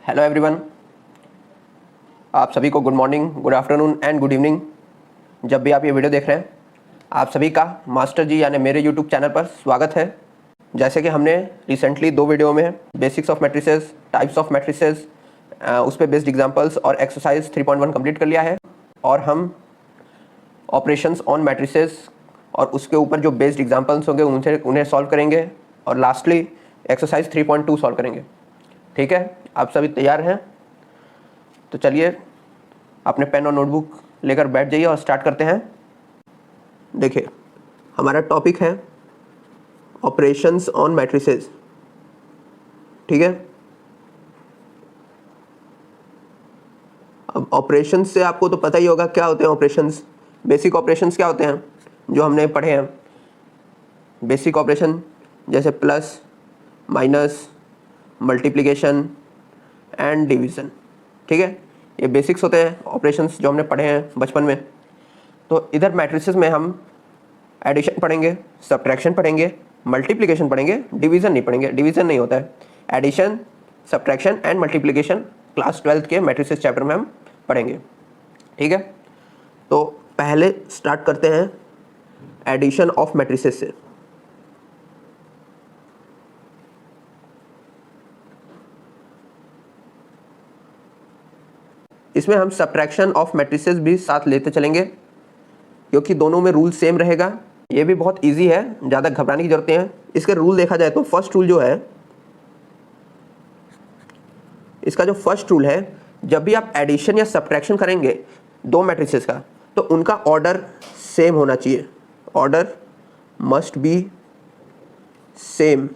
Hello everyone, आप सभी को good morning, good afternoon and good evening. जब भी आप ये वीडियो देख रहे हैं, आप सभी का मास्टर जी यानी मेरे यूट्यूब चैनल पर स्वागत है। जैसे कि हमने रिसेंटली 2 वीडियो में basics of matrices, types of matrices, उस पर बेस्ड एग्जांपल्स और एक्सरसाइज 3.1 कंप्लीट कर लिया है और हम ऑपरेशंस ऑन मैट्रिसेस और उसके ऊपर जो बेस्ड एग्जांपल्स होंगे उन्हें सॉल्व करेंगे और लास्टली एक्सरसाइज 3.2 सॉल्व करेंगे। ठीक है, आप सभी तैयार हैं? तो चलिए अपने पेन और नोटबुक लेकर बैठ जाइए और स्टार्ट करते हैं। देखिए, हमारा टॉपिक है ऑपरेशंस ऑन मैट्रिसेस। ठीक है, अब ऑपरेशंस से आपको तो पता ही होगा क्या होते हैं ऑपरेशंस। बेसिक ऑपरेशंस क्या होते हैं जो हमने पढ़े हैं। बेसिक ऑपरेशन जैसे plus, minus, multiplication and division. ठीक है, ये बेसिक्स होते हैं ऑपरेशंस जो हमने पढ़े हैं बचपन में। तो इधर मैट्रिसेस में हम एडिशन पढ़ेंगे, सब्ट्रैक्शन पढ़ेंगे, मल्टीप्लिकेशन पढ़ेंगे, डिवीज़न नहीं पढ़ेंगे। डिवीज़न नहीं होता है। Addition, subtraction and multiplication class 12th के मैट्रिसेस चैप्टर में हम पढ़ेंगे। ठीक है, तो पहले स्टार्ट करते हैं एडिशन ऑफ मैट्रिसेस से। इसमें हम सब्ट्रैक्शन ऑफ मैट्रिसेस भी साथ लेते चलेंगे क्योंकि दोनों में रूल सेम रहेगा। ये भी बहुत इजी है, ज़्यादा घबराने की जरूरत नहीं है। इसके रूल देखा जाए तो फर्स्ट रूल जो है, इसका जो फर्स्ट रूल है, जब भी आप एडिशन या सब्ट्रैक्शन करेंगे दो मैट्रिसेस का तो उनका ऑर्डर सेम होना चाहिए। Order must be same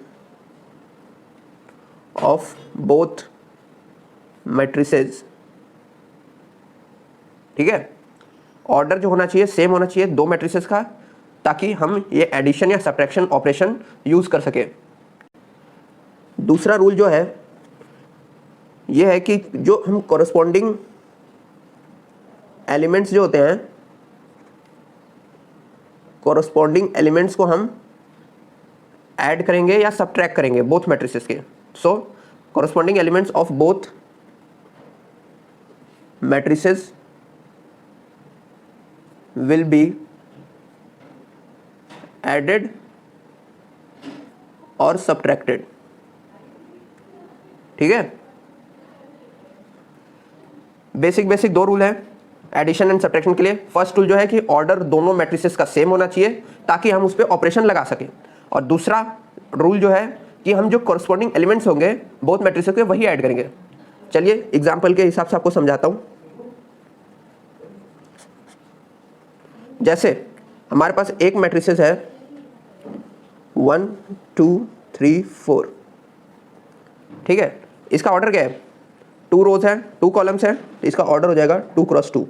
of both matrices. ठीक है, ऑर्डर जो होना चाहिए सेम होना चाहिए दो मैट्रिसेस का, ताकि हम ये एडिशन या सब्ट्रैक्शन ऑपरेशन यूज कर सके। दूसरा रूल जो है ये है कि जो हम कॉरस्पॉन्डिंग एलिमेंट्स जो होते हैं, कॉरस्पॉन्डिंग एलिमेंट्स को हम ऐड करेंगे या सब्ट्रैक्ट करेंगे बोथ मैट्रिसेस के। So corresponding elements of both matrices will be added और subtracted। ठीक है, बेसिक दो रूल है एडिशन एंड सब्ट्रैक्शन के लिए। फर्स्ट रूल जो है कि ऑर्डर दोनों मैट्रिसेस का सेम होना चाहिए ताकि हम उस पर ऑपरेशन लगा सकें, और दूसरा रूल जो है कि हम जो कॉरस्पॉन्डिंग एलिमेंट्स होंगे बोथ मैट्रिसेस के वही ऐड करेंगे। चलिए एग्जांपल के हिसाब से आपको समझाता हूं। जैसे हमारे पास एक मैट्रिसेस है 1 2 3 4। ठीक है, इसका ऑर्डर क्या है? 2 रोज है, 2 कॉलम्स है, तो इसका ऑर्डर हो जाएगा 2 cross 2।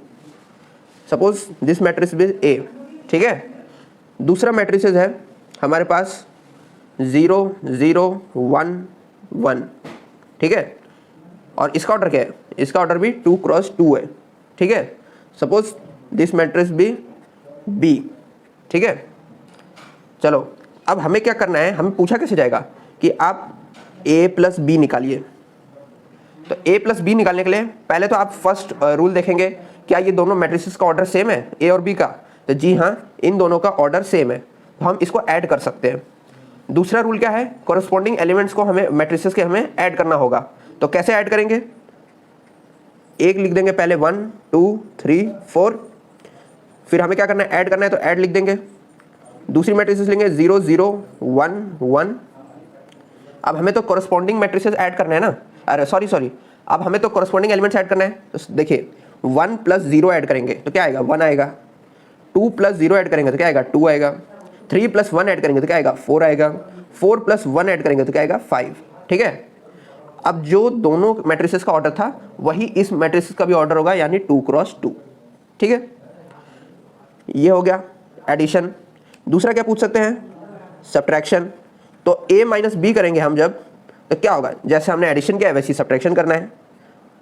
Suppose this matrix is a. ठीक है, दूसरा मैट्रिसेस है हमारे पास 0 0 1 1। ठीक है, और इसका ऑर्डर क्या है? इसका ऑर्डर भी 2 क्रॉस 2 है। ठीक है, सपोज दिस मैट्रिक्स भी बी। ठीक है, चलो अब हमें क्या करना है, हमें पूछा कैसे जाएगा कि आप a प्लस बी निकालिए। तो a प्लस बी निकालने के लिए पहले तो आप फर्स्ट रूल देखेंगे, क्या ये दोनों मैट्रिसेस का ऑर्डर सेम है, a और b का? तो जी हाँ, इन दोनों का ऑर्डर सेम है, तो हम इसको ऐड कर सकते हैं। दूसरा रूल क्या है? कॉरस्पॉन्डिंग एलिमेंट्स को हमें मैट्रिसेस के हमें ऐड करना होगा। तो कैसे ऐड करेंगे? एक लिख देंगे पहले 1 2 3 4, फिर हमें क्या करना है? ऐड करना है, तो ऐड लिख देंगे। दूसरी मैट्रिसेस लेंगे 0 0 1 1। अब हमें तो कॉरस्पॉन्डिंग मैट्रिसेस ऐड करना है ना, अरे सॉरी, अब हमें तो कॉरस्पॉन्डिंग एलिमेंट्स ऐड करना है। तो देखिए 1 प्लस 0 ऐड करेंगे तो क्या आएगा? 1 आएगा। 2 प्लस 0 ऐड करेंगे तो क्या आएगा? 2 आएगा। 3 प्लस 1 ऐड करेंगे तो क्या आएगा? 4 आएगा। 4 प्लस 1 ऐड करेंगे तो क्या आएगा? 5। ठीक है, अब जो दोनों मैट्रिसेस का ऑर्डर था वही इस मैट्रिसेस का भी ऑर्डर होगा, यानी 2 क्रॉस 2। ठीक है, ये हो गया एडिशन। दूसरा क्या पूछ सकते हैं? सब्ट्रैक्शन। तो a माइनस बी करेंगे हम जब, तो क्या होगा? जैसे हमने एडिशन किया है वैसे ही सब्ट्रैक्शन करना है।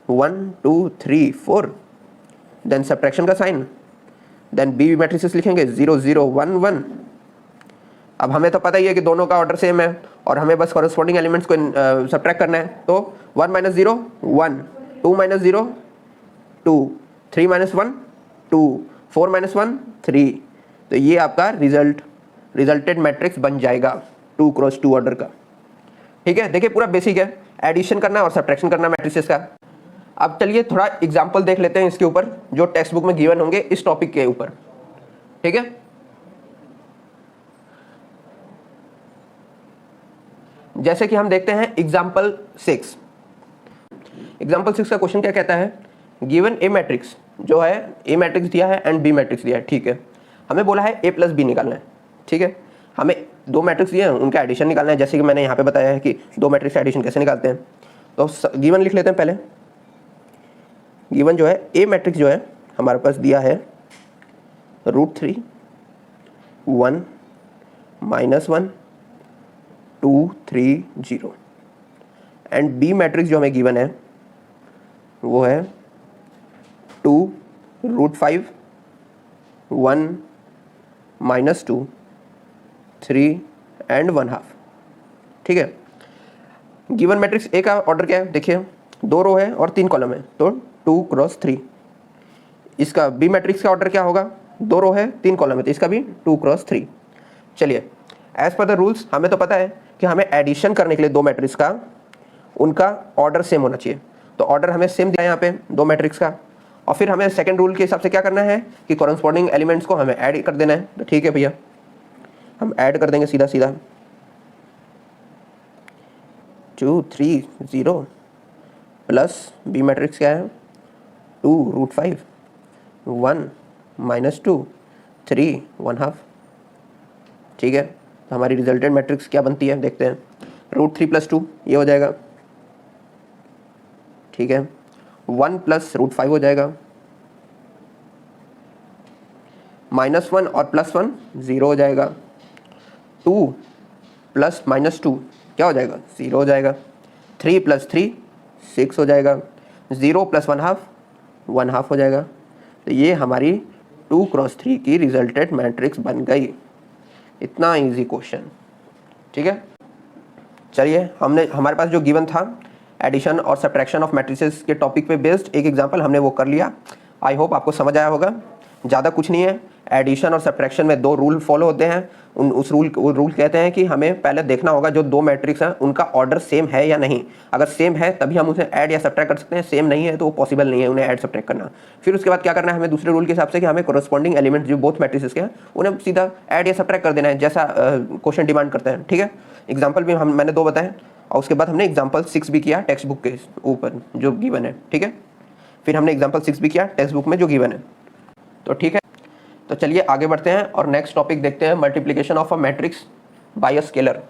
1 2 3 4, देन सब्ट्रैक्शन का साइन, देन बी मैट्रिसेस लिखेंगे 0 0 1 1, अब हमें तो पता ही है कि दोनों का ऑर्डर सेम है और हमें बस कॉरस्पॉन्डिंग एलिमेंट्स को सब्ट्रैक्ट करना है। तो 1 - 0 1, 2 - 0 2, 3 - 1 2, 4 - 1 3। तो ये आपका रिजल्टेड मैट्रिक्स बन जाएगा 2 क्रॉस 2 ऑर्डर का। ठीक है, देखिए पूरा बेसिक है, एडिशन करना और सब्ट्रैक्शन करना मैट्रिसेस का। अब चलिए थोड़ा एग्जाम्पल देख लेते हैं इसके ऊपर जो टेक्स्ट बुक में गिवन होंगे इस टॉपिक के ऊपर। ठीक है, जैसे कि हम देखते हैं एग्जाम्पल 6। एग्जाम्पल 6 का क्वेश्चन क्या कहता है, गिवन ए मैट्रिक्स, जो है ए मैट्रिक्स दिया है एंड बी मैट्रिक्स दिया है। ठीक है, हमें बोला है ए प्लस बी निकालना है। ठीक है, हमें दो मैट्रिक्स दिए हैं, उनका एडिशन निकालना है, जैसे कि मैंने यहाँ पे बताया है कि दो मैट्रिक्स का एडिशन कैसे निकालते हैं। तो गिवन लिख लेते हैं पहले। गिवन जो है ए मैट्रिक्स जो है हमारे पास दिया है √3 1 -1 2 3 0 एंड बी मैट्रिक्स जो हमें गिवन है वो है 2 √5 1 -2 3 एंड 1/2। ठीक है, गिवन मैट्रिक्स ए का ऑर्डर क्या है, देखिए 2 रो है और 3 कॉलम है, तो 2 क्रॉस 3। इसका बी मैट्रिक्स का ऑर्डर क्या होगा, 2 रो है 3 कॉलम है, तो इसका भी 2 क्रॉस 3। चलिए, एज पर द रूल्स हमें तो पता है कि हमें एडिशन करने के लिए दो मैट्रिक्स का उनका ऑर्डर सेम होना चाहिए। तो ऑर्डर हमें सेम दिया है यहाँ पे दो मैट्रिक्स का, और फिर हमें सेकंड रूल के हिसाब से क्या करना है कि कॉरस्पॉन्डिंग एलिमेंट्स को हमें ऐड कर देना है। तो ठीक है भैया, हम ऐड कर देंगे सीधा सीधा 2 3 0 प्लस बी मैट्रिक्स क्या है 2 √5 1 -2 3 1/2। ठीक है, तो हमारी रिजल्टेंट मैट्रिक्स क्या बनती है देखते हैं, √3 + 2 ये हो जाएगा। ठीक है, 1 + √5 हो जाएगा, -1 और +1 0 हो जाएगा, 2 + -2 क्या हो जाएगा 0 हो जाएगा, 3 + 3 6 हो जाएगा, 0 + 1/2 1/2 हो जाएगा। तो ये हमारी 2 क्रॉस 3 की रिजल्टेड मैट्रिक्स बन गई। इतना इजी क्वेश्चन। ठीक है, चलिए हमारे पास जो गिवन था एडिशन और सब्ट्रैक्शन ऑफ मैट्रिसेस के टॉपिक पे बेस्ड एक एग्जांपल हमने वो कर लिया। आई होप आपको समझ आया होगा। ज़्यादा कुछ नहीं है, एडिशन और सब्ट्रैक्शन में दो रूल फॉलो होते हैं। वो रूल कहते हैं कि हमें पहले देखना होगा जो दो मैट्रिक्स हैं उनका ऑर्डर सेम है या नहीं। अगर सेम है तभी हम उसे ऐड या सब्ट्रैक्ट कर सकते हैं, सेम नहीं है तो वो पॉसिबल नहीं है उन्हें ऐड सब्ट्रैक्ट करना। फिर उसके बाद क्या करना है हमें दूसरे रूल के हिसाब से कि हमें कॉरस्पॉन्डिंग एलिमेंट जो बोथ मैट्रिसेस के हैं उन्हें सीधा ऐड या सब्ट्रैक्ट कर देना है, जैसा क्वेश्चन डिमांड करता है। ठीक है, एग्जाम्पल भी मैंने दो बताए और उसके बाद हमने एग्जाम्पल 6 भी किया टेक्स्ट बुक के ऊपर जो गिवन है। ठीक है, फिर हमने एग्जाम्पल 6 भी किया टेक्स्ट बुक में जो गिवन है। तो ठीक है, तो चलिए आगे बढ़ते हैं और नेक्स्ट टॉपिक देखते हैं, multiplication of a matrix bye a scalar.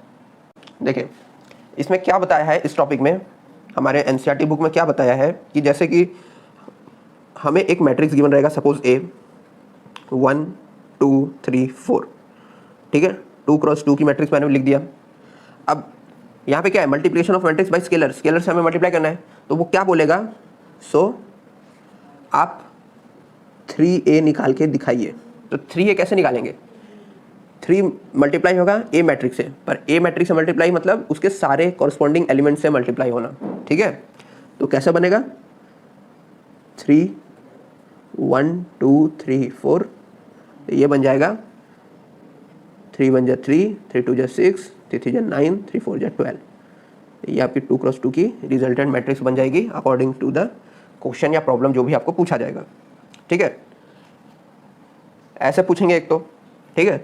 देखिए इसमें क्या बताया है, इस टॉपिक में हमारे एनसीईआरटी बुक में क्या बताया है कि जैसे कि हमें एक मैट्रिक्स गिवन रहेगा, सपोज ए 1 2 3 4। ठीक है, 2 क्रॉस 2 की मैट्रिक्स मैंने लिख दिया। अब यहाँ पे क्या है, multiplication of matrix bye scalar, scalar से हमें मल्टीप्लाई करना है। तो वो क्या बोलेगा, सो आप 3a निकाल के दिखाइए। तो 3a कैसे निकालेंगे, 3 मल्टीप्लाई होगा ए मैट्रिक्स से, पर ए मैट्रिक्स से मल्टीप्लाई मतलब उसके सारे कॉरस्पॉन्डिंग एलिमेंट से मल्टीप्लाई होना। ठीक है, तो कैसे बनेगा 3 1 2 3 4, ये बन जाएगा 3 1 = 3 3 2 = 6 3 3 = 9 3 4 = 12। ये आपकी 2 क्रॉस 2 की रिजल्टेंट मैट्रिक्स बन जाएगी अकॉर्डिंग टू द क्वेश्चन या प्रॉब्लम जो भी आपको पूछा जाएगा। ठीक है, ऐसे पूछेंगे एक तो। ठीक है,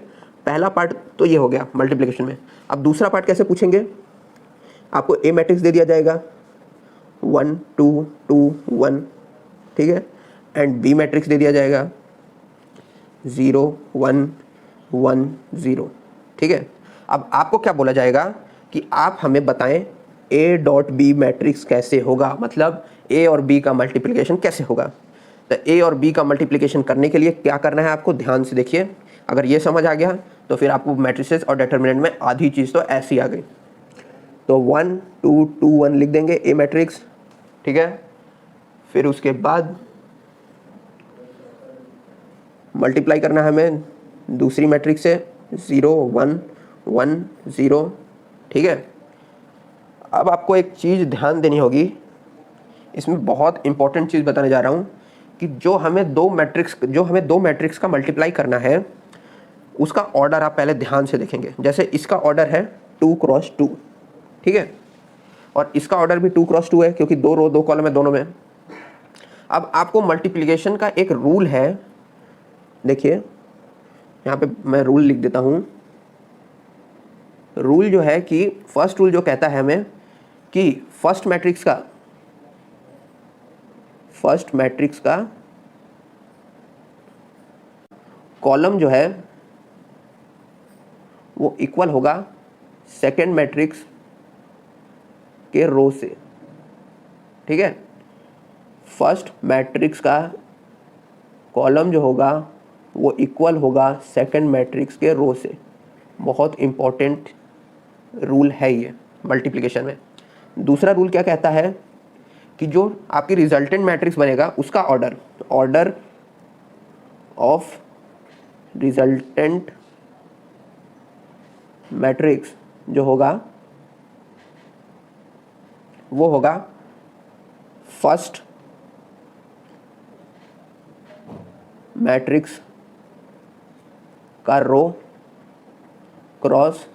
पहला पार्ट तो ये हो गया मल्टीप्लिकेशन में। अब दूसरा पार्ट कैसे पूछेंगे, आपको ए मैट्रिक्स दे दिया जाएगा 1 2 2 1। ठीक है, एंड बी मैट्रिक्स दे दिया जाएगा 0 1 1 0। ठीक है, अब आपको क्या बोला जाएगा कि आप हमें बताएं ए डॉट बी मैट्रिक्स कैसे होगा, मतलब ए और बी का मल्टीप्लिकेशन कैसे होगा। तो ए और बी का मल्टीप्लिकेशन करने के लिए क्या करना है आपको, ध्यान से देखिए। अगर ये समझ आ गया तो फिर आपको मैट्रिसेस और डिटर्मिनेंट में आधी चीज़ तो ऐसी आ गई। तो 1 2 2 1 लिख देंगे ए मैट्रिक्स। ठीक है, फिर उसके बाद मल्टीप्लाई करना है हमें दूसरी मैट्रिक्स से 0 1 1 0, ठीक है। अब आपको एक चीज़ ध्यान देनी होगी, इसमें बहुत इंपॉर्टेंट चीज़ बताने जा रहा हूँ कि जो हमें दो मैट्रिक्स का मल्टीप्लाई करना है उसका ऑर्डर आप पहले ध्यान से देखेंगे। जैसे इसका ऑर्डर है 2 क्रॉस 2, ठीक है, और इसका ऑर्डर भी 2 क्रॉस 2 है क्योंकि 2 रो 2 कॉलम है दोनों में। अब आपको मल्टीप्लिकेशन का एक रूल है, देखिए यहाँ पे मैं रूल लिख देता हूँ। रूल जो है कि फर्स्ट रूल जो कहता है हमें कि फर्स्ट मैट्रिक्स का कॉलम जो है वो इक्वल होगा सेकेंड मैट्रिक्स के रो से, ठीक है। फर्स्ट मैट्रिक्स का कॉलम जो होगा वो इक्वल होगा सेकेंड मैट्रिक्स के रो से। बहुत इम्पोर्टेंट रूल है ये मल्टीप्लिकेशन में। दूसरा रूल क्या कहता है कि जो आपकी रिजल्टेंट मैट्रिक्स बनेगा उसका ऑर्डर ऑफ रिजल्टेंट मैट्रिक्स जो होगा वो होगा फर्स्ट मैट्रिक्स का रो क्रॉस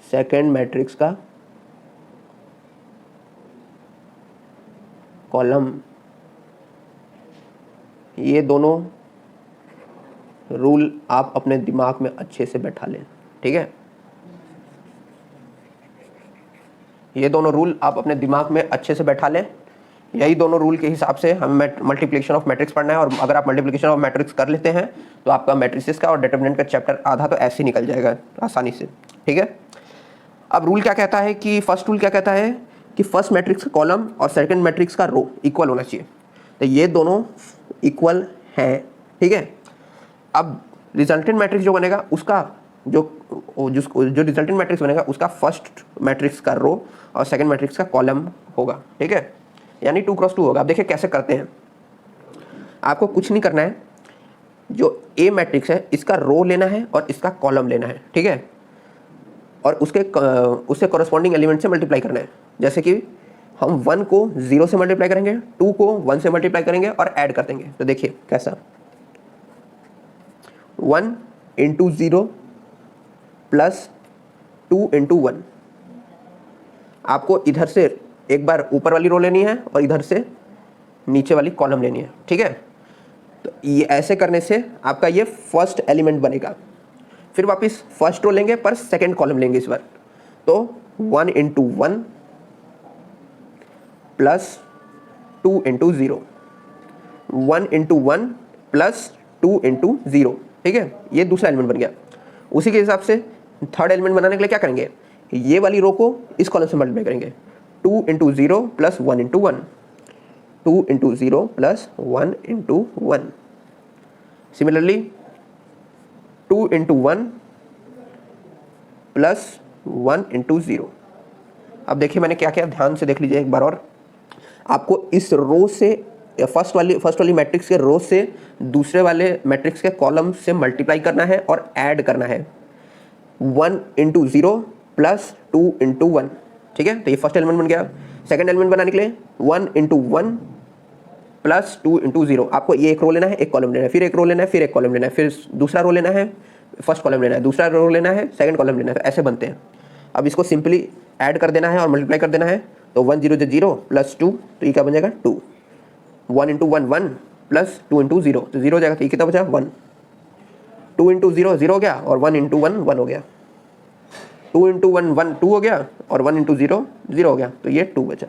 सेकेंड मैट्रिक्स का कॉलम। ये दोनों रूल आप अपने दिमाग में अच्छे से बैठा लें, ठीक है। ये दोनों रूल आप अपने दिमाग में अच्छे से बैठा लें। यही दोनों रूल के हिसाब से हमें मल्टीप्लिकेशन ऑफ मैट्रिक्स पढ़ना है, और अगर आप मल्टीप्लिकेशन ऑफ मैट्रिक्स कर लेते हैं तो आपका मैट्रिसेस का और डिटरमिनेंट का चैप्टर आधा तो ऐसे ही निकल जाएगा आसानी से, ठीक है। अब रूल क्या कहता है कि फर्स्ट रूल क्या कहता है कि फर्स्ट मैट्रिक्स का कॉलम और सेकंड मैट्रिक्स का रो इक्वल होना चाहिए। तो ये दोनों इक्वल हैं, ठीक है। अब रिजल्टेंट मैट्रिक्स जो बनेगा उसका जो रिजल्टेंट मैट्रिक्स बनेगा उसका फर्स्ट मैट्रिक्स का रो और सेकंड मैट्रिक्स का कॉलम होगा, ठीक है, यानी 2 क्रॉस 2 होगा। अब देखिए कैसे करते हैं। आपको कुछ नहीं करना है, जो ए मैट्रिक्स है इसका रो लेना है और इसका कॉलम लेना है, ठीक है, और उसके कॉरस्पॉन्डिंग एलिमेंट से मल्टीप्लाई करना है। जैसे कि हम 1 को 0 से मल्टीप्लाई करेंगे, 2 को 1 से मल्टीप्लाई करेंगे और ऐड कर देंगे। तो देखिए कैसा, 1 इंटू 0 प्लस 2 इंटू 1। आपको इधर से एक बार ऊपर वाली रो लेनी है और इधर से नीचे वाली कॉलम लेनी है, ठीक है। तो ये ऐसे करने से आपका ये फर्स्ट एलिमेंट बनेगा। फिर वापस फर्स्ट रो लेंगे पर सेकंड कॉलम लेंगे इस बार। तो 1 into 1 plus 2 into 0, 1 into 1 plus 2 into 0, ठीक है, ये दूसरा एलिमेंट बन गया। उसी के हिसाब से थर्ड एलिमेंट बनाने के लिए क्या करेंगे, ये वाली रो को इस कॉलम से मल्टीप्लाई करेंगे। 2 into 0 plus 1 into 1, 2 into 0 plus 1 into 1। Similarly 2 into 1 plus 1 into 0। अब देखिए मैंने क्या किया, ध्यान से देख लीजिए एक बार और। आपको इस रो से फर्स्ट वाली मैट्रिक्स के रो से दूसरे वाले मैट्रिक्स के कॉलम से मल्टीप्लाई करना है और ऐड करना है। 1 इंटू 0 प्लस 2 इंटू 1, ठीक है। तो ये फर्स्ट एलिमेंट बन गया। सेकंड एलिमेंट बनाने के लिए 1 इंटू 1 प्लस 2 इंटू 0। आपको ये एक रो लेना है, एक कॉलम लेना है, फिर एक रो लेना है, फिर एक कॉलम लेना है, फिर दूसरा रो लेना है, फर्स्ट कॉलम लेना है, दूसरा रो लेना है, सेकंड कॉलम लेना है। तो ऐसे बनते हैं। अब इसको सिंपली ऐड कर देना है और मल्टीप्लाई कर देना है। तो 1 0 0 प्लस 2, तो ये क्या बन जाएगा 2। 1 इंटू 1 1 प्लस 2 इंटू 0, तो 0 हो जाएगा। तो ये कितना बचा 1। 2 इंटू 0 0 हो गया और 1 इंटू 1 1 हो गया। 2 इंटू 1 1 2 हो गया और 1 इंटू 0 0 हो गया। तो ये 2 बचा।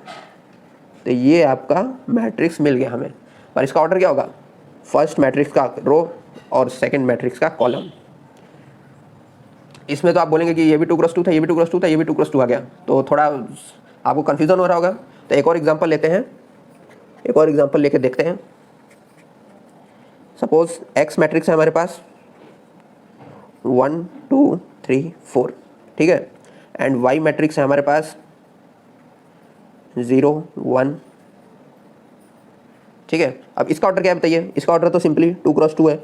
तो ये आपका मैट्रिक्स मिल गया हमें। पर इसका ऑर्डर क्या होगा, फर्स्ट मैट्रिक्स का रो और सेकंड मैट्रिक्स का कॉलम। इसमें तो आप बोलेंगे कि ये भी 2 क्रॉस 2 था, ये भी 2 क्रॉस 2 था, ये भी 2 क्रॉस 2 आ गया, तो थोड़ा आपको कन्फ्यूजन हो रहा होगा। तो एक और एग्जांपल लेते हैं, एक और एग्जांपल लेके देखते हैं। सपोज एक्स मैट्रिक्स है हमारे पास 1 2 3 4, ठीक है, एंड वाई मैट्रिक्स है हमारे पास 0 1, ठीक है। अब इसका ऑर्डर क्या है बताइए। इसका ऑर्डर तो सिंपली 2 क्रॉस 2 है।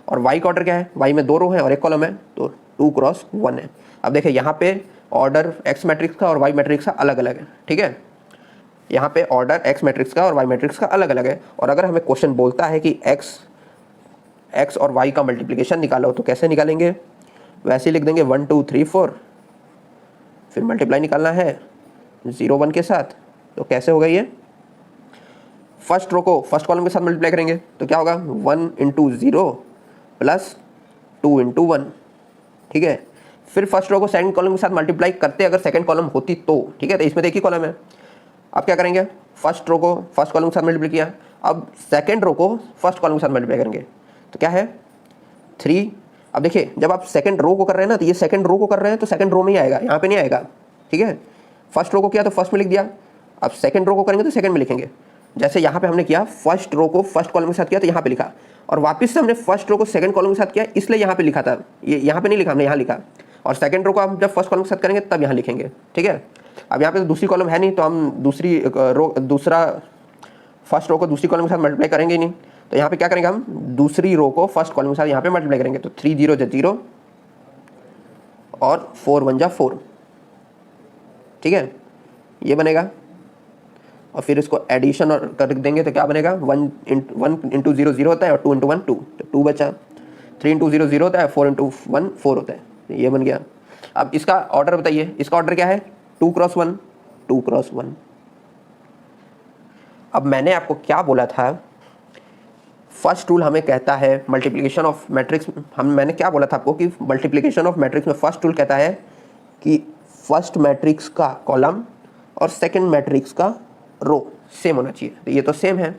और वाई का ऑर्डर क्या है, वाई में 2 रो है और एक कॉलम है, तो 2 क्रॉस 1 है। अब देखिए यहाँ पे ऑर्डर एक्स मैट्रिक्स का और वाई मैट्रिक्स का अलग अलग है, ठीक है। यहाँ पे ऑर्डर एक्स मैट्रिक्स का और वाई मैट्रिक्स का अलग अलग है। और अगर हमें क्वेश्चन बोलता है कि एक्स और वाई का मल्टीप्लिकेशन निकालो तो कैसे निकालेंगे, वैसे ही लिख देंगे 1 2 3 4, फिर मल्टीप्लाई निकालना है 0 1 के साथ। तो कैसे होगा ये, फर्स्ट रो को फर्स्ट कॉलम के साथ मल्टीप्लाई करेंगे तो क्या होगा 1 इंटू 0 प्लस 2 इंटू 1, ठीक है। फिर फर्स्ट रो को सेकंड कॉलम के साथ मल्टीप्लाई करते अगर सेकंड कॉलम होती तो, ठीक है। तो इसमें तो एक ही कॉलम है। अब क्या करेंगे, फर्स्ट रो को फर्स्ट कॉलम के साथ मल्टीप्लाई किया, अब सेकंड रो को फर्स्ट कॉलम के साथ मल्टीप्लाई करेंगे तो क्या है 3। अब देखिए जब आप सेकंड रो को कर रहे हैं ना, तो ये सेकंड रो को कर रहे हैं तो सेकंड रो में ही आएगा, यहाँ पे नहीं आएगा, ठीक है। फर्स्ट रो को किया तो फर्स्ट में लिख दिया, अब सेकंड रो को करेंगे तो सेकंड में लिखेंगे। जैसे यहाँ पे हमने किया फर्स्ट रो को फर्स्ट कॉलम के साथ किया तो यहाँ पे लिखा, और वापस से हमने फर्स्ट रो को सेकंड कॉलम के साथ किया इसलिए यहाँ पे लिखा था, ये यहाँ पे नहीं लिखा, हमने यहाँ लिखा। और सेकंड रो को हम जब फर्स्ट कॉलम के साथ करेंगे तब यहाँ लिखेंगे, ठीक है। अब यहाँ पे तो दूसरी कॉलम है नहीं, तो हम दूसरा फर्स्ट रो को दूसरी कॉलम के साथ मल्टीप्लाई करेंगे ही नहीं, तो यहाँ पे क्या करेंगे हम दूसरी रो को फर्स्ट कॉलम के साथ यहाँ पे मल्टीप्लाई करेंगे। तो 3 0 जा 0 और 4 1 जा 4, ठीक है, ये बनेगा। और फिर इसको एडिशन और कर देंगे तो क्या बनेगा 1 इंटू 0 0 होता है और 2 इंटू 1 2, तो 2 बचा। 3 इंटू 0 0 होता है, 4 इंटू 1 4 होता है, ये बन गया। अब इसका ऑर्डर बताइए, इसका ऑर्डर क्या है 2 क्रॉस 1 2 क्रॉस 1। अब मैंने आपको क्या बोला था, फर्स्ट रूल हमें कहता है मल्टीप्लिकेशन ऑफ मैट्रिक्स, मैंने क्या बोला था आपको कि मल्टीप्लिकेशन ऑफ मैट्रिक्स में फर्स्ट रूल कहता है कि फर्स्ट मैट्रिक्स का कॉलम और सेकंड मैट्रिक्स का रो सेम होना चाहिए। तो ये तो सेम है,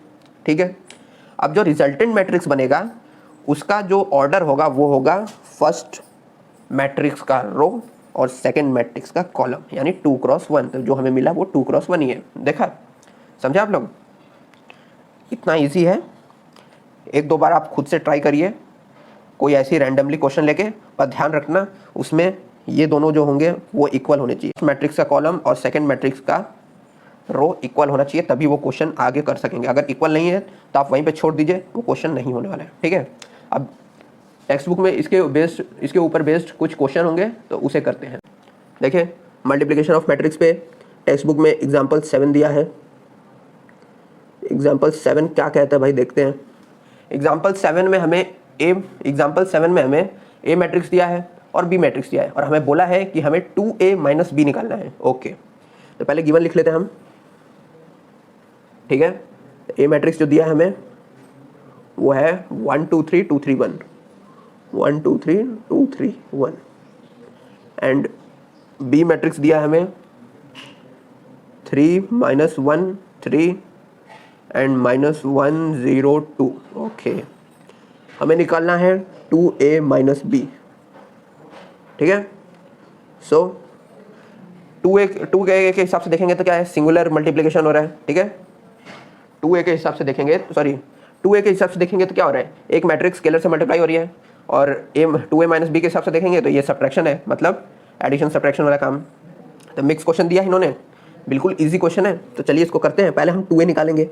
ठीक है। अब जो रिजल्टेंट मैट्रिक्स बनेगा उसका जो ऑर्डर होगा वो होगा फर्स्ट मैट्रिक्स का रो और सेकंड मैट्रिक्स का कॉलम, यानी 2 क्रॉस 1। तो जो हमें मिला वो 2 क्रॉस 1 ही है। देखा, समझे आप लोग, इतना ईजी है। एक दो बार आप खुद से ट्राई करिए कोई ऐसी रैंडमली क्वेश्चन लेके, पर ध्यान रखना उसमें ये दोनों जो होंगे वो इक्वल होने चाहिए। मैट्रिक्स का कॉलम और सेकंड मैट्रिक्स का रो इक्वल होना चाहिए, तभी वो क्वेश्चन आगे कर सकेंगे। अगर इक्वल नहीं है तो आप वहीं पे छोड़ दीजिए, वो क्वेश्चन नहीं होने वाला है, ठीक है। अब टेक्स्ट बुक में इसके ऊपर बेस्ड कुछ क्वेश्चन होंगे तो उसे करते हैं। देखिए मल्टीप्लिकेशन ऑफ मैट्रिक्स पे टेक्स्ट बुक में एग्जाम्पल 7 दिया है। एग्जाम्पल 7 क्या कहता है भाई, देखते हैं। एग्जाम्पल 7 में हमें ए मैट्रिक्स दिया है और बी मैट्रिक्स दिया है, और हमें बोला है कि हमें 2a माइनस बी निकालना है। ओके, तो पहले गिवन लिख लेते हैं हम, ठीक है। ए मैट्रिक्स जो दिया है हमें वो है 1 2 3 2 3 1, 1 2 3 2 3 1, एंड बी मैट्रिक्स दिया है हमें 3 -1 3 एंड -1 0 2। ओके, हमें निकालना है 2a माइनस बी, ठीक है। सो 2a के हिसाब से देखेंगे तो क्या है, सिंगुलर मल्टीप्लिकेशन हो रहा है, ठीक है। 2a के हिसाब से देखेंगे, सॉरी 2a के हिसाब से देखेंगे तो क्या हो रहा है, एक मैट्रिक्स स्केलर से मल्टीप्लाई हो रही है, और 2a माइनस बी के हिसाब से देखेंगे तो ये सब्ट्रैक्शन है, मतलब एडिशन सब्ट्रैक्शन वाला काम। तो मिक्स क्वेश्चन दिया है इन्होंने, बिल्कुल ईजी क्वेश्चन है, तो चलिए इसको करते हैं। पहले हम 2a निकालेंगे,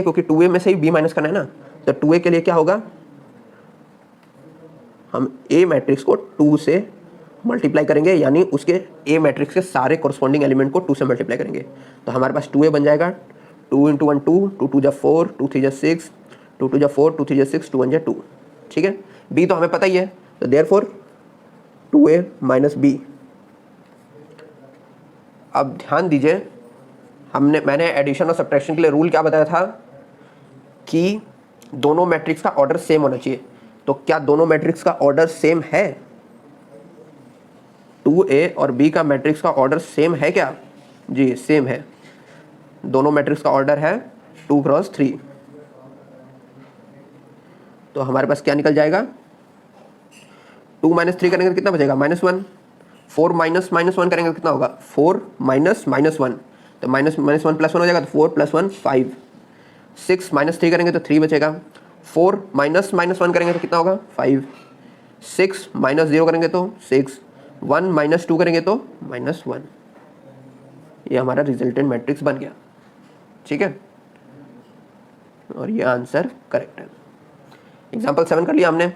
क्योंकि 2a में से ही b माइनस करना है ना। तो 2a के लिए क्या होगा, हम a मैट्रिक्स को 2 से मल्टीप्लाई करेंगे, यानी उसके a मैट्रिक्स के सारे कोरस्पॉन्डिंग एलिमेंट को 2 से मल्टीप्लाई करेंगे। तो हमारे पास 2a बन जाएगा 2 इंटू 1 2, 2 2 जा 4, 2 3 जा 6, 2 2 जा 4, 2 3 जा 6, 2 1 जा 2, ठीक है। b तो हमें पता ही है, तो देयरफॉर 2a माइनस b। अब ध्यान दीजिए, मैंने एडिशन और सब्ट्रैक्शन के लिए रूल क्या बताया था कि दोनों मैट्रिक्स का ऑर्डर सेम होना चाहिए। तो क्या दोनों मैट्रिक्स का ऑर्डर सेम है, 2a और b का मैट्रिक्स का ऑर्डर सेम है क्या? जी सेम है, दोनों मैट्रिक्स का ऑर्डर है 2 क्रॉस 3। तो हमारे पास क्या निकल जाएगा, 2 माइनस 3 करेंगे तो कितना बचेगा, -1। 4 माइनस -1 करेंगे तो कितना होगा, 4 माइनस -1, तो -1 +1 हो जाएगा, तो 4 + 1 5। 6 माइनस 3 करेंगे तो 3 बचेगा। 4 माइनस -1 करेंगे तो कितना होगा, 5। 6 माइनस 0 करेंगे तो 6। 1 माइनस 2 करेंगे तो -1। ये हमारा रिजल्टेंट मैट्रिक्स बन गया, ठीक है, और ये आंसर करेक्ट है। एग्जाम्पल 7 कर लिया हमने,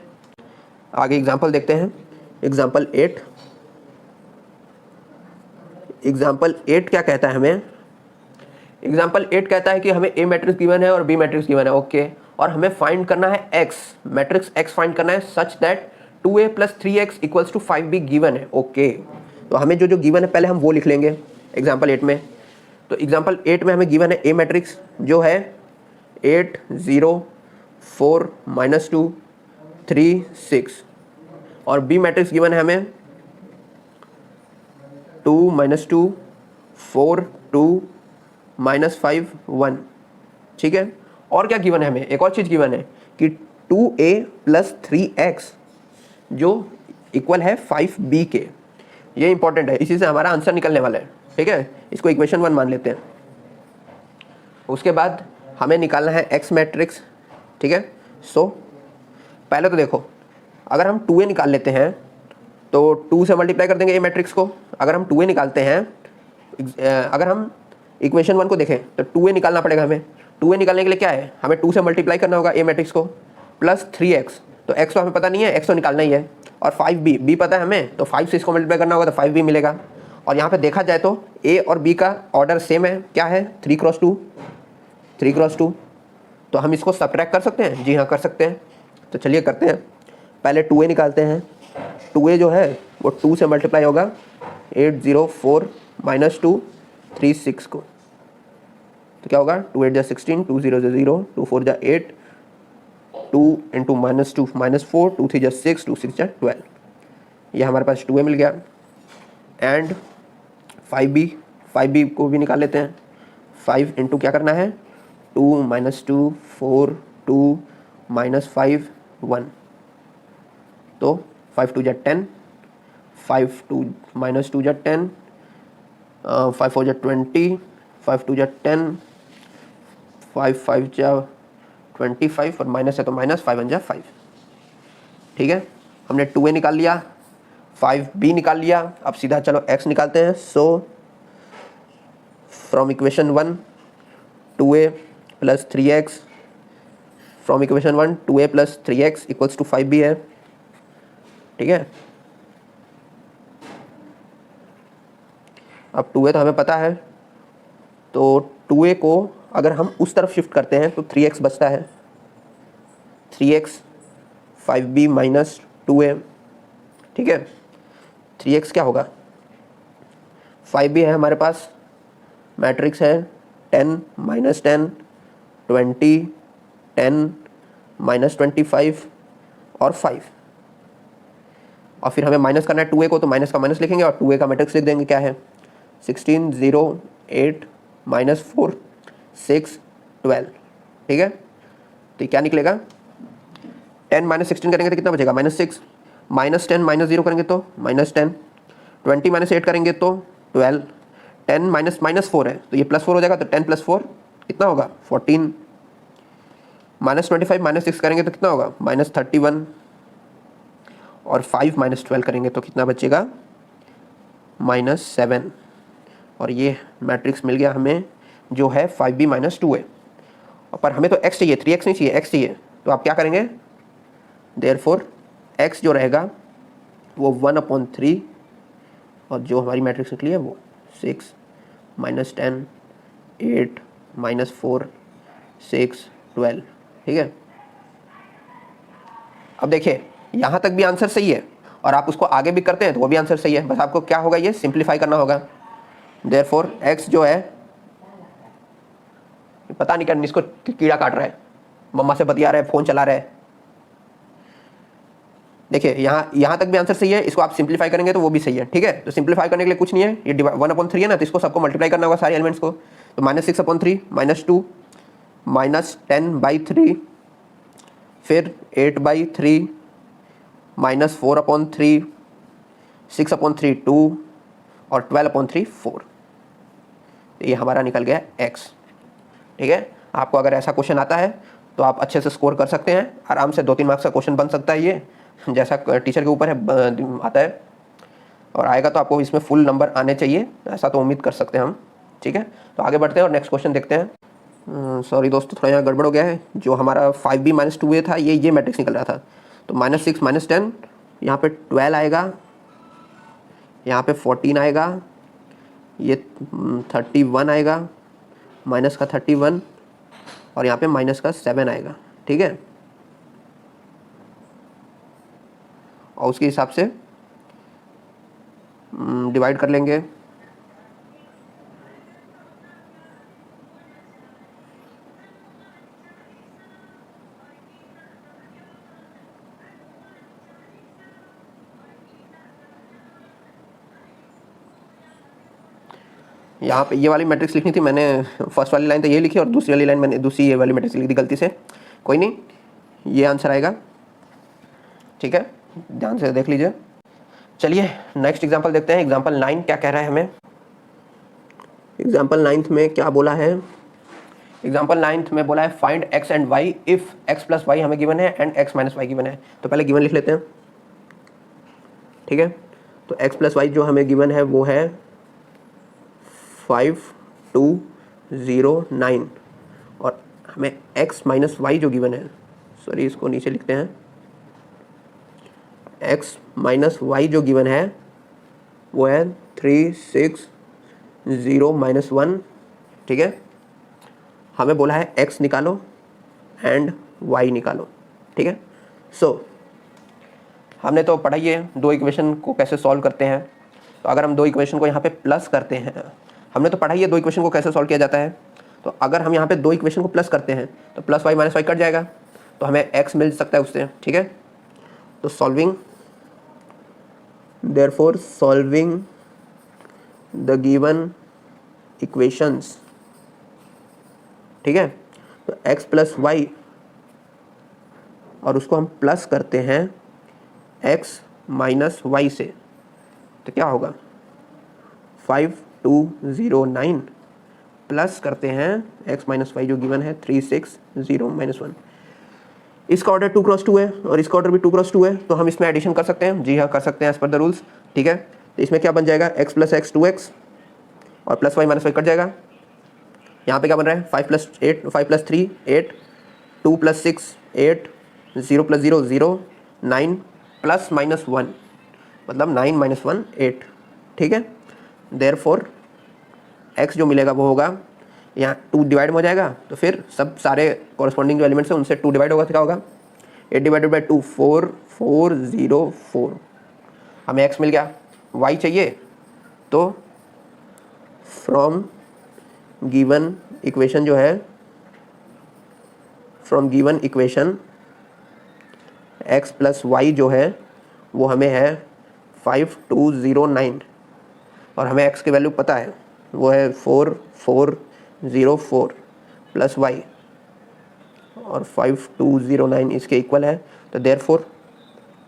आगे एग्जाम्पल देखते हैं। 8 क्या कहता है हमें? एग्जाम्पल 8 कहता है कि हमें ए मैट्रिक्स गिवन है और बी मैट्रिक्स गिवन है, ओके, और हमें फाइंड करना है एक्स, मैट्रिक्स एक्स फाइंड करना है such that 2a + 3x = 5b given है, ओके। तो हमें जो गिवन है पहले हम वो लिख लेंगे एग्जाम्पल 8 में। तो एग्जाम्पल 8 में हमें गिवन है ए मैट्रिक्स जो है 8 0 4 -2 3 6, और बी मैट्रिक्स गिवन है हमें 2 -2 4 2 -5 1, ठीक है। और क्या गिवन है हमें? एक और चीज़ गिवन है कि 2a + 3x जो इक्वल है 5b के। ये इंपॉर्टेंट है, इसी से हमारा आंसर निकलने वाला है, ठीक है। इसको इक्वेशन 1 मान लेते हैं। उसके बाद हमें निकालना है एक्स मैट्रिक्स, ठीक है। सो पहले तो देखो, अगर हम 2a निकाल लेते हैं तो 2 से मल्टीप्लाई कर देंगे ए मैट्रिक्स को। अगर हम 2a निकालते हैं, अगर हम इक्वेशन 1 को देखें तो 2a निकालना पड़ेगा हमें। 2a निकालने के लिए क्या है? हमें 2 से मल्टीप्लाई करना होगा ए मैट्रिक्स को, प्लस 3x, तो x तो हमें पता नहीं है, x तो निकालना ही है, और 5b, b पता है हमें, तो 5 से इसको मल्टीप्लाई करना होगा तो 5b मिलेगा। और यहाँ पे देखा जाए तो a और b का ऑर्डर सेम है, क्या है? 3 × 2, 3 × 2। तो हम इसको सब्ट्रैक्ट कर सकते हैं? जी हाँ, कर सकते हैं। तो चलिए करते हैं। पहले 2a निकालते हैं। 2a जो है वो 2 से मल्टीप्लाई होगा 8 0 4 -2 3 6 को, तो क्या होगा? 2 8 = 16, 2 0 = 0, 2 4 = 8, 2 × -2 -4, 2 3 = 6, 2 6 = 12। ये हमारे पास 2a मिल गया। एंड 5b को भी निकाल लेते हैं। 5 × क्या करना है? 2 -2 4 2 -5 1, तो 5 2 = 10, 5 2 -2 = 10, 5 4 = 20, 5 2 = 10, 5 5 = 25, और माइनस है तो माइनस, 5 1 = 5, ठीक है। हमने 2a निकाल लिया, 5b निकाल लिया। अब सीधा चलो x निकालते हैं। So from equation 1 2a + 3x, from equation 1 2a + 3x = 5b है, ठीक है। अब 2a तो हमें पता है, तो 2a को अगर हम उस तरफ शिफ्ट करते हैं तो 3x बचता है, 3x 5b - 2a, ठीक है। 3x क्या होगा? 5b है हमारे पास, मैट्रिक्स है 10 -10 20 10 -25 और 5, और फिर हमें माइनस करना है 2a को, तो माइनस का माइनस लिखेंगे और 2a का मैट्रिक्स लिख देंगे, क्या है? 16 0 8 -4 6 12, ठीक है। तो ये क्या निकलेगा? 10 - 16 करेंगे तो कितना बचेगा? -6, -10 -0 करेंगे तो -10, 20 - 8 करेंगे तो 12, 10 -4 है तो ये +4 हो जाएगा, तो 10 + 4 कितना होगा? 14, -25 -6 करेंगे तो कितना होगा? -31, और 5 - 12 करेंगे तो कितना बचेगा? -7, और ये मैट्रिक्स मिल गया हमें जो है 5b - 2a। पर हमें तो x चाहिए, 3x नहीं चाहिए, x चाहिए। तो आप क्या करेंगे? देयरफॉर x जो रहेगा वो 1/3, और जो हमारी मैट्रिक्स निकली है वो 6 -10 8 -4 6 12, ठीक है। अब देखिए यहाँ तक भी आंसर सही है, और आप उसको आगे भी करते हैं तो वो भी आंसर सही है, बस आपको क्या होगा? ये सिंप्लीफाई करना होगा। देयरफॉर x जो है, पता नहीं क्या इसको कीड़ा काट रहा है, मम्मा से बतिया रहा है, फ़ोन चला रहा है। देखिए यहाँ तक भी आंसर सही है, इसको आप सिंप्लीफाई करेंगे तो वो भी सही है, ठीक है। तो सिंप्लीफाई करने के लिए कुछ नहीं है, ये 1/3 है ना, तो इसको सबको मल्टीप्लाई करना होगा, सारे एलिमेंट्स को। तो -6/3 -2 -10/3, फिर 8/3 -4/3 6/3 2, और 12/3 4। ये हमारा निकल गया x, ठीक है। आपको अगर ऐसा क्वेश्चन आता है तो आप अच्छे से स्कोर कर सकते हैं, आराम से 2-3 मार्क्स का क्वेश्चन बन सकता है ये, जैसा टीचर के ऊपर है आता है, और आएगा तो आपको इसमें फुल नंबर आने चाहिए, ऐसा तो उम्मीद कर सकते हैं हम, ठीक है। तो आगे बढ़ते हैं और नेक्स्ट क्वेश्चन देखते हैं। सॉरी दोस्तों, थोड़ा यहाँ गड़बड़ हो गया है। जो हमारा 5b - 2a था, ये मैट्रिक्स निकल रहा था, तो -6 -10 यहाँ पे 12 आएगा, यहाँ पे 14 आएगा, ये 31 आएगा, माइनस का 31, और यहाँ पे माइनस का 7 आएगा, ठीक है। और उसके हिसाब से डिवाइड कर लेंगे। यहाँ पे ये वाली मैट्रिक्स लिखनी थी मैंने, फर्स्ट वाली लाइन तो ये लिखी और दूसरी वाली लाइन मैंने दूसरी ये वाली मैट्रिक्स लिख दी गलती से, कोई नहीं, ये आंसर आएगा, ठीक है, ध्यान से देख लीजिए। चलिए नेक्स्ट एग्जांपल देखते हैं। एग्जांपल 9 क्या कह रहा है हमें। एग्जांपल 9 में क्या बोला है, एग्जांपल 9 में बोला है find x and y if x plus y हमें गिवन है and x minus y given है। तो पहले गिवन लिख लेते हैं, ठीक है। तो x प्लस वाई जो हमें गिवन है वो है 5209 और हमें x माइनस वाई जो गिवन है, सॉरी इसको नीचे लिखते हैं, x माइनस वाई जो गिवन है वो है 360 माइनस 1, ठीक है। हमें बोला है x निकालो एंड y निकालो, ठीक है। हमने तो पढ़ा ही है दो इक्वेशन को कैसे सॉल्व करते हैं। तो अगर हम दो इक्वेशन को यहाँ पे प्लस करते हैं, हमने तो पढ़ा ही है दो इक्वेशन को कैसे सॉल्व किया जाता है। तो अगर हम यहाँ पे दो इक्वेशन को प्लस करते हैं तो plus y minus y cut जाएगा, तो हमें x मिल सकता है उससे, ठीक है। तो solving, therefore solving the given equations, ठीक है। तो x प्लस वाई और उसको हम प्लस करते हैं x माइनस वाई से, तो क्या होगा 5209 प्लस करते हैं x माइनस वाई जो गिवन है 360 माइनस 1। इसका ऑर्डर 2 क्रॉस 2 है और इसका ऑर्डर भी 2 क्रॉस 2 है, तो हम इसमें एडिशन कर सकते हैं। जी हाँ कर सकते हैं एज पर द रूल्स, ठीक है। तो इसमें क्या बन जाएगा x प्लस एक्स 2x और plus y minus y cut जाएगा। यहाँ पे क्या बन रहा है 5 plus 3 8, 2 plus 6 8, 0 plus 0 0, 9 plus minus 1 मतलब 9 माइनस 1 8, ठीक है। देयरफॉर x जो मिलेगा वो होगा, यहाँ 2 डिवाइड हो जाएगा तो फिर सब सारे कॉरस्पॉन्डिंग जो एलिमेंट्स हैं उनसे 2 डिवाइड होगा तो क्या होगा 8 डिवाइडेड बाई 2 4 4 0 4। हमें x मिल गया, y चाहिए तो फ्रॉम गिवन इक्वेशन जो है, from given equation x plus y जो है वो हमें है 5209 और हमें x की वैल्यू पता है वो है 4404 प्लस वाई और 5209 इसके इक्वल है। तो देयरफॉर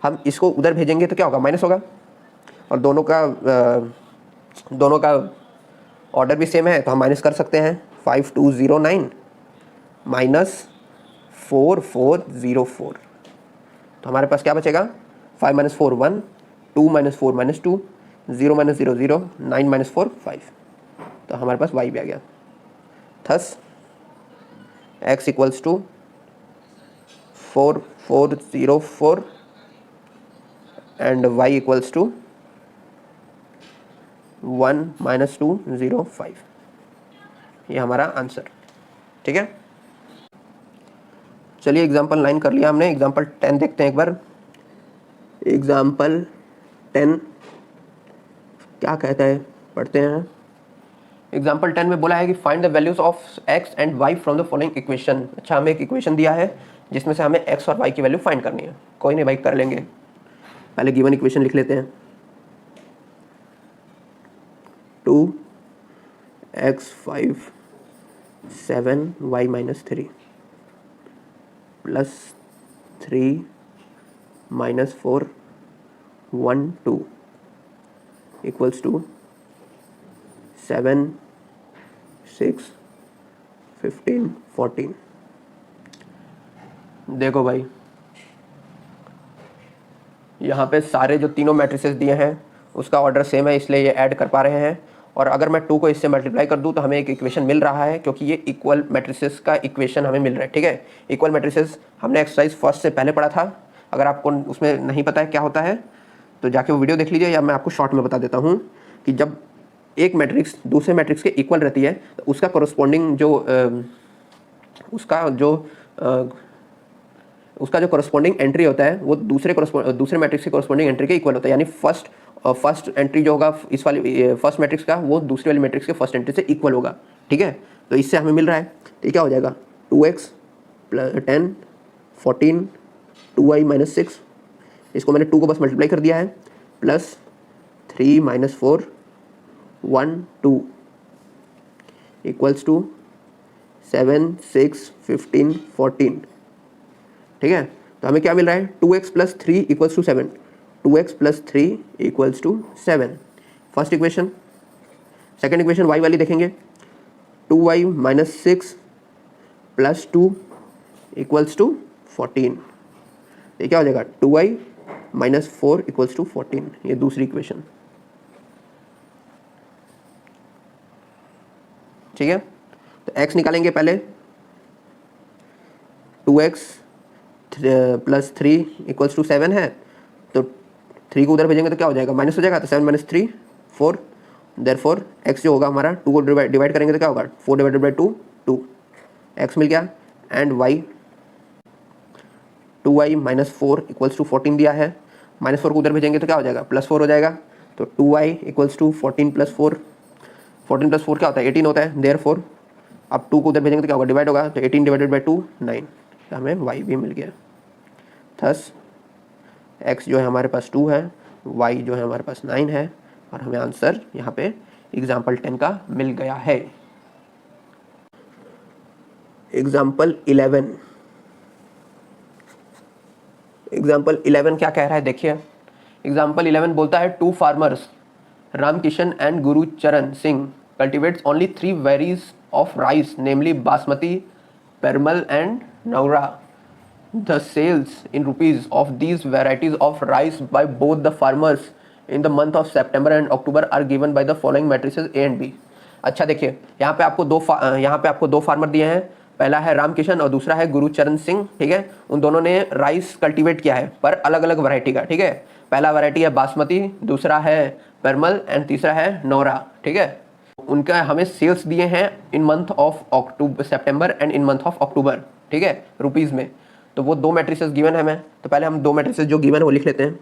हम इसको उधर भेजेंगे तो क्या होगा माइनस होगा, और दोनों का ऑर्डर भी सेम है तो हम माइनस कर सकते हैं 5209 माइनस 4404। तो हमारे पास क्या बचेगा 5 minus 4 1, 2 minus 4 minus 2, 0 minus 0 0, 9 minus 4 5। तो हमारे पास y भी आ गया। Thus x equals to 4404 and y equals to 1 minus 2 0 5। ये हमारा आंसर, ठीक है। चलिए एग्जाम्पल 9 कर लिया हमने, एग्जाम्पल 10 देखते हैं एक बार। एग्जाम्पल 10 क्या कहता है पढ़ते हैं। एग्जाम्पल 10 में बोला है कि find the values of x and y from the following equation. अच्छा हमें एक इक्वेशन दिया है जिसमें से हमें x और y की वैल्यू फाइंड करनी है। कोई नहीं भाई कर लेंगे, पहले गिवन इक्वेशन लिख लेते हैं। 2x5 7y minus 3 plus 3 minus 4 1 2 equals to 7 6 15 14। देखो भाई यहाँ पे सारे जो तीनों मैट्रिसेस दिए हैं उसका ऑर्डर सेम है, इसलिए ये ऐड कर पा रहे हैं। और अगर मैं 2 को इससे मल्टीप्लाई कर दूँ तो हमें एक इक्वेशन मिल रहा है, क्योंकि ये इक्वल मैट्रिसेस का इक्वेशन हमें मिल रहा है, ठीक है। इक्वल मैट्रिसेस हमने एक्सरसाइज फर्स्ट से पहले पढ़ा था, अगर आपको उसमें नहीं पता है क्या होता है तो जाके वो वीडियो देख लीजिए, या मैं आपको शॉर्ट में बता देता हूँ कि जब एक मैट्रिक्स दूसरे मैट्रिक्स के इक्वल रहती है तो उसका कोरस्पॉन्डिंग उसका जो कोरस्पॉन्डिंग एंट्री होता है वो दूसरे मैट्रिक्स के कोरस्पॉन्डिंग एंट्री के इक्वल होता है। यानी फर्स्ट एंट्री जो होगा इस वाली फर्स्ट मैट्रिक्स का वो दूसरे वाली मैट्रिक्स के फर्स्ट एंट्री से इक्वल होगा। ठीक है, तो इससे हमें मिल रहा है, तो ये क्या हो जाएगा 2x + 10 14 2y - 6, इसको मैंने 2 को बस मल्टीप्लाई कर दिया है, प्लस 3 - 4 1 2 इक्वल्स टू 7 6 15 14। ठीक है, तो हमें क्या मिल रहा है 2x + 3 = 7, 2x + 3 = 7 first equation. Second equation y वाली देखेंगे, 2y - 6 + 2 = 14। ये क्या हो जाएगा 2y - 4 = 14, ये दूसरी इक्वेशन। ठीक है, तो x निकालेंगे पहले, 2x + 3 = 7 है, तो 3 को उधर भेजेंगे तो क्या हो जाएगा माइनस हो जाएगा, तो 7 - 3 4, देयरफॉर x जो होगा हमारा 2 को डिवाइड करेंगे तो क्या होगा 4/2 2, x मिल गया। एंड y 2y - 4 = 14 दिया है, -4 को उधर भेजेंगे तो क्या हो जाएगा +4 हो जाएगा, तो 2y = 14 + 4, 14 + 4 क्या होता है 18 होता है, देयरफॉर अब 2 को उधर भेजेंगे तो क्या होगा डिवाइड होगा, तो 18/2 9, तो हमें y भी मिल गया। थस x जो है हमारे पास 2 है, y जो है हमारे पास 9 है, और हमें आंसर यहाँ पे एग्जाम्पल 10 का मिल गया है। एग्जाम्पल 11, एग्जाम्पल 11 क्या कह रहा है देखिए। एग्जाम्पल 11 बोलता है 2 farmers Ramkishan and Gurucharan Singh cultivates only 3 varieties of rice namely basmati, Parmal and Naura. The sales in rupees of these varieties of rice by both the farmers in the month of September and October are given by the following matrices A and B। अच्छा देखिए, यहाँ पे आपको दो farmer दिए हैं, पहला है रामकिशन और दूसरा है गुरुचरण सिंह। ठीक है, उन दोनों ने राइस कल्टीवेट किया है पर अलग अलग वैरायटी का। ठीक है, पहला वैरायटी है बासमती, दूसरा है परमल एंड तीसरा है नौरा। ठीक है, उनका हमें सेल्स दिए हैं इन month of October September and in month of October. ठीक है, रुपीज़ में, तो वो दो मैट्रिसेस गिवन है हमें। तो पहले हम दो मैट्रिसेस जो गिवन है वो लिख लेते हैं।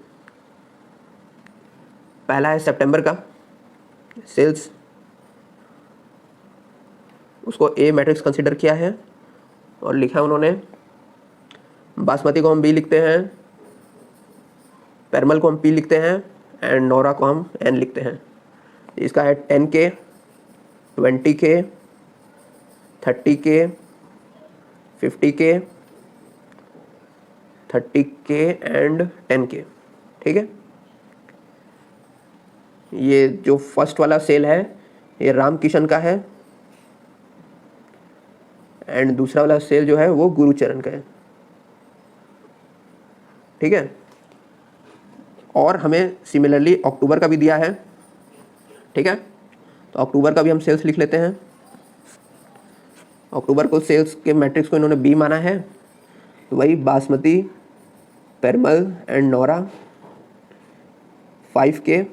पहला है सितंबर का सेल्स, उसको ए मैट्रिक्स कंसीडर किया है और लिखा उन्होंने। बासमती को हम बी लिखते हैं, परमल को हम पी लिखते हैं एंड नौरा को हम एन लिखते हैं। इसका है 10K 20K 30K 50K 30K and 10K। ठीक है, ये जो फर्स्ट वाला सेल है ये रामकिशन का है एंड दूसरा वाला सेल जो है वो गुरुचरण का है। ठीक है, और हमें सिमिलरली अक्टूबर का भी दिया है। ठीक है, तो अक्टूबर का भी हम सेल्स लिख लेते हैं। अक्टूबर को सेल्स के मैट्रिक्स को इन्होंने बी माना है, तो वही basmati, Parmal and Naura 5K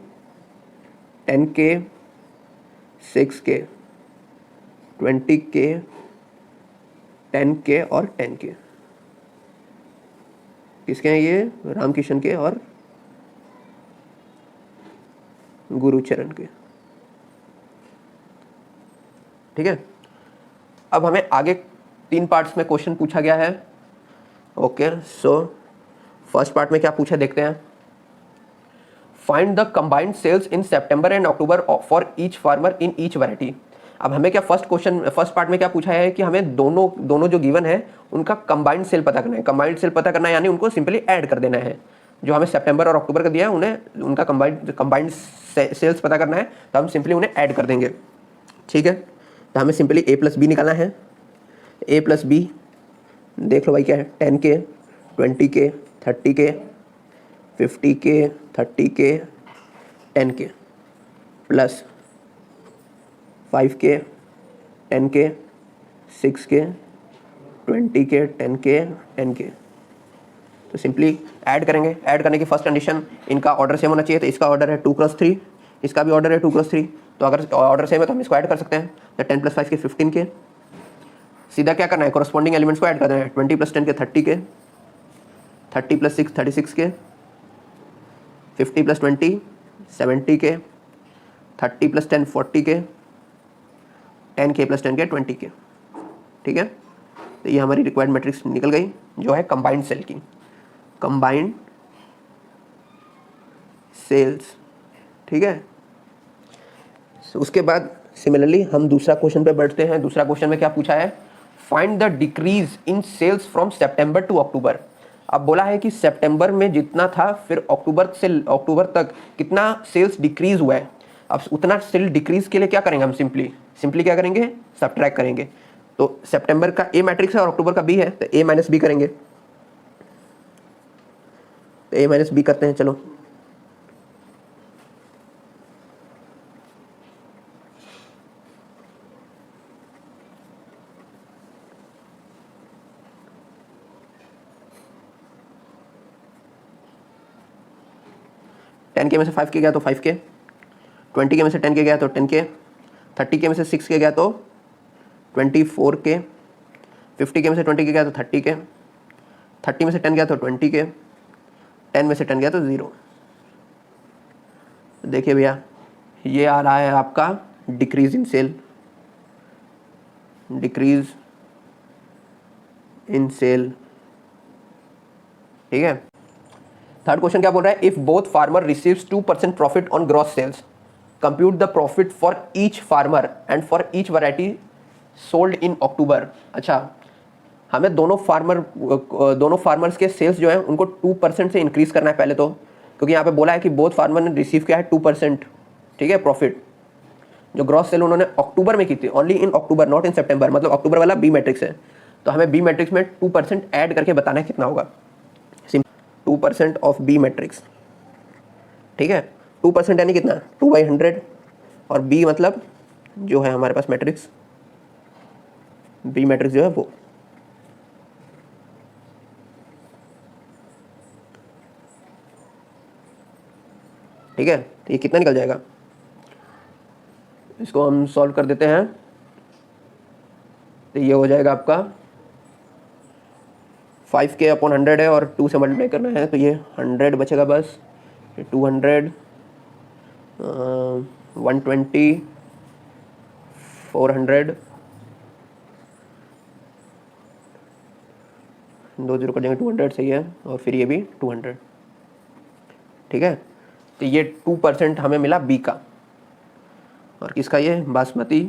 10K 6K 20K 10K और 10K किसके हैं ये रामकिशन के और गुरुचरण के। ठीक है, अब हमें आगे 3 पार्ट्स में क्वेश्चन पूछा गया है। ओके, सो फर्स्ट पार्ट में क्या पूछा देखते हैं। Find the combined sales in September and October for each farmer in each variety. अब हमें क्या फर्स्ट पार्ट में क्या पूछा है कि हमें दोनों जो गिवन है उनका कंबाइंड सेल पता करना है। कंबाइंड सेल पता करना है यानी उनको सिंपली ऐड कर देना है। जो हमें सितंबर और अक्टूबर का दिया है उन्हें उनका कंबाइंड सेल्स पता करना है, तो हम सिंपली उन्हें ऐड कर देंगे। ठीक है, तो हमें सिंपली A + B निकालना है। A + B देख लो भाई क्या है 10K 20K 30K 50K 30K 10K plus 5K 10K 6K 20K 10K 10K। तो सिंपली ऐड करेंगे। ऐड करने की फर्स्ट कंडीशन इनका ऑर्डर सेम होना चाहिए, तो इसका ऑर्डर है 2x3, इसका भी ऑर्डर है 2x3, तो अगर ऑर्डर सेम है तो हम इसको ऐड कर सकते हैं। तो 10 + 5 के 15 के, सीधा क्या करना है, कोरस्पॉन्डिंग एलिमेंट्स को ऐड कर देना है। 20 + 10 के 30 के, 30 + 6 36 के, 50 + 20 70 के, 30 + 10 40 के, 10k + 10 के 20 के। ठीक है, तो ये हमारी रिक्वायर्ड मैट्रिक्स निकल गई, जो है कंबाइंड सेल की, कंबाइंड सेल्स। ठीक है, उसके बाद सिमिलरली हम दूसरा क्वेश्चन पे बढ़ते हैं। दूसरा क्वेश्चन में क्या पूछा है, find the decrease in sales from September to October. अब बोला है कि सितंबर में जितना था, फिर अक्टूबर से अक्टूबर तक कितना सेल्स डिक्रीज हुआ है। अब उतना सेल डिक्रीज के लिए क्या करेंगे हम, सिंपली क्या करेंगे, सबट्रैक्ट करेंगे। तो सितंबर का ए मैट्रिक्स है और अक्टूबर का बी है, तो ए - बी करेंगे। तो ए - बी करते हैं, चलो। टेन के में से 5 के गया तो 5 के, 20 के में से 10 के गया तो 10 के, 30 के में से 6 के गया तो 24 के, 50 के में से 20 के गया तो 30 के, 30 में से 10 गया तो 20 के, 10 में से 10 गया तो 0। देखिए भैया, ये आ रहा है आपका decrease in sale, decrease in sale. ठीक है, थर्ड क्वेश्चन क्या बोल रहा है, if both farmer receives 2% profit on gross sales, compute the profit for each farmer and for each variety sold in October. अच्छा, हमें दोनों फार्मर्स के सेल्स जो है उनको 2% से इंक्रीज करना है पहले तो, क्योंकि यहाँ पे बोला है कि बोथ फार्मर ने रिसीव किया है 2%। ठीक है, प्रॉफिट जो ग्रॉस सेल उन्होंने अक्टूबर में की थी, only in October not in सितंबर, मतलब अक्टूबर वाला बी मैट्रिक्स है। तो हमें बी मैट्रिक्स में 2% ऐड करके बताना है कितना होगा, 2% ऑफ बी मैट्रिक्स। ठीक है, 2% यानी कितना, 2/100, और बी मतलब जो है हमारे पास मैट्रिक्स, बी मैट्रिक्स जो है वो। ठीक है, तो ये कितना निकल जाएगा, इसको हम सॉल्व कर देते हैं। तो ये हो जाएगा आपका 5k/100 है और 2 से मल्टीप्लाई करना है, तो ये 100 बचेगा बस, 200, 120, 400, 2 0 कर देंगे, 200 सही है, और फिर ये भी 200। ठीक है, तो ये 2% हमें मिला बी का, और किसका, ये बासमती,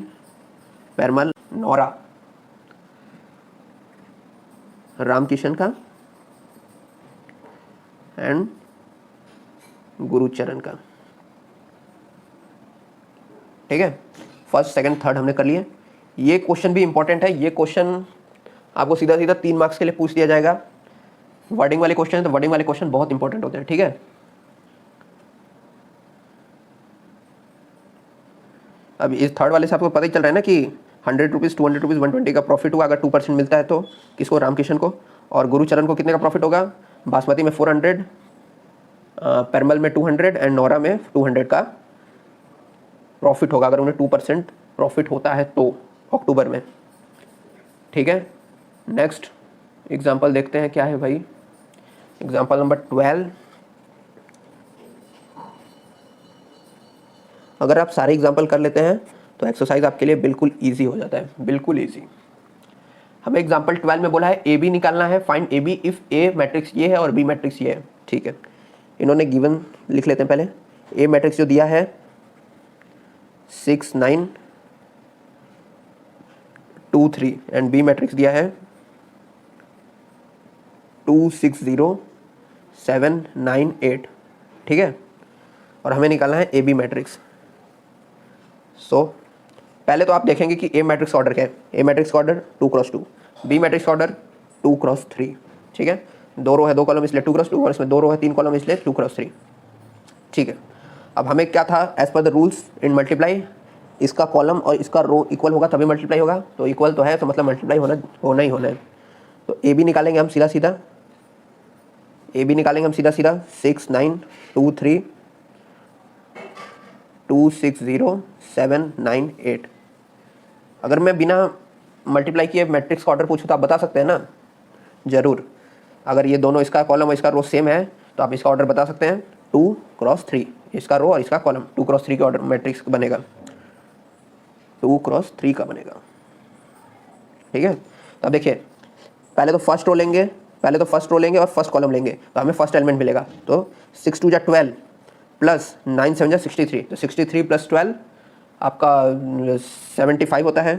परमल, नौरा, रामकिशन का एंड गुरुचरण का। ठीक है, फर्स्ट सेकंड थर्ड हमने कर लिए। ये क्वेश्चन भी इंपॉर्टेंट है, ये क्वेश्चन आपको सीधा सीधा 3 मार्क्स के लिए पूछ दिया जाएगा। वर्डिंग वाले क्वेश्चन है, तो वर्डिंग वाले क्वेश्चन बहुत इंपॉर्टेंट होते हैं। ठीक है, अब इस थर्ड वाले से आपको पता ही चल रहा है ना कि 100 रुपीज़, 200 रुपीज़, 120 का प्रॉफिट हुआ अगर 2% मिलता है तो, किसको, रामकिशन को। और गुरुचरण को कितने का प्रॉफिट होगा, बासमती में 400, परमल में 200 एंड नौरा में 200 का प्रॉफिट होगा अगर उन्हें 2% प्रॉफिट होता है तो अक्टूबर में। ठीक है, नेक्स्ट एग्जाम्पल देखते हैं क्या है भाई, एग्जाम्पल नंबर 12। अगर आप सारे एग्जाम्पल कर लेते हैं तो एक्सरसाइज आपके लिए बिल्कुल इजी हो जाता है, बिल्कुल इजी। हमें एग्जाम्पल 12 में बोला है ए बी निकालना है, find A B if A matrix ये है और बी मैट्रिक्स ये है। ठीक है, इन्होंने गिवन लिख लेते हैं पहले। ए मैट्रिक्स जो दिया है 6 9 2 3 एंड बी मैट्रिक्स दिया है 2 6 0 7 9 8। ठीक है, और हमें निकालना है ए बी मैट्रिक्स। सो पहले तो आप देखेंगे कि ए मैट्रिक्स ऑर्डर क्या है। ए मैट्रिक्स का ऑर्डर 2x2, बी मैट्रिक्स का ऑर्डर 2x3। ठीक है, 2 रो है 2 कॉलम इसलिए 2x2, और इसमें 2 रो है 3 कॉलम इसलिए 2x3। ठीक है, अब हमें क्या था, as per the rules in multiply, इसका कॉलम और इसका रो इक्वल होगा तभी मल्टीप्लाई होगा, तो इक्वल तो है तो मतलब मल्टीप्लाई होना ही होना है। तो ए बी निकालेंगे हम सीधा सीधा, ए बी निकालेंगे हम सीधा सीधा 6 9 2 3 2 6 0 7 9 8। अगर मैं बिना मल्टीप्लाई किए मैट्रिक्स का ऑर्डर पूछूँ तो आप बता सकते हैं ना, ज़रूर। अगर ये दोनों इसका कॉलम और इसका रो सेम है तो आप इसका ऑर्डर बता सकते हैं 2 क्रॉस 3, इसका रो और इसका कॉलम 2 क्रॉस 3 का ऑर्डर मैट्रिक्स बनेगा, 2 क्रॉस 3 का बनेगा। ठीक है, तो अब देखिए पहले तो फर्स्ट रो लेंगे, और फर्स्ट कॉलम लेंगे तो हमें फर्स्ट एलिमेंट मिलेगा। तो 6 2 जा 12 प्लस 9 7 जा 63, तो 63 प्लस 12 आपका 75 होता है।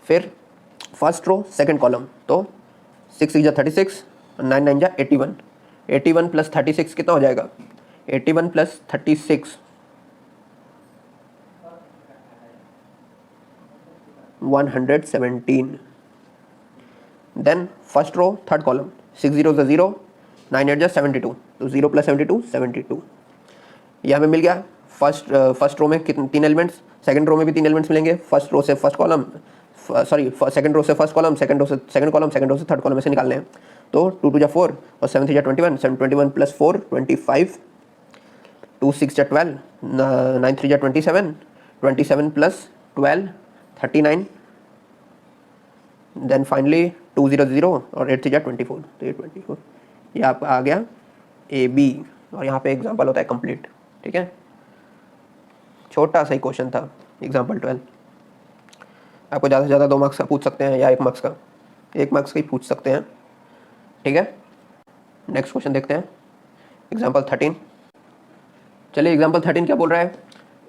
फिर फर्स्ट रो सेकंड कॉलम, तो 6 6 जा 36, 9 9 जा 81, 81 प्लस 36 कितना हो जाएगा, 81 plus 36 117। Then first row third column, 6 0 जा 0, 9 8 जा 72, तो 0 प्लस 72 72। ये हमें मिल गया। फर्स्ट रो में कितने 3 एलिमेंट्स, सेकंड रो में भी 3 एलिमेंट्स मिलेंगे। फर्स्ट रो से first column, sorry second row से फर्स्ट कॉलम, सेकंड रो से सेकंड कॉलम, सेकंड रो से थर्ड कॉलम में से निकालने हैं। तो 2 2 जा 4 और 7 3 जा 21, 21 प्लस 4 25, 2 6 जा 12, 9 3 जा 27, 27 प्लस 12 39, देन फाइनली 2 0 0 और 8 3 जा 24, तो ये 24। ये आपका आ गया ए बी, और यहाँ पे एग्जाम्पल होता है कंप्लीट। ठीक है, छोटा सा ही क्वेश्चन था एग्जाम्पल 12। आपको ज़्यादा से ज़्यादा 2 मार्क्स का पूछ सकते हैं या 1 मार्क्स का, 1 मार्क्स का ही पूछ सकते हैं। ठीक है, नेक्स्ट क्वेश्चन देखते हैं, एग्जाम्पल 13। चलिए एग्जाम्पल 13 क्या बोल रहा है,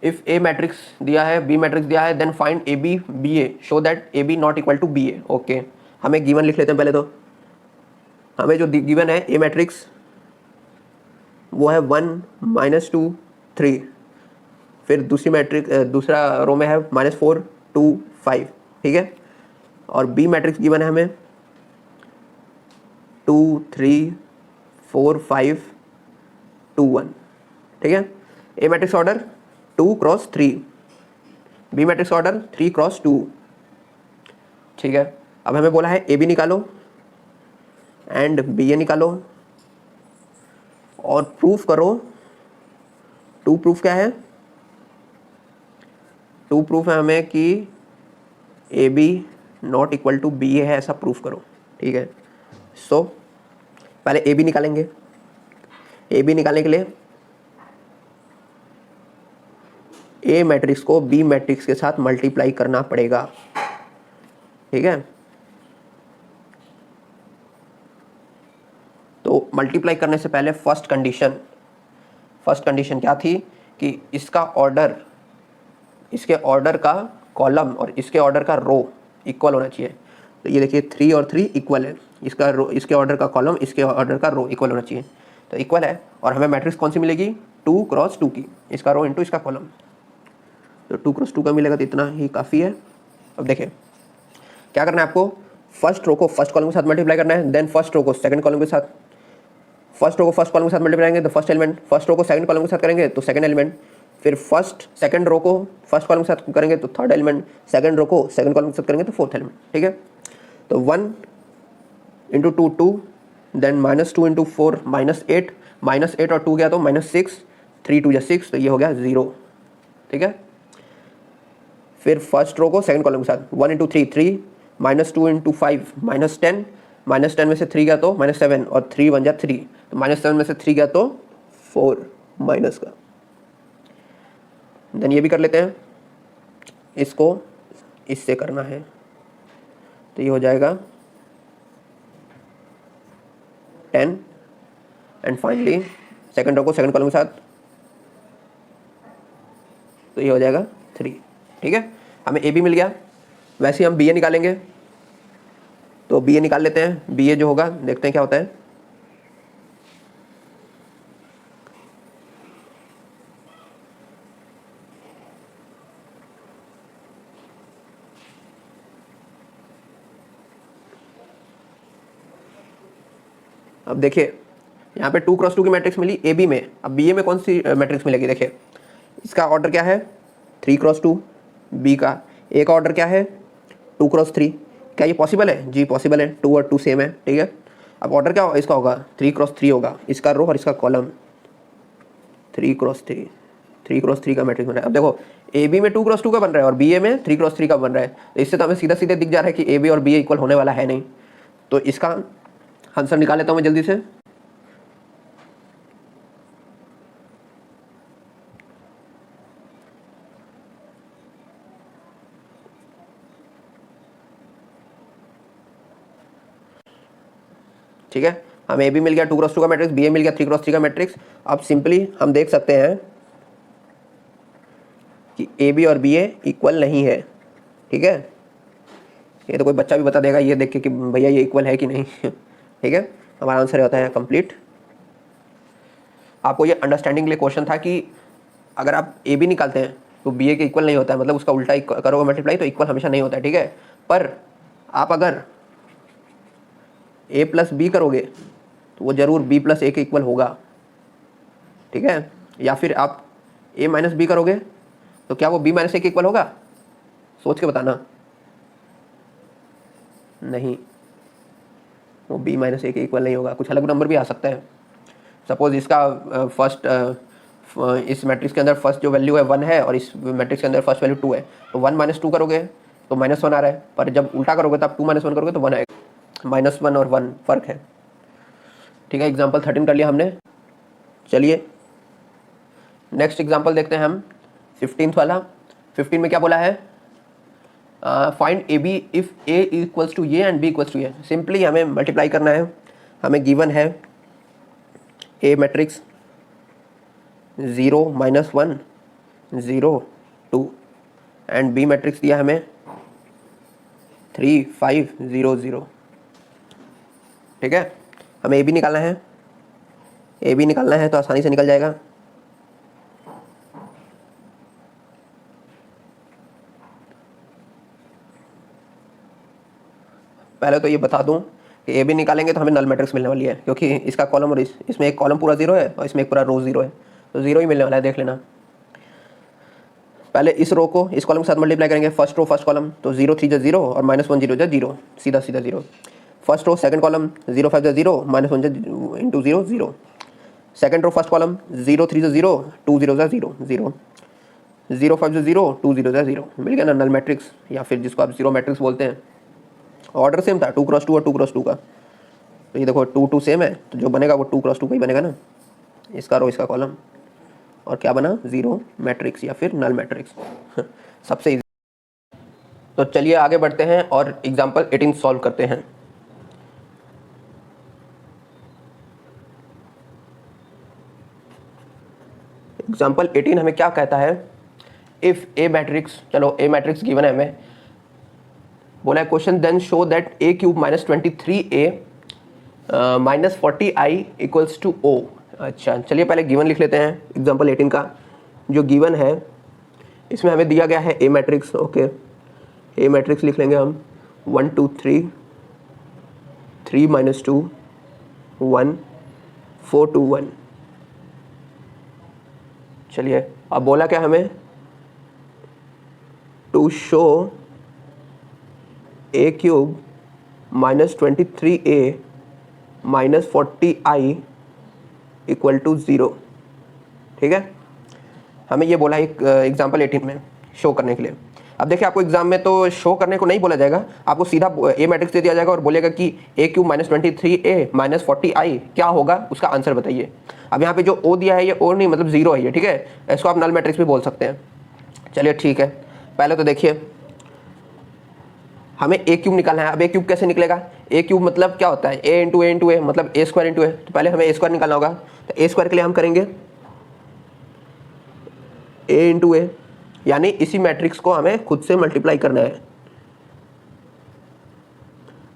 इफ़ ए मैट्रिक्स दिया है, बी मैट्रिक्स दिया है, then find A B B A, show that A B not equal to B A. Okay, हमें गिवन लिख लेते हैं पहले। तो हमें जो गिवन है ए मैट्रिक्स वो है 1 -2 3, फिर दूसरी मैट्रिक्स दूसरा रो में है -4 2 5। ठीक है, और बी मैट्रिक्स गिवन है हमें 2 3 4 5 2 1। ठीक है, A matrix order 2 cross 3, B matrix order 3 cross 2। ठीक है, अब हमें बोला है ए बी निकालो एंड बी ए निकालो और प्रूफ करो। 2 प्रूफ क्या है, 2 प्रूफ है हमें कि A B not equal to B A है, ऐसा प्रूफ करो। ठीक है, सो पहले ए बी निकालेंगे। ए बी निकालने के लिए ए मैट्रिक्स को बी मैट्रिक्स के साथ मल्टीप्लाई करना पड़ेगा। ठीक है, तो मल्टीप्लाई करने से पहले फर्स्ट कंडीशन क्या थी कि इसका ऑर्डर, इसके ऑर्डर का कॉलम और इसके ऑर्डर का रो इक्वल होना चाहिए। तो ये देखिए 3 और 3 इक्वल है, इसका रो, इसके ऑर्डर का कॉलम, इसके ऑर्डर का रो इक्वल होना चाहिए। तो इक्वल है, और हमें मैट्रिक्स कौन सी मिलेगी, 2 क्रॉस 2 की, इसका रो इंटू इसका कॉलम। तो 2 क्रॉस 2 का मिलेगा, तो इतना ही काफ़ी है। अब देखिए क्या करना है आपको, फर्स्ट रो को फर्स्ट कॉलम के साथ मल्टीप्लाई करना है, देन फर्स्ट रो को सेकंड कॉलम के साथ, फर्स्ट रो को फर्स्ट कॉलम के साथ मल्टीप्लाई करेंगे तो फर्स्ट एलिमेंट, फर्स्ट रो को सेकंड कॉलम के साथ करेंगे तो सेकंड एलिमेंट, फिर सेकंड रो को फर्स्ट कॉलम के साथ करेंगे तो थर्ड एलिमेंट, सेकंड रो को सेकंड कॉलम के साथ करेंगे तो फोर्थ एलिमेंट। ठीक है, तो 1 × 2 2, देन -2 × 4 -8, -8 और 2 गया तो -6, 3 2 6, तो ये हो गया 0। ठीक है, फिर फर्स्ट रो को सेकंड कॉलम के साथ 1 × 3 3, -2 × 5 -10, -10 में से 3 गया तो -7 और 3 बन जा 3, तो -7 में से 3 गया तो 4 माइनस का। देन ये भी कर लेते हैं, इसको इससे करना है तो ये हो जाएगा 10, एंड फाइनली सेकंड रो को सेकंड कॉलम के साथ तो ये हो जाएगा 3। ठीक है, हमें ए बी मिल गया। वैसे ही हम बी ए निकालेंगे, तो बी ए निकाल लेते हैं। बी ए जो होगा देखते हैं क्या होता है। अब देखिए यहाँ पे 2 क्रॉस 2 की मैट्रिक्स मिली ए बी में, अब बी ए में कौन सी मैट्रिक्स मिलेगी, देखिए इसका ऑर्डर क्या है 3 क्रॉस 2, बी का ए का ऑर्डर क्या है 2 क्रॉस 3। क्या ये पॉसिबल है, जी पॉसिबल है, 2 और 2 सेम है। ठीक है, अब ऑर्डर क्या होगा इसका, होगा 3x3 होगा, इसका रो और इसका कॉलम 3x3, 3x3 का मैट्रिक्स बन रहा है। अब देखो ए बी में 2x2 का बन रहा है और बी ए में 3x3 का बन रहा है, तो इससे तो हमें सीधा सीधे दिख जा रहा है कि ए बी और बी ए इक्वल होने वाला है नहीं। तो इसका आंसर निकाल लेता हूँ मैं जल्दी से। ठीक है, हमें ए बी मिल गया 2x2 का मैट्रिक्स, बी ए मिल गया 3x3 का मैट्रिक्स। अब सिंपली हम देख सकते हैं कि ए बी और बी ए इक्वल नहीं है। ठीक है, ये तो कोई बच्चा भी बता देगा ये देख के कि भैया ये इक्वल है कि नहीं। ठीक है, हमारा आंसर होता है कंप्लीट। आपको ये अंडरस्टैंडिंग के लिए क्वेश्चन था कि अगर आप ए बी निकालते हैं तो बी ए के इक्वल नहीं होता है, मतलब उसका उल्टा करोगे मल्टीप्लाई तो इक्वल हमेशा नहीं होता है। ठीक है, पर आप अगर ए प्लस बी करोगे तो वो जरूर बी प्लस ए के इक्वल होगा। ठीक है, या फिर आप ए माइनस बी करोगे तो क्या वो बी माइनस ए के इक्वल होगा? सोच के बताना। नहीं, वो बी माइनस ए के इक्वल नहीं होगा, कुछ अलग नंबर भी आ सकता है। सपोज इसका फर्स्ट इस मैट्रिक्स के अंदर फर्स्ट जो वैल्यू है 1 है और इस मैट्रिक्स के अंदर फर्स्ट वैल्यू 2 है, तो 1 - 2 करोगे तो -1 आ रहा है, पर जब उल्टा करोगे तो आप 2 - 1 करोगे तो 1 आएगा। -1 और 1 फ़र्क है। ठीक है, एग्जाम्पल 13 कर लिया हमने। चलिए नेक्स्ट एग्जाम्पल देखते हैं हम 15th वाला। 15 में क्या बोला है? Find A B if A equals to A and B equals to A. Simply हमें मल्टीप्लाई करना है। हमें गिवन है A matrix 0 - 1 0 2 and B matrix दिया हमें 3 5 0 0। ठीक है, हमें ए बी निकालना है। ए बी निकालना है तो आसानी से निकल जाएगा। पहले तो ये बता दूं कि ए बी निकालेंगे तो हमें नल मैट्रिक्स मिलने वाली है, क्योंकि इसका कॉलम और इसमें एक कॉलम पूरा 0 है और इसमें एक पूरा रो 0 है, तो 0 ही मिलने वाला है। देख लेना, पहले इस रो को इस कॉलम के साथ मल्टीप्लाई करेंगे, फर्स्ट रो फर्स्ट कॉलम, तो 0 3 0 और -1 0 0, सीधा सीधा 0। First row second column 0 5 0 -1 into 0 0। Second row first column 0 3 0 2 0 0 0 0 5 0 2 0 0। मिल गया ना नल मैट्रिक्स, या फिर जिसको आप जीरो मैट्रिक्स बोलते हैं। ऑर्डर सेम था 2x2 और 2x2 का, तो ये देखो 2 2 सेम है, तो जो बनेगा वो 2x2 का ही बनेगा ना, इसका रो इसका कॉलम, और क्या बना? जीरो मैट्रिक्स या फिर नल मैट्रिक्स। सबसे इजी। तो चलिए आगे बढ़ते हैं और एग्जाम्पल 18 सॉल्व करते हैं। एग्जाम्पल 18 हमें क्या कहता है? इफ ए मैट्रिक्स, चलो ए मैट्रिक्स गिवन है हमें, बोला है question then show that a cube -23a -40i equals to o। अच्छा, चलिए पहले गिवन लिख लेते हैं। एग्जाम्पल 18 का जो गिवन है इसमें हमें दिया गया है A matrix. Okay, A matrix लिख लेंगे हम 1 2 3 3 - 2 1 4 2 1। चलिए अब बोला क्या हमें? To show a cube -23a -40i equal to 0। ठीक है, हमें ये बोला है एग्जाम्पल 18 में शो करने के लिए। अब देखिए, आपको एग्जाम में तो शो करने को नहीं बोला जाएगा, आपको सीधा ए मैट्रिक्स दे दिया जाएगा और बोलेगा कि a क्यूब -23a -40i क्या होगा, उसका आंसर बताइए। अब यहाँ पे जो o दिया है ये o नहीं, मतलब 0 है ये। ठीक है, इसको आप नल मैट्रिक्स भी बोल सकते हैं। चलिए ठीक है, पहले तो देखिए हमें ए क्यूब निकालना है। अब ए क्यूब कैसे निकलेगा? ए क्यूब मतलब क्या होता है? ए इंटू ए मतलब ए स्क्वायर इंटू ए। तो पहले हमें ए स्क्वायर निकालना होगा, तो ए स्क्वायर के लिए हम करेंगे ए इंटू ए, यानी इसी मैट्रिक्स को हमें खुद से मल्टीप्लाई करना है।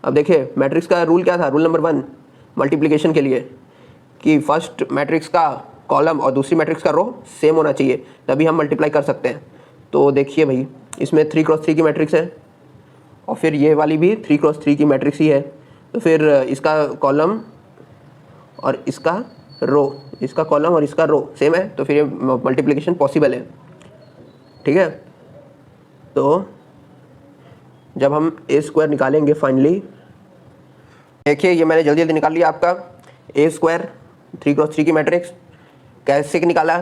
अब देखिए मैट्रिक्स का रूल क्या था? रूल नंबर 1 मल्टीप्लिकेशन के लिए, कि फर्स्ट मैट्रिक्स का कॉलम और दूसरी मैट्रिक्स का रो सेम होना चाहिए, तभी हम मल्टीप्लाई कर सकते हैं। तो देखिए भाई, इसमें 3x3 की मैट्रिक्स है और फिर ये वाली भी 3x3 की मैट्रिक्स ही है, तो फिर इसका कॉलम और इसका रो, इसका कॉलम और इसका रो सेम है, तो फिर ये मल्टीप्लिकेशन पॉसिबल है। ठीक है, तो जब हम ए स्क्वायर निकालेंगे फाइनली, देखिए ये मैंने जल्दी जल्दी निकाल लिया आपका ए स्क्वायर 3x3 की मैट्रिक्स। कैसे निकाला,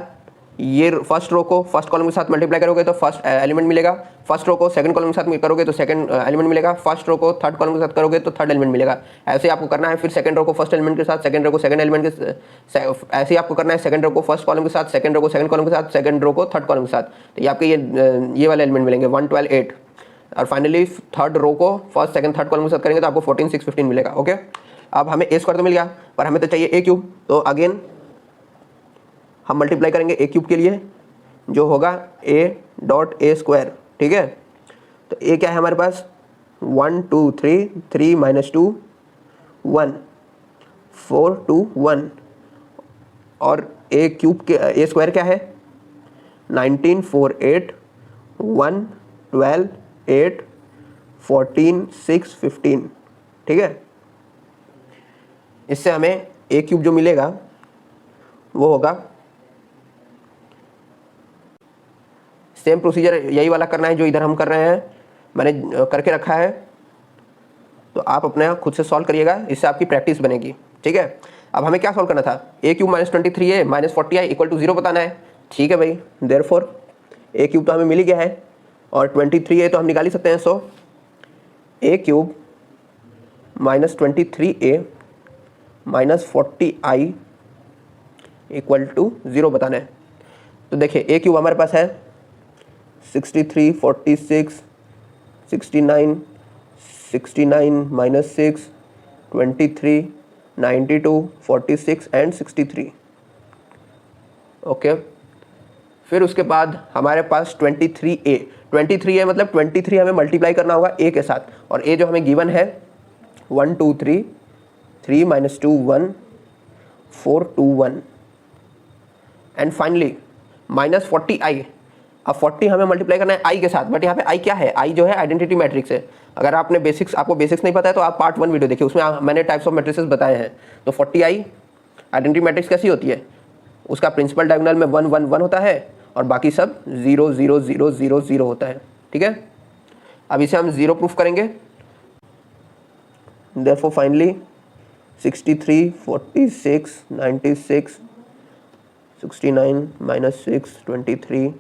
ये फर्स्ट रो को फर्स्ट कॉलम के साथ मल्टीप्लाई करोगे तो फर्स्ट एलिमेंट मिलेगा, फर्स्ट रो को सेकंड कॉलम के साथ करोगे तो सेकंड एलिमेंट मिलेगा, फर्स्ट रो को थर्ड कॉलम के साथ करोगे तो थर्ड एलिमेंट मिलेगा। ऐसे आपको करना है। फिर सेकंड रो को फर्स्ट एलिमेंट के साथ, सेकंड रो को सेकंड एलिमेंट के ऐसे ही आपको करना है। सेकंड रो को फर्स्ट कॉलम के साथ, सेकंड रो को सेकंड कॉलम के साथ, सेकंड रो को थर्ड कॉलम के साथ। तो ये आपके ये वाले एलिमेंट मिलेंगे 1 12 8। और फाइनली थर्ड रो को फर्स्ट सेकंड थर्ड कॉलम के साथ करेंगे तो आपको 14 6 15 मिलेगा। ओके, अब हमें ए स्क्वायर तो मिल गया, पर हमें तो चाहिए ए क्यूब। तो अगेन हम मल्टीप्लाई करेंगे ए क्यूब के लिए, जो होगा a डॉट ए स्क्वायर। ठीक है, तो a क्या है हमारे पास 1 2 3 3 माइनस 2 1 4 2 1। और a क्यूब के a स्क्वायर क्या है 19 4 8 1 12 8 14 6 15। ठीक है, इससे हमें a क्यूब जो मिलेगा वो होगा, सेम प्रोसीजर यही वाला करना है जो इधर हम कर रहे हैं, मैंने करके रखा है। तो आप अपने खुद से सॉल्व करिएगा, इससे आपकी प्रैक्टिस बनेगी। ठीक है, अब हमें क्या सॉल्व करना था, A cube minus 23a minus 40i equal to 0 बताना है। ठीक है भाई, देयरफॉर ए क्यूब तो हमें मिल ही गया है और 23a तो हम निकाल ही सकते हैं। So A cube minus 23a minus 40i equal to 0 बताना है। तो देखिए ए क्यूब हमारे पास है 63 46 69 69 माइनस 6 23 92 46 एंड 63। ओके, फिर उसके बाद हमारे पास 23a मतलब 23 हमें मल्टीप्लाई करना होगा a के साथ, और a जो हमें गिवन है 1 2 3 3 minus 2 1 4 2 1 and finally minus 40i। अब 40 हमें मल्टीप्लाई करना है i के साथ, बट यहाँ पे i क्या है, i जो है आइडेंटिटी मैट्रिक्स है। अगर आपको बेसिक्स नहीं पता है तो आप पार्ट 1 वीडियो देखिए, उसमें मैंने टाइप्स ऑफ मैट्रिसेस बताए हैं। तो 40i आइडेंटिटी मैट्रिक्स कैसी होती है, उसका प्रिंसिपल डायगोनल में 1 1 1 होता है और बाकी सब 0 0 0 0 0 होता है। ठीक है, अब इसे हम 0 प्रूफ करेंगे। Therefore finally 63 46 96 69 minus 6 23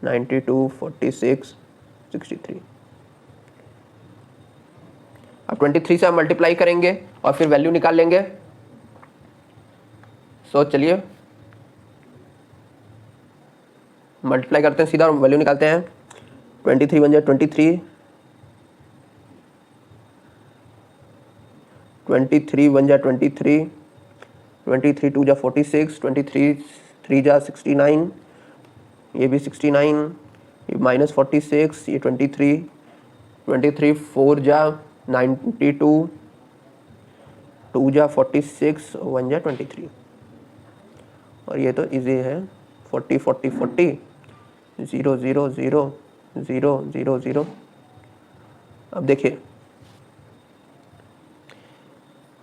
92 46 63। अब 23 से हम मल्टीप्लाई करेंगे और फिर वैल्यू निकाल लेंगे। सो चलिए मल्टीप्लाई करते हैं सीधा और वैल्यू निकालते हैं। 23 बन जाए 23 बन जाए 23 23 2 जा 46 23 3 जा 69, ये भी 69, ये माइनस 46, ये 23 23 4 जा 92 2 जा 46 1 जा 23, और ये तो इजी है 40 40 40 0 0 0 0 0 0। अब देखिए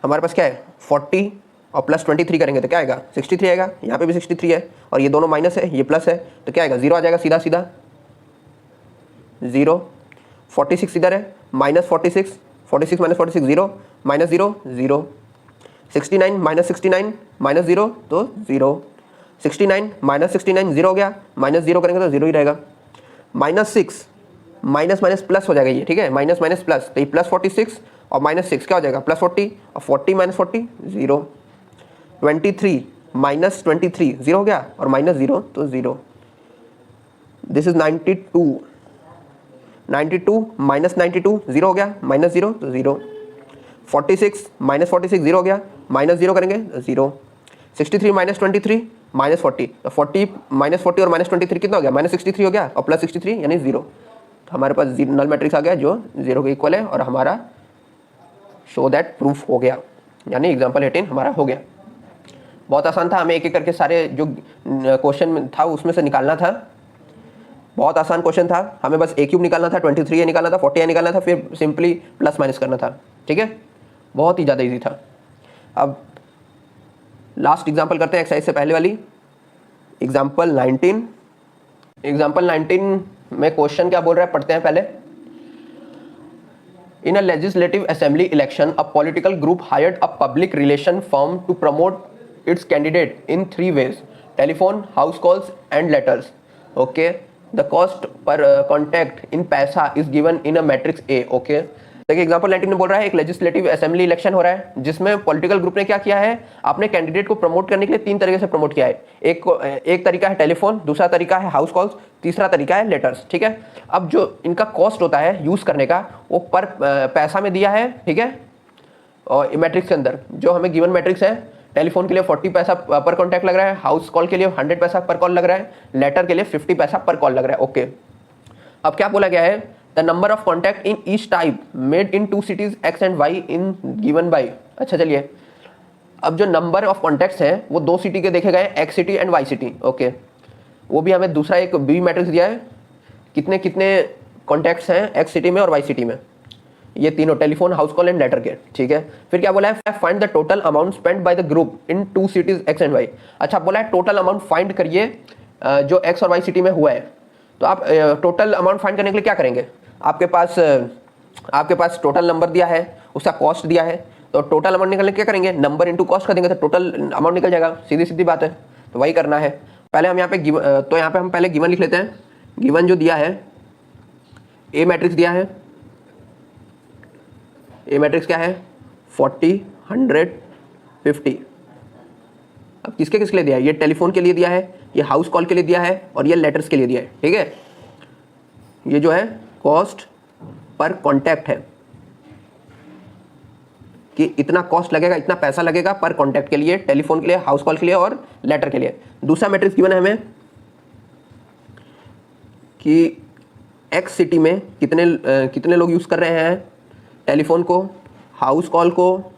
हमारे पास क्या है 40 और प्लस 23 करेंगे तो क्या आएगा 63 आएगा। यहाँ पे भी 63 है और ये दोनों माइनस है, ये प्लस है, तो क्या आएगा 0 आ जाएगा सीधा सीधा 0। 46 इधर है minus 46 46 minus 46 0 minus 0 0। 69 minus 69 minus 0 तो 0। 69 माइनस 69 0 हो गया, माइनस 0 करेंगे तो 0 ही रहेगा। माइनस 6 माइनस माइनस प्लस हो जाएगा ये। ठीक है, माइनस माइनस प्लस, तो ये प्लस 46 और माइनस 6 क्या हो जाएगा प्लस 40 और 40 माइनस 40 0। 23 माइनस 23 0 हो गया और माइनस 0 तो 0। दिस इज 92 92 माइनस 92 0 हो गया माइनस 0 तो 0। 46 माइनस 46 0 हो गया, माइनस 0 करेंगे तो 0। 63 माइनस 23 माइनस 40, तो 40 माइनस 40 और माइनस 23 कितना हो गया माइनस 63 हो गया और प्लस 63 यानी 0। तो हमारे पास नल मैट्रिक्स आ गया जो 0 के इक्वल है और हमारा शो दैट प्रूफ हो गया, यानी एग्जाम्पल 18 हमारा हो गया। बहुत आसान था, हमें एक एक करके सारे जो क्वेश्चन था उसमें से निकालना था। बहुत आसान क्वेश्चन था, हमें बस ए क्यूब निकालना था, 23 निकालना था, 40 निकालना था, फिर सिंपली प्लस माइनस करना था। ठीक है, बहुत ही ज़्यादा इजी था। अब लास्ट एग्जाम्पल करते हैं एक्सरसाइज से पहले वाली, एग्जाम्पल 19। एग्जाम्पल 19 में क्वेश्चन क्या बोल रहा है पढ़ते हैं पहले। In a legislative assembly election, a political group hired a public relation firm to promote its candidate in 3 ways: telephone, house calls, and letters. Okay, the cost per contact in पैसा is given in a matrix A. Okay, देखिए example 19 में बोल रहा है एक legislative assembly election हो रहा है जिसमें पॉलिटिकल ग्रुप ने क्या किया है, अपने कैंडिडेट को प्रमोट करने के लिए 3 तरीके से प्रमोट किया है। एक तरीका है टेलीफोन, दूसरा तरीका है हाउस कॉल्स, तीसरा तरीका है लेटर्स। ठीक है, अब जो इनका कॉस्ट होता है यूज करने का वो पर पैसा में दिया है। ठीक है, और मैट्रिक्स के अंदर जो हमें गिवन मैट्रिक्स है, टेलीफोन के लिए 40 पैसा पर कॉन्टैक्ट लग रहा है, हाउस कॉल के लिए 100 पैसा पर कॉल लग रहा है, लेटर के लिए 50 पैसा पर कॉल लग रहा है। ओके, अब क्या बोला गया है, the number of contact in each type made in 2 cities X and Y in given by. अच्छा चलिए, अब जो नंबर ऑफ कॉन्टैक्ट्स हैं वो 2 सिटी के देखे गए, X city and Y city. Okay, वो भी हमें दूसरा एक बी मैट्रिक्स दिया है, कितने कितने कॉन्टैक्ट्स हैं X सिटी में और Y सिटी में, ये तीनों telephone, house call and later के। ठीक है, फिर क्या बोला है, find the total amount spend by the group in 2 cities X and Y। अच्छा, बोला है टोटल अमाउंट फाइंड करिए जो X और Y सिटी में हुआ है। तो आप टोटल अमाउंट फाइंड करने के लिए क्या करेंगे, आपके पास टोटल नंबर दिया है, उसका कॉस्ट दिया है, तो टोटल अमाउंट निकलने क्या करेंगे, नंबर इंटू कॉस्ट कर देंगे तो टोटल अमाउंट निकल जाएगा। सीधी सीधी बात है, तो वही करना है। पहले हम यहाँ पे तो यहाँ पे हम पहले गिवन लिख लेते हैं। गिवन जो दिया है, ए मैट्रिक्स दिया है, ए मैट्रिक्स क्या है, 40, 100, 50। अब किसके किसके लिए दिया है, ये टेलीफोन के लिए दिया है, ये हाउस कॉल के लिए दिया है और ये लेटर्स के लिए दिया है। ठीक है, ये जो है कॉस्ट पर कॉन्टैक्ट है कि इतना कॉस्ट लगेगा, इतना पैसा लगेगा पर कॉन्टैक्ट के लिए, टेलीफोन के लिए, हाउस कॉल के लिए और लेटर के लिए। दूसरा मैट्रिक्स गिवन है हमें कि एक्स सिटी में कितने लोग यूज कर रहे हैं टेलीफोन को, हाउस कॉल को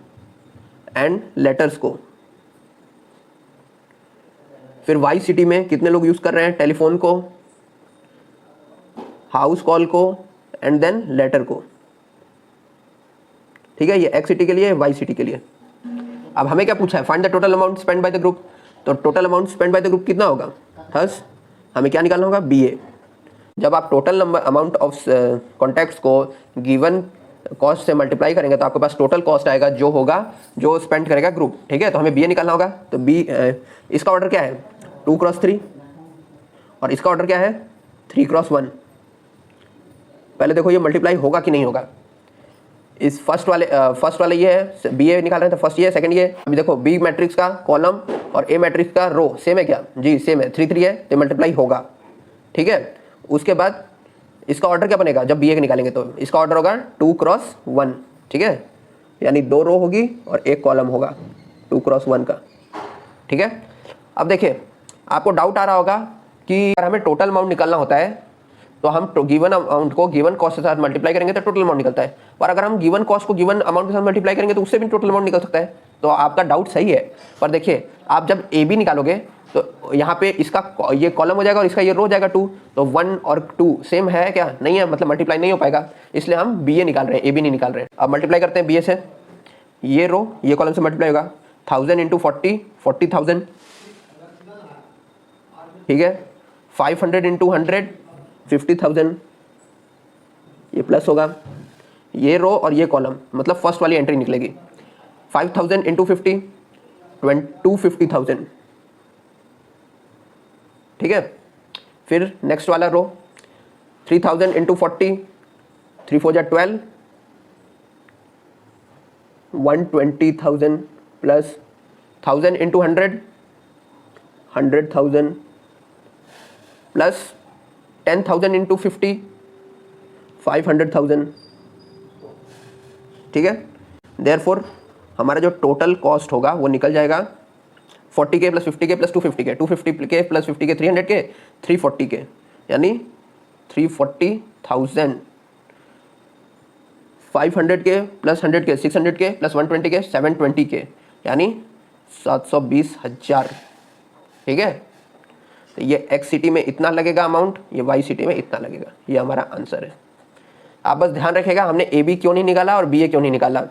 एंड लेटर्स को। फिर वाई सिटी में कितने लोग यूज कर रहे हैं टेलीफोन को, हाउस कॉल को एंड देन लेटर को। ठीक है, ये एक्स सिटी के लिए, वाई सिटी के लिए। अब हमें क्या पूछा है, find the total amount spend by the group. तो total amount spend by the group कितना होगा, थस हमें क्या निकालना होगा, बी ए। जब आप total number amount of contacts को गिवन कॉस्ट से मल्टीप्लाई करेंगे तो आपके पास टोटल कॉस्ट आएगा जो होगा, जो स्पेंड करेगा ग्रुप। ठीक है, तो हमें बी ए निकालना होगा। तो बी इसका ऑर्डर क्या है, 2x3 और इसका ऑर्डर क्या है, 3x1। पहले देखो ये मल्टीप्लाई होगा कि नहीं होगा। इस फर्स्ट वाले ये है, बी ए निकाल रहे हैं तो फर्स्ट ये है, सेकंड ये। अभी देखो बी मैट्रिक्स का कॉलम और ए मैट्रिक्स का रो सेम है क्या, जी सेम है, 3 3 है तो मल्टीप्लाई होगा। ठीक है, उसके बाद इसका ऑर्डर क्या बनेगा, जब बी ए निकालेंगे तो इसका ऑर्डर होगा 2x1। ठीक है, यानी 2 रो होगी और 1 कॉलम होगा 2x1 का। ठीक है, अब देखिए आपको डाउट आ रहा होगा कि अगर हमें टोटल अमाउंट निकालना होता है तो हम गिवन अमाउंट को गिवन कॉस्ट के साथ मल्टीप्लाई करेंगे तो टोटल अमाउंट निकलता है, और अगर हम गिवन कॉस्ट को गिवन अमाउंट के साथ मल्टीप्लाई करेंगे तो उससे भी टोटल अमाउंट निकल सकता है। तो आपका डाउट सही है, पर देखिए आप जब ए बी निकालोगे तो यहाँ पे इसका ये कॉलम हो जाएगा और इसका ये रो हो जाएगा 2, तो 1 और 2 सेम है क्या, नहीं है, मतलब मल्टीप्लाई नहीं हो पाएगा, इसलिए हम बी ए निकाल रहे हैं, ए बी नहीं निकाल रहे हैं। अब मल्टीप्लाई करते हैं बी ए से, ये रो ये कॉलम से मल्टीप्लाई होगा 1000 इंटू 40, 40,000। ठीक है, 500 इंटू 100, 50,000। ये प्लस होगा, ये रो और ये कॉलम, मतलब फर्स्ट वाली एंट्री निकलेगी। 5000 इंटू 50, 250,000। ठीक है, फिर नेक्स्ट वाला रो 3000 इंटू 40, 3 4 जा 12, 120,000 प्लस 1000 इंटू 100, 100,000 प्लस 10,000 इंटू 50, 500,000। ठीक है, देयरफॉर हमारा जो टोटल कॉस्ट होगा वो निकल जाएगा 40K plus 50K plus 250K, 250K plus 50K 300K, 340K, यानी 340,000। 500K plus 100K 600K plus 120K 720K, यानी 720,000। ठीक है, तो ये एक्स सिटी में इतना लगेगा अमाउंट, ये वाई सिटी में इतना लगेगा, ये हमारा आंसर है। आप बस ध्यान रखिएगा हमने ए बी क्यों नहीं निकाला और बी ए क्यों नहीं निकाला।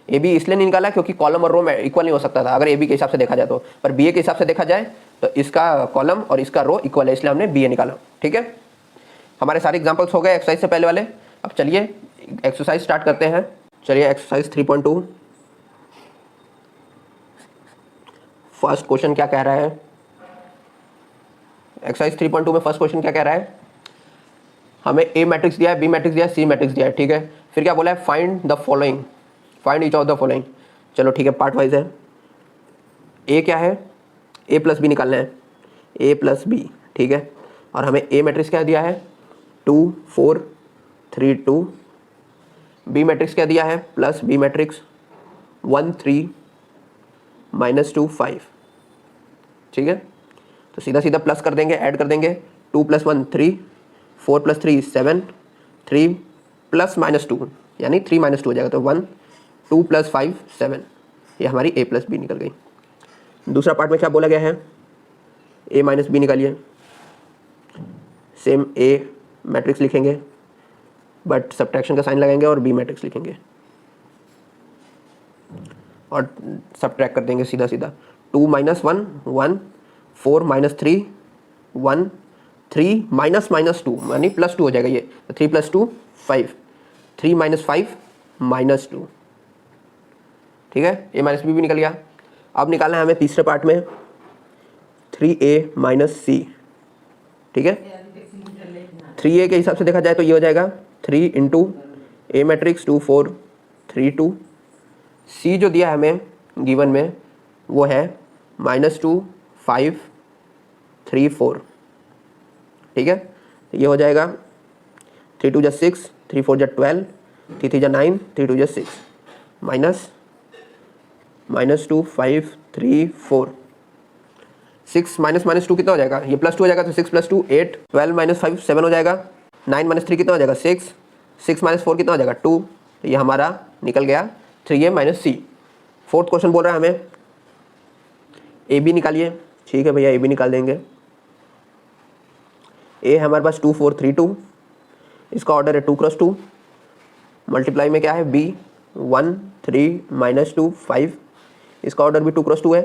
ए बी इसलिए नहीं निकाला क्योंकि कॉलम और रो में इक्वल नहीं हो सकता था अगर ए बी के हिसाब से देखा जाए तो, पर बी ए के हिसाब से देखा जाए तो इसका कॉलम और इसका रो इक्वल है, इसलिए हमने बी ए निकाला। ठीक है, हमारे सारे एग्जाम्पल्स हो गए एक्सरसाइज से पहले वाले। अब चलिए एक्सरसाइज स्टार्ट करते हैं। चलिए एक्सरसाइज 3.2 फर्स्ट क्वेश्चन क्या कह रहा है। एक्सरसाइज 3.2 में फर्स्ट क्वेश्चन क्या कह रहा है, हमें ए मैट्रिक्स दिया है, बी मैट्रिक्स दिया है, सी मैट्रिक्स दिया है, ठीक है। फिर क्या बोला है, find the following, find each of the following. चलो ठीक है, पार्ट वाइज है। ए क्या है, ए प्लस बी निकालना है, ए प्लस बी, ठीक है। और हमें ए मैट्रिक्स क्या दिया है, 2 4 3 2। बी मैट्रिक्स क्या दिया है, प्लस बी मैट्रिक्स 1 3 -2 5, ठीक है। तो सीधा सीधा प्लस कर देंगे, ऐड कर देंगे, 2 + 1 3, 4 + 3 7, 3 + -2 यानी 3 - 2 हो जाएगा, तो 1 2 + 5 7। ये हमारी ए प्लस बी निकल गई। दूसरा पार्ट में क्या बोला गया है, ए माइनस बी निकालिए। सेम ए मैट्रिक्स लिखेंगे बट सब्ट्रैक्शन का साइन लगाएंगे और बी मैट्रिक्स लिखेंगे और सब्ट्रैक्ट कर देंगे सीधा सीधा। 2 - 1 1, 4 - 3 1, 3 -2 यानी +2 हो जाएगा ये, तो 3 + 2 5, 3 - 5 -2, ठीक है। ए माइनस बी भी निकल गया। अब निकालना है हमें तीसरे पार्ट में 3a - c, ठीक है। 3a के हिसाब से देखा जाए तो ये हो जाएगा 3 × ए मैट्रिक्स 2 4 3 2। सी जो दिया है हमें गिवन में वो है -2 5 3 4, ठीक है। ये हो जाएगा 3 2 = 6, 3 4 = 12, 3 3 = 9, 3 2 = 6, -2 5 3 4। 6 -2 कितना हो जाएगा, ये +2 हो जाएगा, तो 6 + 2 8, 12 - 5 7 हो जाएगा, 9 - 3 कितना हो जाएगा 6, 6 - 4 कितना हो जाएगा 2। तो ये हमारा निकल गया 3a - c। फोर्थ क्वेश्चन बोल रहा है हमें ए बी निकालिए, ठीक है भैया, ए बी निकाल देंगे। ए है हमारे पास 2 4 3 2, इसका ऑर्डर है 2 × 2, मल्टीप्लाई में क्या है बी 1 3 -2 5, इसका ऑर्डर भी 2 × 2 है।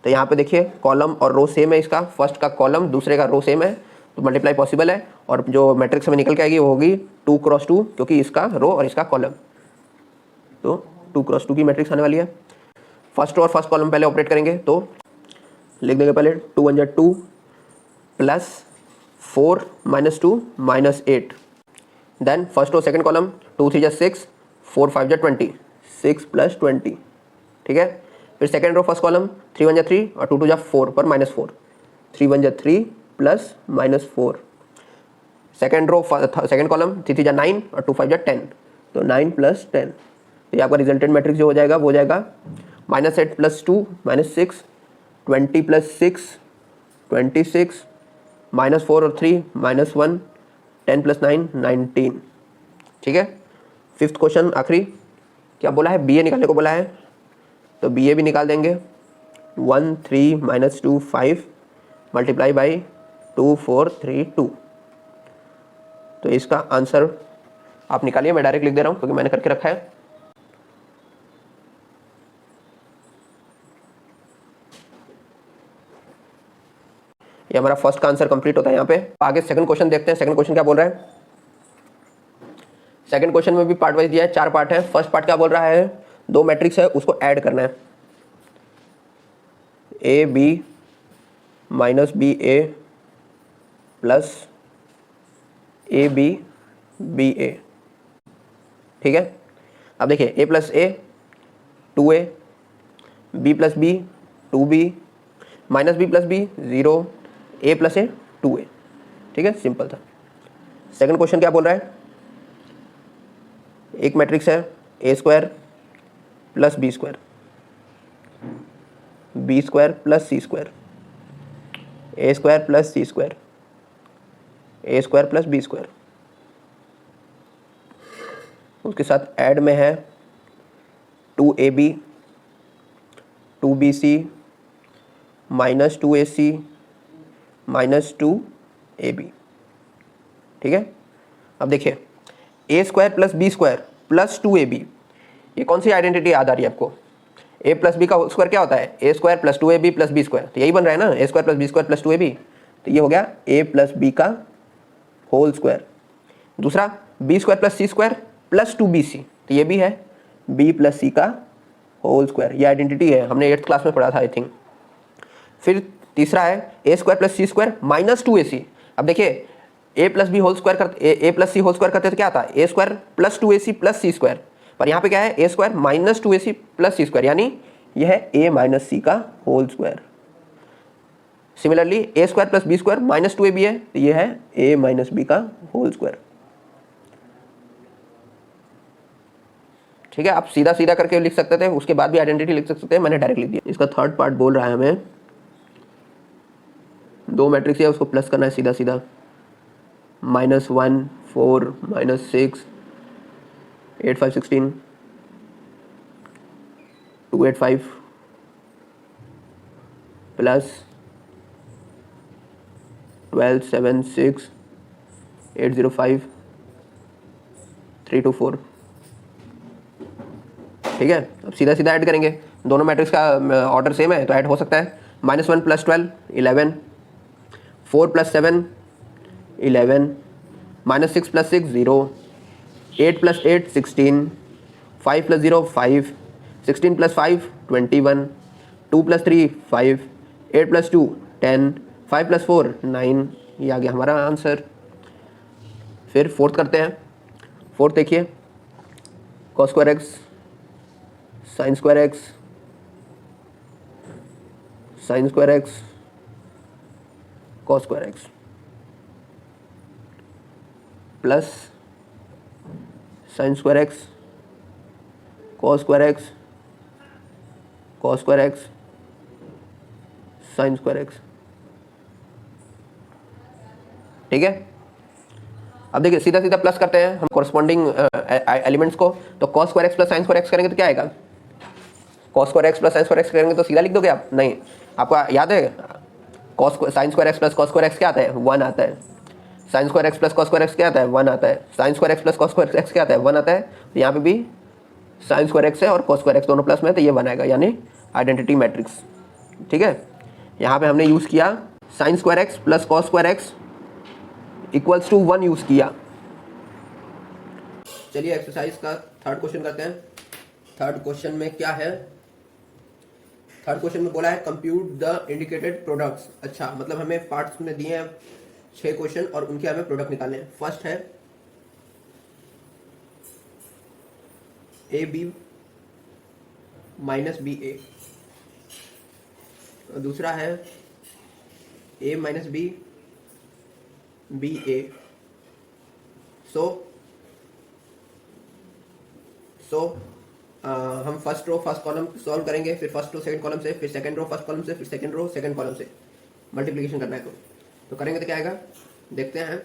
तो यहाँ पे देखिए कॉलम और रो सेम है, इसका फर्स्ट का कॉलम दूसरे का रो सेम है, तो मल्टीप्लाई पॉसिबल है। और जो मैट्रिक्स हमें निकल के आएगी वो होगी 2 × 2, क्योंकि इसका रो और इसका कॉलम, तो 2 × 2 की मैट्रिक्स आने वाली है। फर्स्ट रो और फर्स्ट कॉलम पहले ऑपरेट करेंगे, तो लिख देंगे पहले 2 × 1 = 2 + 4 - 2 -8। Then first row second column 2 3 = 6, 4 5 = 20, 6 + 20, ठीक है। फिर सेकंड रो फर्स्ट कॉलम 3 1 = 3 और 2 2 = 4 पर -4, 3 1 = 3 + -4। सेकंड रो सेकंड कॉलम 3 3 = 9 और 2 5 = 10, तो 9 + 10। तो ये आपका रिजल्टेंट मैट्रिक्स जो हो जाएगा वो हो जाएगा -8 + 2 -6, 20 + 6 26, -4 और 3 -1, 10 + 9 19, ठीक है। फिफ्थ क्वेश्चन आखिरी क्या बोला है, बी ए निकालने को बोला है, तो बी ए भी निकाल देंगे। 1 3 -2 5 मल्टीप्लाई बाई 2 4 3 2। तो इसका आंसर आप निकालिए, मैं डायरेक्ट लिख दे रहा हूँ क्योंकि मैंने करके रखा है। ये हमारा फर्स्ट का आंसर कंप्लीट होता है यहाँ पे। आगे सेकंड क्वेश्चन देखते हैं, सेकंड क्वेश्चन क्या बोल रहा है। सेकंड क्वेश्चन में भी पार्ट वाइज दिया है, 4 पार्ट है। फर्स्ट पार्ट क्या बोल रहा है, 2 मैट्रिक्स है उसको ऐड करना है, A B -b a plus A B B A, ठीक है। अब देखिए a + a 2a, b + b 2b, -b + b 0, a + a 2a, ठीक है, सिंपल था। सेकंड क्वेश्चन क्या बोल रहा है, एक मैट्रिक्स है a² + b², b² + c², a² + c², a² + b², उसके साथ ऐड में है 2ab, 2bc, -2ac, -2ab, ठीक है। अब देखिए a² + b² + 2ab, ये कौन सी आइडेंटिटी याद आ रही है आपको, a + b का होल स्क्वायर क्या होता है, a² + 2ab + b², तो यही बन रहा है ना, a² + b² + 2ab, तो ये हो गया a + b का होल स्क्वायर। दूसरा b² + c², प्लस 2bc, तो ये भी है b प्लस सी का होल स्क्वायर, ये आइडेंटिटी है, हमने 8th क्लास में पढ़ा था आई थिंक। फिर तीसरा है A square plus C square minus 2ac। अब देखिए A plus B whole square करते, A plus C whole square करते तो क्या आता है A square plus 2ac plus C square, पर यहाँ पे क्या है A square minus 2ac plus C square, यानी यह है ए माइनस सी का whole square. Similarly A square plus B square minus 2ab है, तो ये है ए माइनस बी का होल स्क्वायर। ठीक है, आप सीधा सीधा करके लिख सकते थे, उसके बाद भी आइडेंटिटी लिख सकते थे, मैंने डायरेक्ट लिख दिया। इसका थर्ड पार्ट बोल रहा है हमें, दो मैट्रिक्स है उसको प्लस करना है सीधा सीधा, -1 4 -6 8 5 16 2 8 5 प्लस 12 7 6 8 0 5 3 2 4। ठीक है, अब सीधा सीधा ऐड करेंगे, दोनों मैट्रिक्स का ऑर्डर सेम है तो ऐड हो सकता है। -1 + 12 11, 4 + 7 11, -6 + 6 0, 8 + 8 16, 5 + 0 5, 16 + 5 21, 2 + 3 5, 8 + 2 10, 5 + 4 9। ये आ गया हमारा आंसर। फिर फोर्थ करते हैं। फोर्थ देखिए, cos square x sin square x sin square x cos square X plus sin square x cos square x cos square x sin square x. ठीक है, अब देखिए सीधा सीधा प्लस करते हैं हम कोरस्पॉन्डिंग एलिमेंट्स को, तो cos square X plus sin square x करेंगे तो क्या आएगा, cos square X plus sin square x करेंगे तो सीधा लिख दोगे आप, नहीं, आपको याद है sin square X plus cos square x क्या आता है 1 आता है, sin square X plus cos square x क्या आता है 1 आता है, sin square X plus cos square x क्या आता है 1 आता है, तो यहाँ पे भी sin स्क्वायर एक्स है और cos स्क्वायर एक्स दोनों प्लस में, तो ये 1 आएगा, यानी आइडेंटिटी मैट्रिक्स। ठीक है, यहाँ पे हमने यूज़ किया sin square X plus cos square X equals to 1 use किया। चलिए एक्सरसाइज का थर्ड क्वेश्चन करते हैं। थर्ड क्वेश्चन में क्या है, थर्ड क्वेश्चन में बोला है कंप्यूट द इंडिकेटेड प्रोडक्ट्स। अच्छा, मतलब हमें पार्ट्स में दिए हैं 6 क्वेश्चन और उनके हमें प्रोडक्ट निकालने हैं। फर्स्ट है A B minus B A, दूसरा है A minus B B A. So हम first row first column solve करेंगे, फिर फर्स्ट रो सेकंड कॉलम से, फिर सेकंड रो फर्स्ट कॉलम से, फिर सेकंड रो सेकंड कॉलम से मल्टीप्लिकेशन करना है। तो करेंगे तो क्या आएगा, देखते हैं।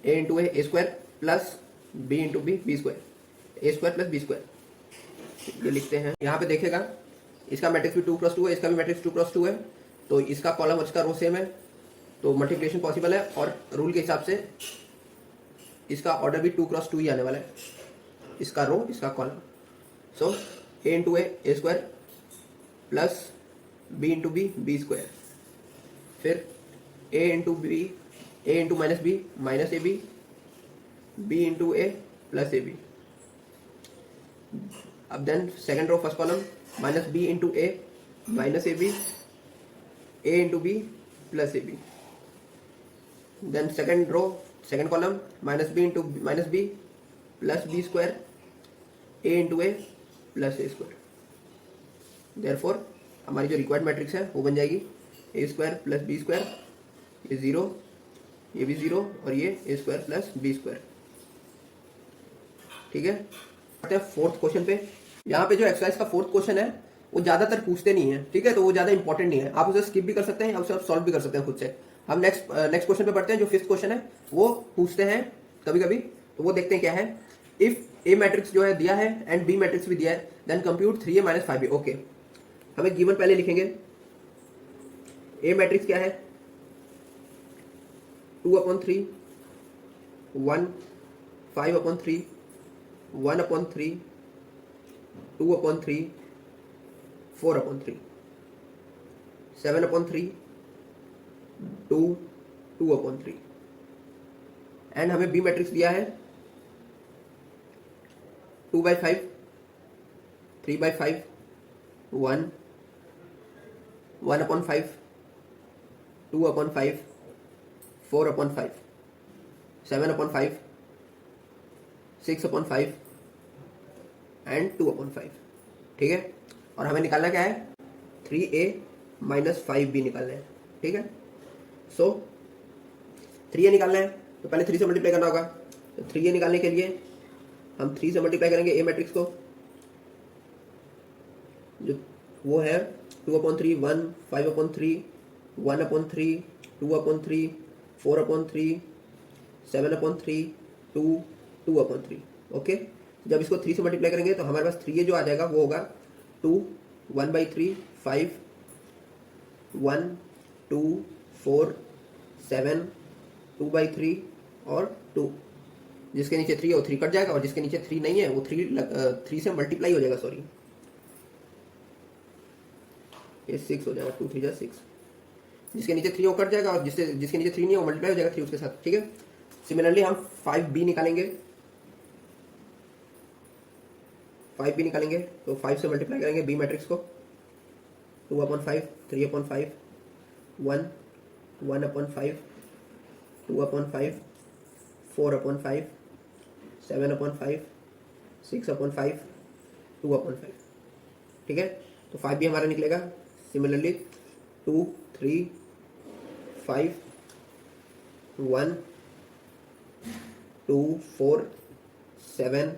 A into A square plus B into B B square, A square plus B square, ये लिखते हैं। यहाँ पे देखेगा इसका मैट्रिक्स भी 2x2 है, इसका भी मैट्रिक्स 2x2 है, तो इसका कॉलम और इसका रो सेम है, तो मल्टीप्लिकेशन पॉसिबल है, और रूल के हिसाब से इसका ऑर्डर भी 2x2 ही आने वाला है, इसका रो इसका column. So A into A square plus B into B B square, फिर A into B A into minus B minus A B B into A plus A B. अब then second row first column minus B into A minus A into B plus A B. Then second row second column minus B into minus B plus B square A into A plus A square. Therefore हमारी जो required matrix है वो बन जाएगी ए square plus B square, ये 0, ये भी 0, और ये ए स्क्वायर प्लस बी स्क्वायर। ठीक है, आते हैं फोर्थ क्वेश्चन पे। यहाँ पे जो एक्सरसाइज का फोर्थ क्वेश्चन है वो ज़्यादातर पूछते नहीं है, ठीक है, तो वो ज़्यादा इंपॉर्टेंट नहीं है, आप उसे स्किप भी कर सकते हैं, आप उसे सॉल्व भी कर सकते हैं खुद से। हम नेक्स्ट क्वेश्चन पे बढ़ते हैं, जो फिफ्थ क्वेश्चन है वो पूछते हैं कभी कभी, तो वो देखते हैं क्या है। इफ ए मैट्रिक्स जो है दिया है एंड बी मैट्रिक्स भी दिया है, then compute 3a minus 5b। Okay, हमें गिवन पहले लिखेंगे। ए मैट्रिक्स क्या है 2/3 1 5/3 1/3 2/3 4/3 7/3 2 2/3। एंड हमें बी मैट्रिक्स दिया है 2/5, 3/5, 1, 1/5, 2/5, 4/5, 7/5, 6/5 एंड 2/5। ठीक है, और हमें निकालना क्या है, 3a माइनस 5b निकालना है। ठीक है, सो 3a निकालना है तो पहले 3 से मल्टीप्लाई करना होगा। तो 3a निकालने के लिए हम 3 से मल्टीप्लाई करेंगे ए मैट्रिक्स को, जो वो है 2/3, 1, 5/3, 1/3, 2/3, 4/3, 7/3, 2, 2/3। ओके, जब इसको 3 से मल्टीप्लाई करेंगे तो हमारे पास 3a जो आ जाएगा वो होगा 2, 1/3, 5, 1, 2, 4, 7, 2/3 और 2। जिसके नीचे 3 है वो 3 कट जाएगा, और जिसके नीचे 3 नहीं है वो 3 से मल्टीप्लाई हो जाएगा, सॉरी, ये 6 हो जाएगा, 2 3 जा 6। जिसके नीचे 3 वो कट जाएगा, और जिसके नीचे 3 नहीं है वो मल्टीप्लाई हो जाएगा 3 उसके साथ। ठीक है, सिमिलरली हम 5b निकालेंगे। 5b निकालेंगे तो 5 से मल्टीप्लाई करेंगे b मैट्रिक्स को, 2/5, 3/5, 1, 1/5, 2/5, 4/5, 7/5, 6/5, 2/5। ठीक है, तो 5b हमारा निकलेगा। Similarly 2, 3, 5, 1, 2, 4, 7,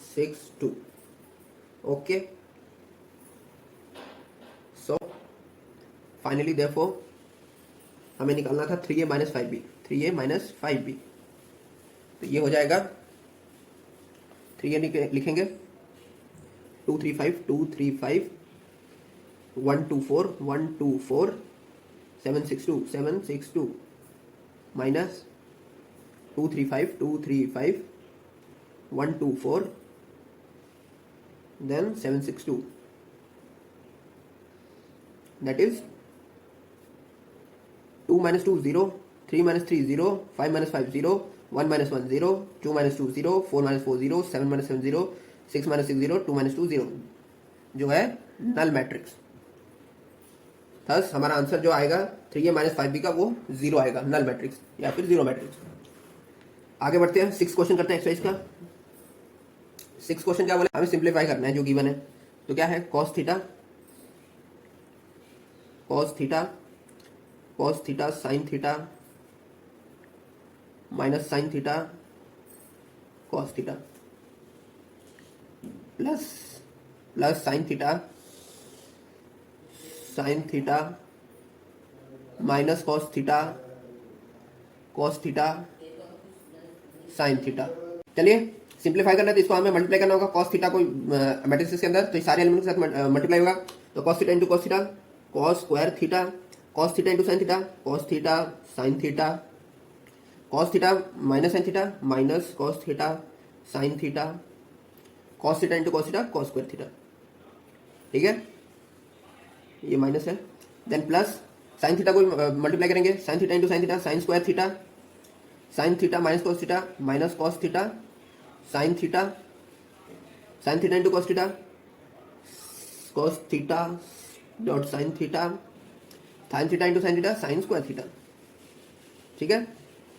6, 2। Okay, so finally therefore हमें निकालना था 3a minus 5b, 3a minus 5b। तो ये हो जाएगा, 3a लिखेंगे 2 3 5, 2 3 5, 1 2 4, 1 2 4, 7 6 2, 7 6 2, minus 2 3 5, 2 3 5, 1 2 4, then 7 6 2, that is 2 minus 2 0, 3 minus 3 0, 5 minus 5 0, 1 minus 1 0, 2 minus 2 0, 4 minus 4 0, 7 minus 7 0, 6 minus 6 0, 2 minus 2 0, जो है नल मैट्रिक्स। थस हमारा आंसर जो आएगा 3a माइनस 5b का वो 0 आएगा, नल मैट्रिक्स या फिर 0 मैट्रिक्स। आगे बढ़ते हैं, 6 क्वेश्चन करते हैं एक्सरसाइज का। 6 क्वेश्चन क्या बोले, हमें सिंप्लीफाई करना है जो गिवन है। तो क्या है, cos theta, cos theta, cos theta sine theta minus sine theta cos theta plus sine theta minus cos theta sine theta. चलिए सिंप्लीफाई करना है तो इसको हमें मल्टीप्लाई करना होगा। cos थीटा को मैट्रिक्स के अंदर तो सारे एलिमेंट के साथ मल्टीप्लाई होगा। तो cos theta into cos theta, cos square theta, cos theta into sine theta, cos theta sine theta, cos theta minus sine theta minus cos theta sine theta, cos theta into cos theta, cos square theta. ठीक है, ये minus है, then plus sine theta को multiply करेंगे, sine theta into sine theta, sine square theta, sine theta minus cos theta minus cos theta sine theta into cos theta, cos theta dot sine theta into sine theta sine square theta. ठीक है,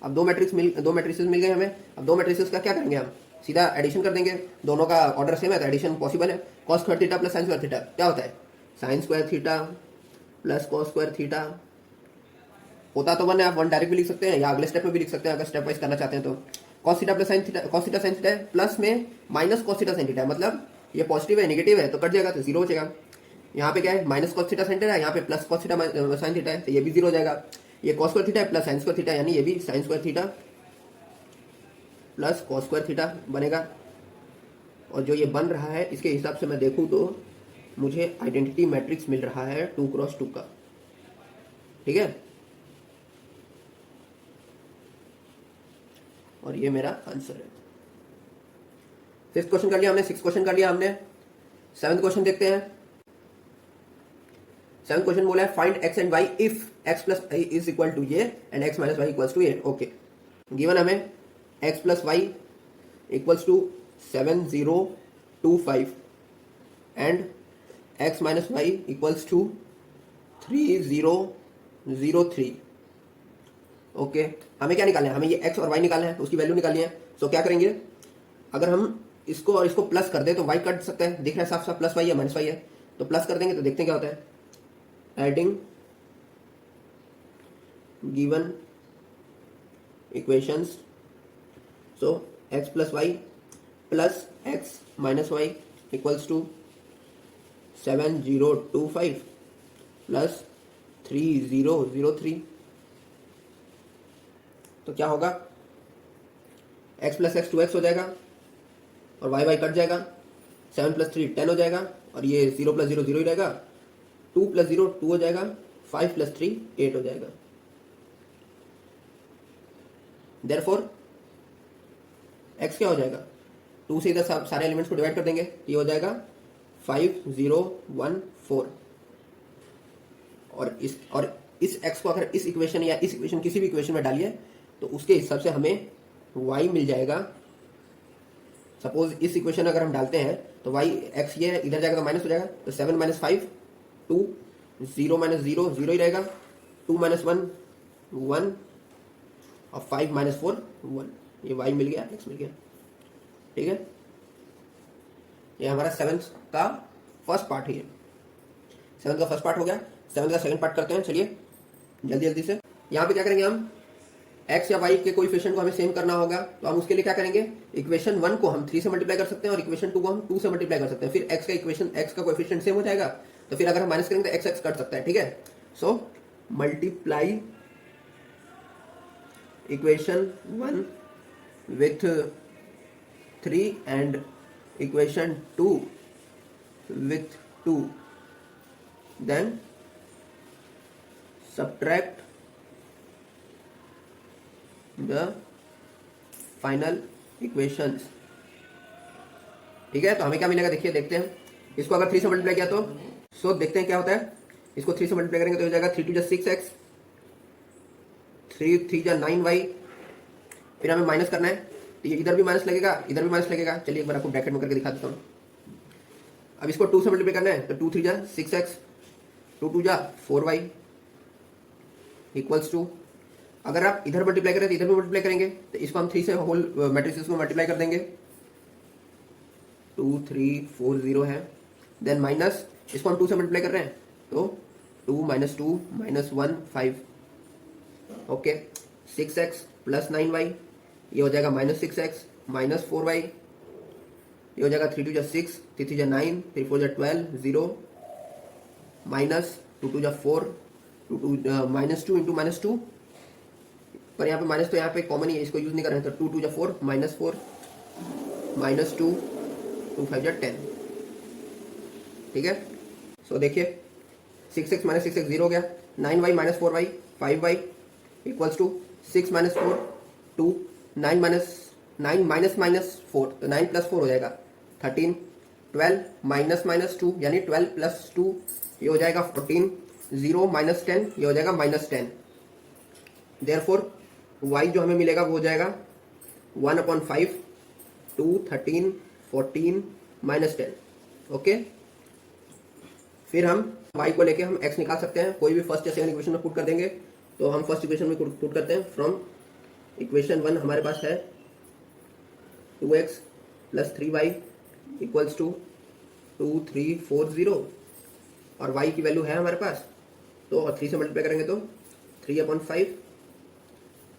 अब दो matrices मिल गए हमें। अब दो matrices का क्या करेंगे, हम सीधा एडिशन कर देंगे। दोनों का ऑर्डर सेम है तो एडिशन पॉसिबल है। cos square theta plus sine square theta क्या होता है, sine square theta plus cos square theta. होता तो वन है, आप वन डायरेक्ट भी लिख सकते हैं या अगले स्टेप में भी लिख सकते हैं अगर स्टेप वाइज करना चाहते हैं तो। cos theta plus sine theta, cos theta sine theta है, प्लस में minus cos theta sine theta है, मतलब ये पॉजिटिव है नेगेटिव है तो कट जाएगा तो जीरो हो जाएगा। यहाँ पे क्या है, minus cos theta sine theta है, यहाँ पे plus cos theta sine theta है तो ये भी जीरो हो जाएगा। ये cos स्क्वायर थीटा है प्लस साइन स्क्वायर थीटा, यानी ये भी sine square theta plus cos square theta बनेगा। और जो ये बन रहा है इसके हिसाब से मैं देखूँ तो मुझे आइडेंटिटी मैट्रिक्स मिल रहा है 2x2 का। ठीक है, और ये मेरा आंसर है। 5th क्वेश्चन कर लिया हमने, 6th क्वेश्चन कर लिया हमने। 7th क्वेश्चन देखते हैं। 7th क्वेश्चन बोला है find x and y if x plus y is equal to ये and x minus y equals to ये। ओके, गिवन हमें x plus y equals to 7 0 25 and x minus Y equals to 3003। Okay, हमें क्या निकालना है, हमें ये x और y निकालना है, तो उसकी वैल्यू निकालनी है। तो क्या करेंगे, अगर हम इसको और इसको प्लस कर दें तो y कट सकता है, दिख रहा है साफ साफ प्लस वाई है माइनस वाई है, तो प्लस कर देंगे तो देखते हैं क्या होता है। Adding given equations, so x plus Y plus x minus Y equals to 7025 plus 3003। तो क्या होगा, x प्लस एक्स 2x हो जाएगा और y कट जाएगा, 7 प्लस 3 10 हो जाएगा और ये 0 प्लस 0 0 ही रहेगा, 2 प्लस 0 2 हो जाएगा, 5 प्लस 3 8 हो जाएगा। देयरफॉर x क्या हो जाएगा, 2 से इधर सारे एलिमेंट्स को डिवाइड कर देंगे, ये हो जाएगा 5014। और इस x को अगर इस इक्वेशन या इस इक्वेशन किसी भी इक्वेशन में डालिए तो उसके हिसाब से हमें y मिल जाएगा। सपोज इस इक्वेशन अगर हम डालते हैं तो y x ये है, इधर जाएगा तो माइनस हो जाएगा, तो 7 माइनस 5 2, 0 माइनस 0 0 ही रहेगा, 2 माइनस 1 1 और 5 माइनस 4 1। ये y मिल गया, x मिल गया। ठीक है, ये हमारा 7th का फर्स्ट पार्ट है। 7th का फर्स्ट पार्ट हो गया, 7th का सेकंड पार्ट करते हैं। चलिए जल्दी जल्दी से, यहाँ पे क्या करेंगे हम, x या y के कोएफिशिएंट को हमें सेम करना होगा, तो हम उसके लिए क्या करेंगे, इक्वेशन 1 को हम 3 से मल्टीप्लाई कर सकते हैं और इक्वेशन 2 को हम 2 से मल्टीप्लाई कर सकते हैं। फिर x का कोएफिशिएंट सेम हो जाएगा, तो फिर अगर हम माइनस करेंगे तो x कट सकता है। ठीक है, so multiply equation 1 with 3 and equation 2 with 2, then subtract the final equations। ठीक है, तो हमें क्या मिलेगा, देखिए देखते हैं। इसको अगर 3 से मल्टीप्लाई किया तो देखते हैं क्या होता है। इसको 3 से मल्टीप्लाई करेंगे तो हो जाएगा 3 2 6x, 3 3 9y। फिर हमें माइनस करना है, तो इधर भी माइनस लगेगा, इधर भी माइनस लगेगा। चलिए एक बार आपको ब्रैकेट में करके दिखा देता हूँ। अब इसको 2 से मल्टीप्लाई करना है, तो 2 3 6x, 2 2 4y इक्वल्स टू, अगर आप इधर मल्टीप्लाई करें तो इधर भी मल्टीप्लाई करेंगे, तो इसको हम 3 से होल मैट्रिसेस को मल्टीप्लाई कर देंगे, 2 3 4 0 है। देन माइनस, इसको हम 2 से मल्टीप्लाई कर रहे हैं, तो 2 minus 2 minus 1 5। Okay, 6x plus 9y, ये हो जाएगा माइनस 6x माइनस 4y। ये हो जाएगा 3 2 6, 3 3 9, 3 4 12 0 माइनस 2 2 4, 2 माइनस 2 इंटू माइनस 2, पर यहाँ पे माइनस तो यहाँ पे कॉमन ही है, इसको यूज नहीं कर रहे हैं, तो 2 2 4 माइनस 4 माइनस 2 2 5 10। ठीक है, सो देखिए 6x माइनस 6x 0 हो गया, 9y minus 4y 5y equals to 6 minus 4 2, 9 minus minus 4, तो 9 प्लस 4 हो जाएगा 13, 12 माइनस माइनस 2 यानी 12 प्लस 2, ये हो जाएगा 14, 0 माइनस 10, ये हो जाएगा माइनस 10। देयरफॉर y जो हमें मिलेगा वो हो जाएगा 1/5 2 13 14 माइनस 10। ओके, फिर हम y को लेके हम x निकाल सकते हैं, कोई भी फर्स्ट या सेकंड इक्वेशन में पुट कर देंगे। तो हम फर्स्ट इक्वेशन में पुट करते हैं, फ्रॉम इक्वेशन 1 हमारे पास है 2x plus 3y equals to 2 3 4 0, और y की वैल्यू है हमारे पास, तो 3 से मल्टीप्लाई करेंगे तो 3/5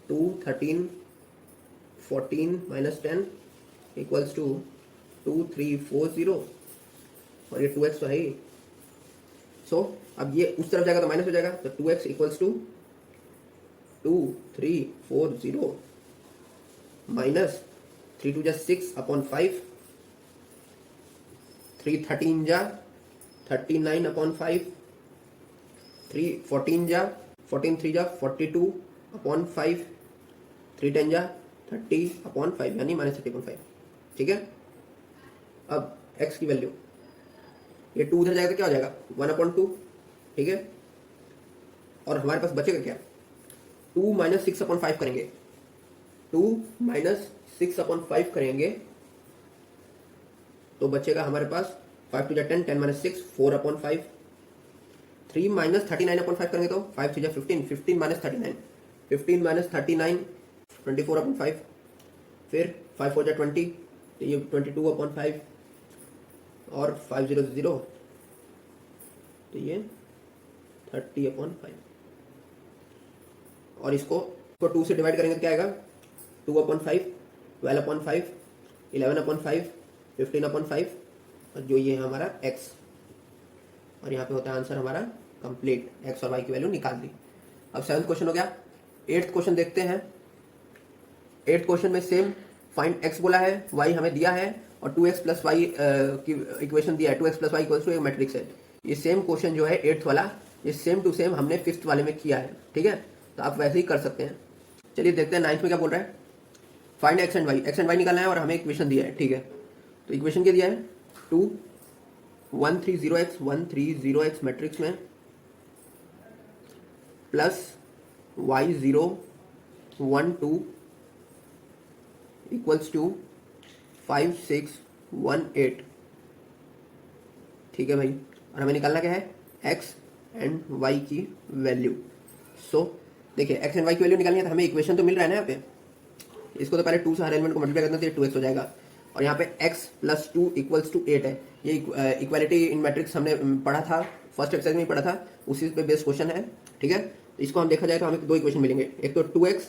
2 13 14 माइनस 10 इक्वल्स टू 2 3 4 0, और ये 2x तो है ही। सो अब ये उस तरफ जाएगा तो माइनस हो जाएगा, तो 2x इक्वल्स टू 2 3 4 0 माइनस 3 2 6/5, 3 13 39/5, 3 14 14 3 42/5, 3 10 30/5 यानी माइनस 30/5। ठीक है, अब x की वैल्यू, ये 2 उधर जाएगा तो क्या हो जाएगा 1/2। ठीक है, और हमारे पास बचेगा क्या, 2 माइनस 6/5 करेंगे, 2 माइनस 6/5 करेंगे तो बचेगा हमारे पास 5 टू 10, 10 माइनस 6, 4/5, 3 माइनस 39/5 करेंगे तो 5 3 15, 15 माइनस 39, 15 माइनस 39, 24/5, फिर 5 4 20, तो ये 22/5 और 5 0 0, तो ये 30/5 और इसको 2 से डिवाइड करेंगे तो क्या आएगा 2/5, 12/5, 11/5, 15/5 और जो ये है हमारा x और यहाँ पे होता है आंसर हमारा कंप्लीट। x और y की वैल्यू निकाल दी। अब 7th क्वेश्चन हो गया। 8th क्वेश्चन देखते हैं। 8th क्वेश्चन में सेम फाइंड x बोला है, y हमें दिया है और 2x प्लस वाई की इक्वेशन दिया है। 2x plus Y equals to एक मैट्रिक्स है। ये सेम क्वेश्चन जो है 8th वाला, ये सेम टू सेम हमने 5th वाले में किया है। ठीक है, तो आप वैसे ही कर सकते हैं। चलिए देखते हैं 9th में क्या बोल रहा है। Find x and y, x and y निकालना है और हमें इक्वेशन दिया है। ठीक है, तो इक्वेशन क्या दिया है 2 1 3 0x 1 3 0x मैट्रिक्स में प्लस y 0 1 2 इक्वल्स टू 5 6 1 8। ठीक है भाई, और हमें निकालना क्या है x एंड y की वैल्यू। सो देखिए x एंड y की वैल्यू निकालनी है तो हमें इक्वेशन तो मिल रहा है ना यहाँ पे। इसको तो पहले 2 से हर एलिमेंट को मल्टीप्लाई करना तो ये 2x हो जाएगा और यहाँ पे x प्लस 2 इक्वल्स टू 8 है। ये इक्वालिटी इन मैट्रिक्स हमने पढ़ा था, फर्स्ट एक्सरसाइज में ही पढ़ा था, उसी पे बेस्ड क्वेश्चन है। ठीक है, तो इसको हम देखा जाए तो हमें 2 इक्वेशन मिलेंगे। एक तो 2x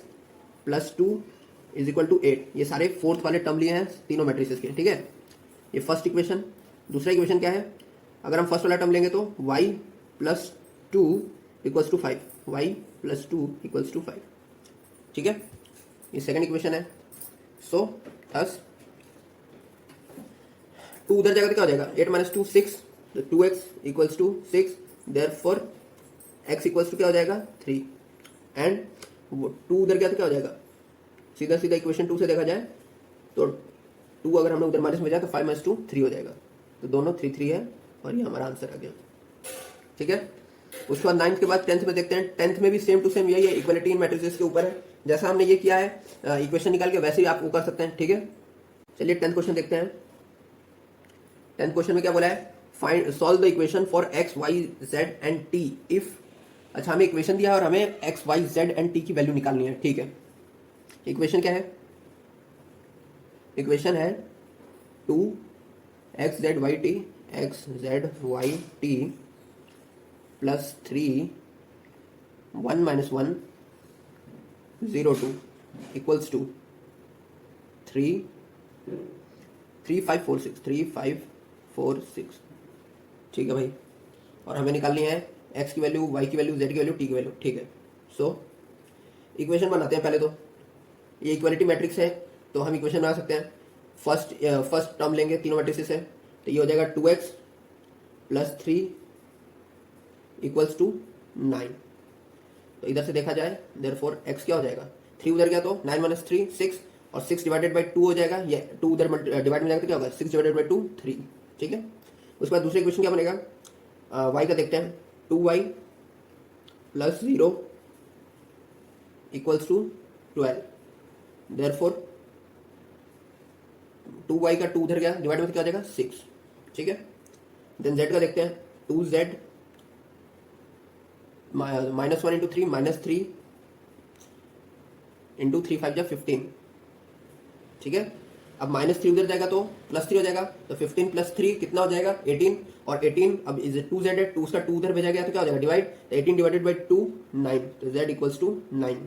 plus 2 is equal to 8, ये सारे 4th वाले टर्म लिए हैं तीनों मैट्रिसेस के। ठीक है, ये फर्स्ट इक्वेशन। दूसरा इक्वेशन क्या है, अगर हम फर्स्ट वाला टर्म लेंगे तो y plus 2 equals to 5, y plus 2 equals to 5। ठीक है, ये सेकंड इक्वेशन है। सो थस 2 उधर जाएगा तो क्या हो जाएगा 8 माइनस 2 6, तो 2x equals to 6, therefore x equals to क्या हो जाएगा 3 एंड 2 उधर गया तो क्या हो जाएगा सीधा सीधा इक्वेशन 2 से देखा जाए तो 2 अगर हमने उधर माइनस में जाए तो 5 माइनस 2 3 हो जाएगा, तो दोनों 3 3 है और ये हमारा आंसर आ गया। ठीक है, उसके बाद 9th के बाद 10th में देखते हैं। 10th में भी सेम टू सेम यही है, इक्वालिटी इन मैट्रिसेस के ऊपर है। जैसा हमने ये किया है इक्वेशन निकाल के, वैसे ही आप वो कर सकते हैं। ठीक है, चलिए 10th क्वेश्चन देखते हैं। 10th क्वेश्चन में क्या बोला है, find solve the equation for x y z and t if. अच्छा, हमें इक्वेशन दिया है और हमें x y z and t की वैल्यू निकालनी है। ठीक है, इक्वेशन क्या है, इक्वेशन है 2 x z y t x z y t plus 3 1 minus 1 0 2 equals to 3 3 5 4 6 3 5 4 6। ठीक है भाई, और हमें निकालनी है x की वैल्यू, y की वैल्यू, z की वैल्यू, t की वैल्यू। ठीक है, सो इक्वेशन बनाते हैं। पहले तो ये इक्वालिटी मैट्रिक्स है तो हम इक्वेशन बना सकते हैं। फर्स्ट टर्म लेंगे, तीनों मैट्रिक्सेस है, तो ये हो जाएगा 2x प्लस 3 इक्वल्स टू 9। तो इधर से देखा जाए देयरफॉर x क्या हो जाएगा 3 उधर गया तो 9 माइनस 3 6 और 6 डिवाइडेड बाई 2 हो जाएगा। ये 2 उधर डिवाइड में जाएगा तो क्या होगा 6 डिवाइडेड बाई 2 3। ठीक है, उसके बाद दूसरा इक्वेशन क्या बनेगा y का देखते हैं 2y plus 0 equals to 12, therefore 2y का 2 उधर गया डिवाइड में तो क्या हो जाएगा 6। ठीक है, देन z का देखते हैं 2z minus 1 into 3 minus 3 into 3 5 जा 15। ठीक है, अब माइनस 3 उधर जाएगा तो प्लस 3 हो जाएगा, तो 15 प्लस 3 कितना हो जाएगा 18, और 18 अब इज 2z है, 2 उसका 2 उधर भेजा गया तो क्या हो जाएगा डिवाइड, तो 18 डिवाइडेड बाई 2 9, तो z इक्वल्स टू 9।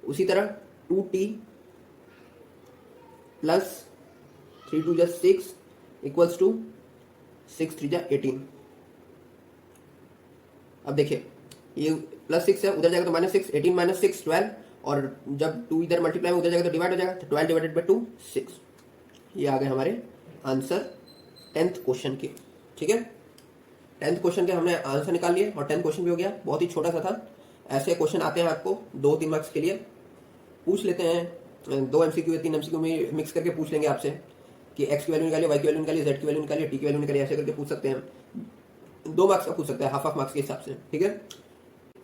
उसी तरह 2t प्लस 3 2 जा 6 इक्वल्स टू 6 3 जा 18। अब देखिए ये प्लस 6 है, उधर जाएगा तो माइनस 6, 18 माइनस 6 12, और जब 2 इधर मल्टीप्लाई उधर जाएगा तो डिवाइड हो जाएगा, तो 12 डिवाइडेड बाई 2 6। ये आ गए हमारे आंसर 10th क्वेश्चन के। ठीक है, 10th क्वेश्चन के हमने आंसर निकाल लिए और 10th क्वेश्चन भी हो गया। बहुत ही छोटा सा था। ऐसे क्वेश्चन आते हैं आपको 2-3 मार्क्स के लिए, पूछ लेते हैं 2 MCQ 3 MCQ में मिक्स करके पूछ लेंगे आपसे कि x की वैल्यू निकालिए, y की वैल्यू निकालिए, z की वैल्यू निकालिए, t की वैल्यू निकालिए, ऐसे करके पूछ सकते हैं। 2 मार्क्स का पूछ सकते हैं, हाफ मार्क्स के हिसाब से। ठीक है,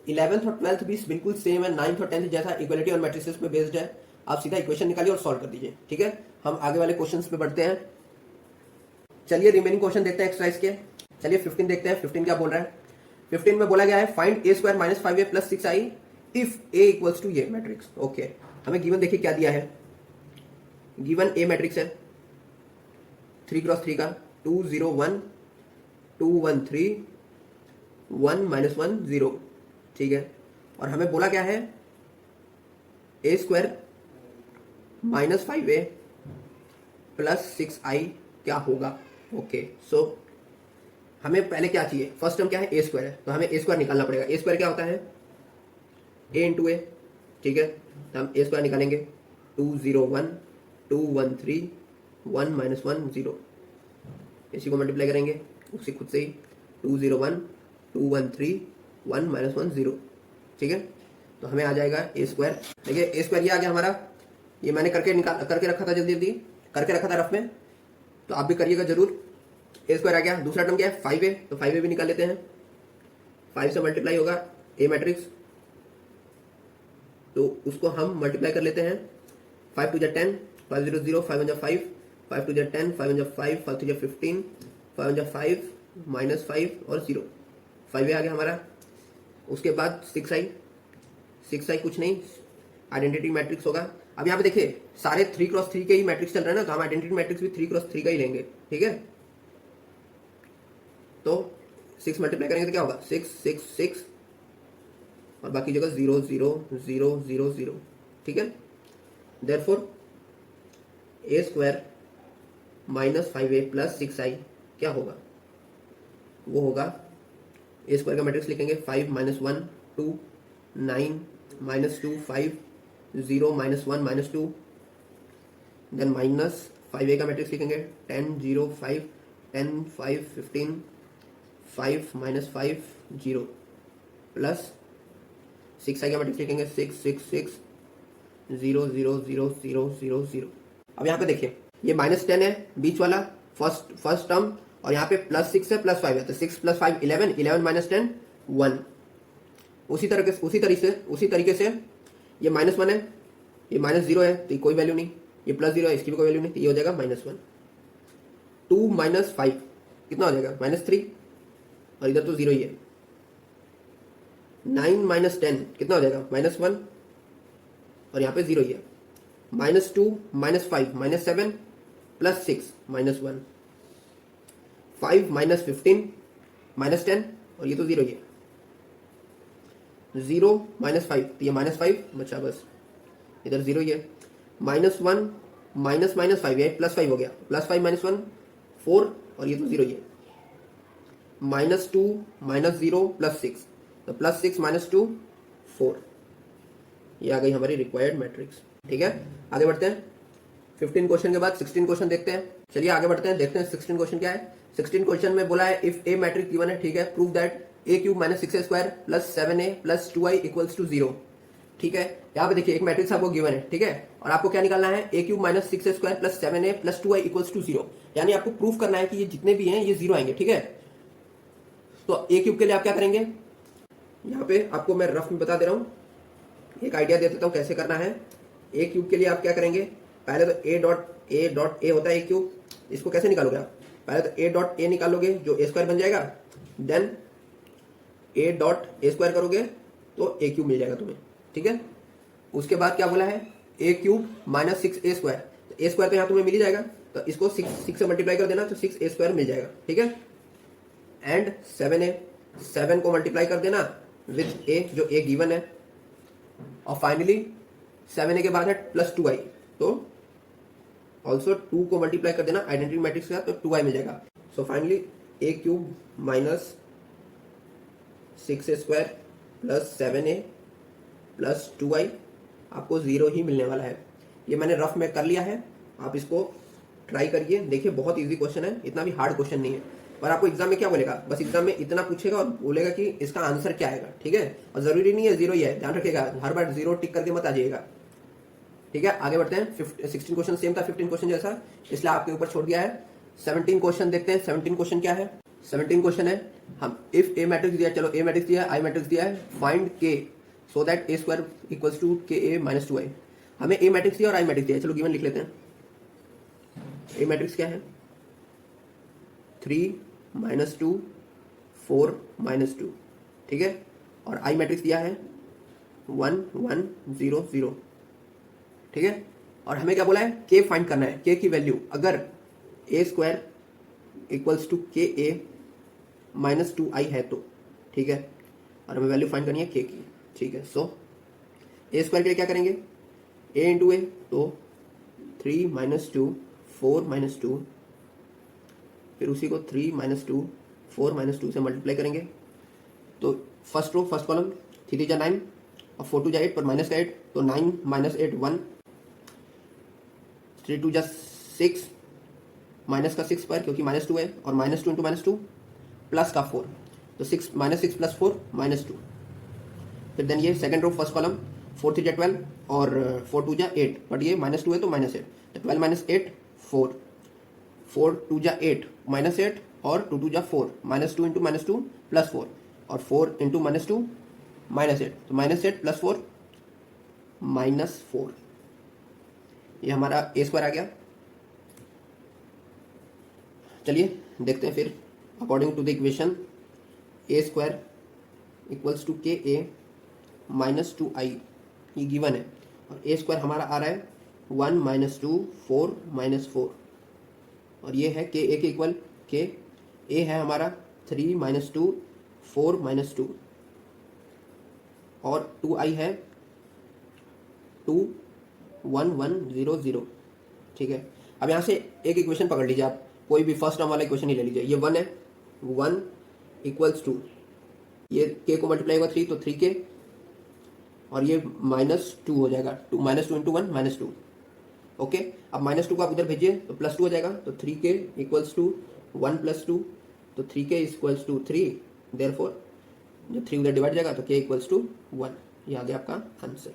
11th और 12th भी बिल्कुल सेम है, 9th और 10th जैसा इक्वालिटी और मैट्रिसेस पे बेस्ड है। आप सीधा इक्वेशन निकालिए और सॉल्व कर दीजिए। ठीक है, हम आगे वाले क्वेश्चंस पे बढ़ते हैं। चलिए रिमेनिंग क्वेश्चन देखते हैं एक्सरसाइज के। चलिए 15 देखते हैं। 15 क्या बोल रहा है? 15 में बोला गया है find A square minus 5a plus 6i if A equals to A matrix. Okay, हमें गिवन देखिए क्या दिया है। गिवन ए मैट्रिक्स है 3x3 का 2 0 1 2 1 3 1 -1 0, ठीक है। और हमें बोला क्या है A square minus 5a plus 6i क्या होगा। ओके, सो हमें पहले क्या चाहिए, फर्स्ट टर्म क्या है ए स्क्वायर है, तो हमें ए स्क्वायर निकालना पड़ेगा। ए स्क्वायर क्या होता है ए इंटू ए, ठीक है। तो हम ए स्क्वायर निकालेंगे 2 0 1 2 1 3 1 -1 0, इसी को मल्टीप्लाई करेंगे उसी खुद से ही 2 0 1 2 1 3 1 -1 0, ठीक है। तो हमें आ जाएगा ए स्क्वायर। देखिए ए स्क्वायर ये आ गया हमारा, ये मैंने करके रखा था, जल्दी जल्दी करके रखा था रफ में, तो आप भी करिएगा जरूर। ए स्क्वायर आ गया। दूसरा टर्म क्या है 5a, तो 5a भी निकाल लेते हैं। 5 से मल्टीप्लाई होगा ए मैट्रिक्स, तो उसको हम मल्टीप्लाई कर लेते हैं। 5 2 10 5 0 0 5 1 5 5 2 10 5 1 5 5 3 15 5 1 5 -5 और 0, 5a आ गया हमारा। उसके बाद 6i कुछ नहीं, आइडेंटिटी मैट्रिक्स होगा। अब यहाँ पे देखिए सारे 3x3 के ही मैट्रिक्स चल रहे हैं ना, तो हम आइडेंटिटी मैट्रिक्स भी 3x3 का ही लेंगे, ठीक है। तो 6 मल्टीप्लाई करेंगे तो क्या होगा 6 6 6 और बाकी जगह 0 0 0 0 0, ठीक है। Therefore A square minus 5a plus 6i क्या होगा, वो होगा ए स्क्वायर का मैट्रिक्स लिखेंगे 5 -1 2 9 -2 5 0 -1 -2, देन माइनस 5a का मैट्रिक्स लिखेंगे 10 0 5 10 5 15 5 -5 0 प्लस 6i का मैट्रिक्स लिखेंगे 6 6 6 0 0 0 0 0 0। अब यहाँ पे देखिए ये -10 है बीच वाला फर्स्ट टर्म, और यहाँ पे +6 है +5 है, तो 6 + 5 11 11 -10 1। उसी तरीके से ये -1 है, ये -0 है तो कोई वैल्यू नहीं, ये +0 है इसकी भी कोई वैल्यू नहीं, तो ये हो जाएगा -1। 2 - 5 कितना हो जाएगा -3, और इधर तो 0 ही है। 9 - 10 कितना हो जाएगा -1, और यहाँ पे 0 ही है। -2 - 5 -7 + 6 -1। 5 - 15 -10, और ये तो 0 ही है। 0 - 5 तो ये -5 बचा, बस इधर 0 ही है। -1 -5 ये +5 हो गया, +5 - 1 4, और ये तो 0 ही है। -2 -0 +6, तो +6 - 2 4, ये आ गई हमारी रिक्वायर्ड मैट्रिक्स, ठीक है। आगे बढ़ते हैं 15 क्वेश्चन के बाद 16 क्वेश्चन देखते हैं। चलिए आगे बढ़ते हैं, देखते हैं 16 क्वेश्चन क्या है। 16 क्वेश्चन में बोला है इफ ए मैट्रिक्स गिवन है, ठीक है, prove that a³ - 6a² + 7a + 2i = 0, ठीक है। यहाँ पे देखिए एक मैट्रिक्स आपको गिवन है, ठीक है, और आपको क्या निकालना है a³ - 6a² + 7a + 2i = 0, यानी आपको प्रूफ करना है कि ये जितने भी हैं ये 0 आएंगे, ठीक है। तो a³ के लिए आप क्या करेंगे, यहाँ पे आपको मैं रफ में बता दे रहा हूँ, एक आइडिया दे देता हूँ कैसे करना है। a³ के लिए आप क्या करेंगे, पहले तो a होता है a³, इसको कैसे निकालोगे आप, पहले तो a निकालोगे जो a² बन जाएगा, देन a² करोगे तो a³ मिल जाएगा तुम्हें, ठीक है। उसके बाद क्या बोला है a³ - 6a², तो a² तो यहाँ तुम्हें मिल ही जाएगा, तो इसको 6 से मल्टीप्लाई कर देना तो 6a² मिल जाएगा, ठीक है। एंड 7 को मल्टीप्लाई कर देना विथ a, जो a गिवन है, और फाइनली 7a के बाद है +2i, तो ऑल्सो 2 को मल्टीप्लाई कर देना आइडेंटिटी मैट्रिक्स के साथ, तो 2i मिल जाएगा। So finally a³ - 6a² + 7a + 2i आपको 0 ही मिलने वाला है। ये मैंने रफ में कर लिया है, आप इसको ट्राई करिए, देखिए बहुत इजी क्वेश्चन है, इतना भी हार्ड क्वेश्चन नहीं है। और आपको एग्जाम में क्या बोलेगा, बस एग्जाम में इतना पूछेगा और बोलेगा कि इसका आंसर क्या आएगा, ठीक है। और जरूरी नहीं है 0 ही है, ध्यान रखिएगा, हर बार 0 टिक करके मत आ जाइएगा, ठीक है। आगे बढ़ते हैं। 16 क्वेश्चन सेम था 15 क्वेश्चन जैसा, इसलिए आपके ऊपर छोड़ दिया है। 17 क्वेश्चन देखते हैं। 17 क्वेश्चन क्या है, 17 क्वेश्चन है, हम इफ ए मैट्रिक्स दिया है, चलो ए मैट्रिक्स दिया है, आई मैट्रिक्स दिया है, फाइंड के so that a² = ka - 2i। हमें ए मैट्रिक्स दिया और आई मैट्रिक्स दिया है, चलो गिवन लिख लेते हैं। ए मैट्रिक्स क्या है, 3 -2 4 -2, ठीक है। और आई मैट्रिक्स दिया है 1 1 0 0, ठीक है। और हमें क्या बोला है, के फाइंड करना है, के की वैल्यू अगर ए square equals to K A -2i है तो, ठीक है। और हमें वैल्यू फाइंड करनी है के की, ठीक है। सो ए स्क्वायर के लिए क्या करेंगे, ए इंटू ए, तो 3 -2 4 -2, फिर उसी को 3 -2 4 -2 से मल्टीप्लाई करेंगे। तो फर्स्ट रो फर्स्ट कॉलम 3 जा 9 और 4 2 जा 8 पर माइनस का 8, तो 9 - 8 1, 3 2 जा 6, माइनस का 6 पर क्योंकि -2 है, और -2 इंटू -2 प्लस का 4, तो 6 -6 + 4 -2। फिर देन ये सेकंड रो फर्स्ट कॉलम 4 3 जा 12 और 4 2 जा 8, बट ये -2 है तो -8, तो 12 - 8 4, 4 2 जा 8 -8 और 2 2 जा 4, -2 इंटू -2 प्लस 4, और 4 इंटू -2 -8, तो -8 + 4 -4, ये हमारा ए स्क्वायर आ गया। चलिए देखते हैं फिर, according to the equation A square equals to K A -2i, ये गिवन है, और ए स्क्वायर हमारा आ रहा है 1 -2 4 -4, और ये है के ए के इक्वल, के ए है हमारा 3 -2 4 -2, और 2i है 2 1 1 0 0, ठीक है। अब यहाँ से एक इक्वेशन पकड़ लीजिए आप, कोई भी फर्स्ट टर्म वाला इक्वेशन ही ले लीजिए। ये 1 है, 1 = 2, ये के को मल्टीप्लाई होगा 3, तो 3k, और ये -2 हो जाएगा, -2 इंटू 1 -2, ओके। अब -2 को आप उधर भेजिए तो +2 हो जाएगा, तो 3k = 1 + 2, तो 3k = 3, देयरफॉर जब 3 उधर डिवाइड जाएगा तो k = 1, ये आ गया आपका आंसर।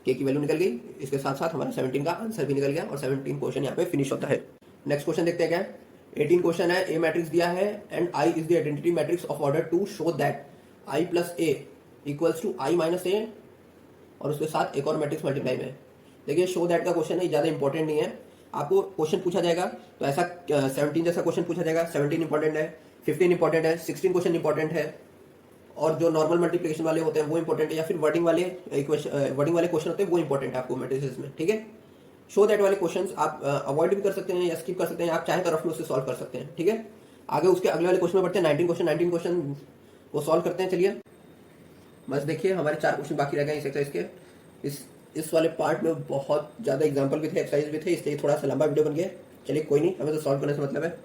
के की वैल्यू निकल गई, इसके साथ साथ हमारा 17 का आंसर भी निकल गया, और 17 क्वेश्चन यहाँ पे फिनिश होता है। नेक्स्ट क्वेश्चन देखते हैं क्या है। 18 क्वेश्चन है, ए मैट्रिक्स दिया है and I is the identity matrix of order two show that i + a = i - a, और उसके साथ एक और मैट्रिक्स मल्टीप्लाई में। देखिए शो दैट का क्वेश्चन है, ज़्यादा इंपॉर्टेंट नहीं है। आपको क्वेश्चन पूछा जाएगा तो ऐसा 17 जैसा क्वेश्चन पूछा जाएगा, 17 इंपॉर्टेंट है, 15 इंपॉर्टेंट है, 16 क्वेश्चन इंपॉर्टेंट है, और जो नॉर्मल मल्टीप्लिकेशन वाले होते हैं वो इंपॉर्टेंट है, या फिर वर्डिंग वाले क्वेश्चन होते हैं वो इंपॉर्टेंट है आपको मैट्रिसेस में, ठीक है। शो दैट वाले क्वेश्चंस आप अवॉइड भी कर सकते हैं या स्किप कर सकते हैं, आप चाहे तो रफ में उससे सॉल्व कर सकते हैं, ठीक है। आगे उसके अगले वाले क्वेश्चन में बढ़ते हैं, 19 क्वेश्चन वो सॉल्व करते हैं। चलिए बस देखिए, हमारे 4 क्वेश्चन बाकी रह गए इस एक्सरसाइज के। इस वाले पार्ट में बहुत ज़्यादा एग्जाम्पल भी थे, एक्सरसाइज भी थे, इसलिए थोड़ा सा लंबा वीडियो बन गया। चलिए कोई नहीं, हमें तो सॉल्व करने से मतलब है।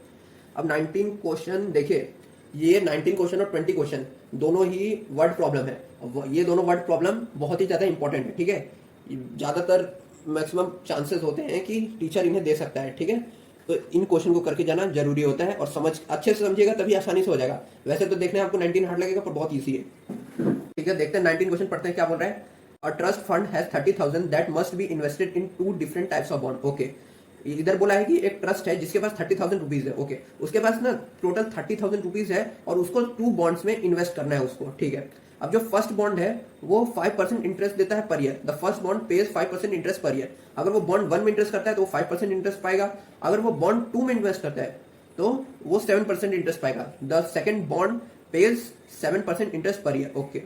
अब 19 क्वेश्चन देखिए, ये 19 क्वेश्चन और 20 क्वेश्चन दोनों ही वर्ड प्रॉब्लम है। ये दोनों वर्ड प्रॉब्लम बहुत ही ज़्यादा इंपॉर्टेंट है, ठीक है। ज़्यादातर मैक्सिमम चांसेस होते हैं कि टीचर इन्हें दे सकता है, ठीक है। तो इन क्वेश्चन को करके जाना जरूरी होता है, और समझ अच्छे से समझिएगा तभी आसानी से हो जाएगा। वैसे तो देखने आपको 19 हार्ड लगेगा, पर बहुत ईजी है, ठीक है। देखते हैं 19 क्वेश्चन पढ़ते हैं क्या बोल रहा है। A trust fund has 30,000 that must be invested in 2 different types of bond, okay. इधर बोला है कि एक ट्रस्ट है जिसके पास 30,000 रुपीज है, ओके। उसके पास ना टोटल 30,000 रुपीज है, और उसको 2 बॉन्ड्स में इन्वेस्ट करना है उसको, ठीक है। अब जो फर्स्ट बॉन्ड है वो 5% इंटरेस्ट देता है per year, the first bond page 5% interest per year. अगर वो बॉन्ड 1 में इन्वेस्ट करता है तो वो 5% इंटरेस्ट पाएगा, अगर वो बॉन्ड 2 में इन्वेस्ट करता है तो वो 7% इंटरेस्ट पाएगा। The second bond page 7% interest per year, okay.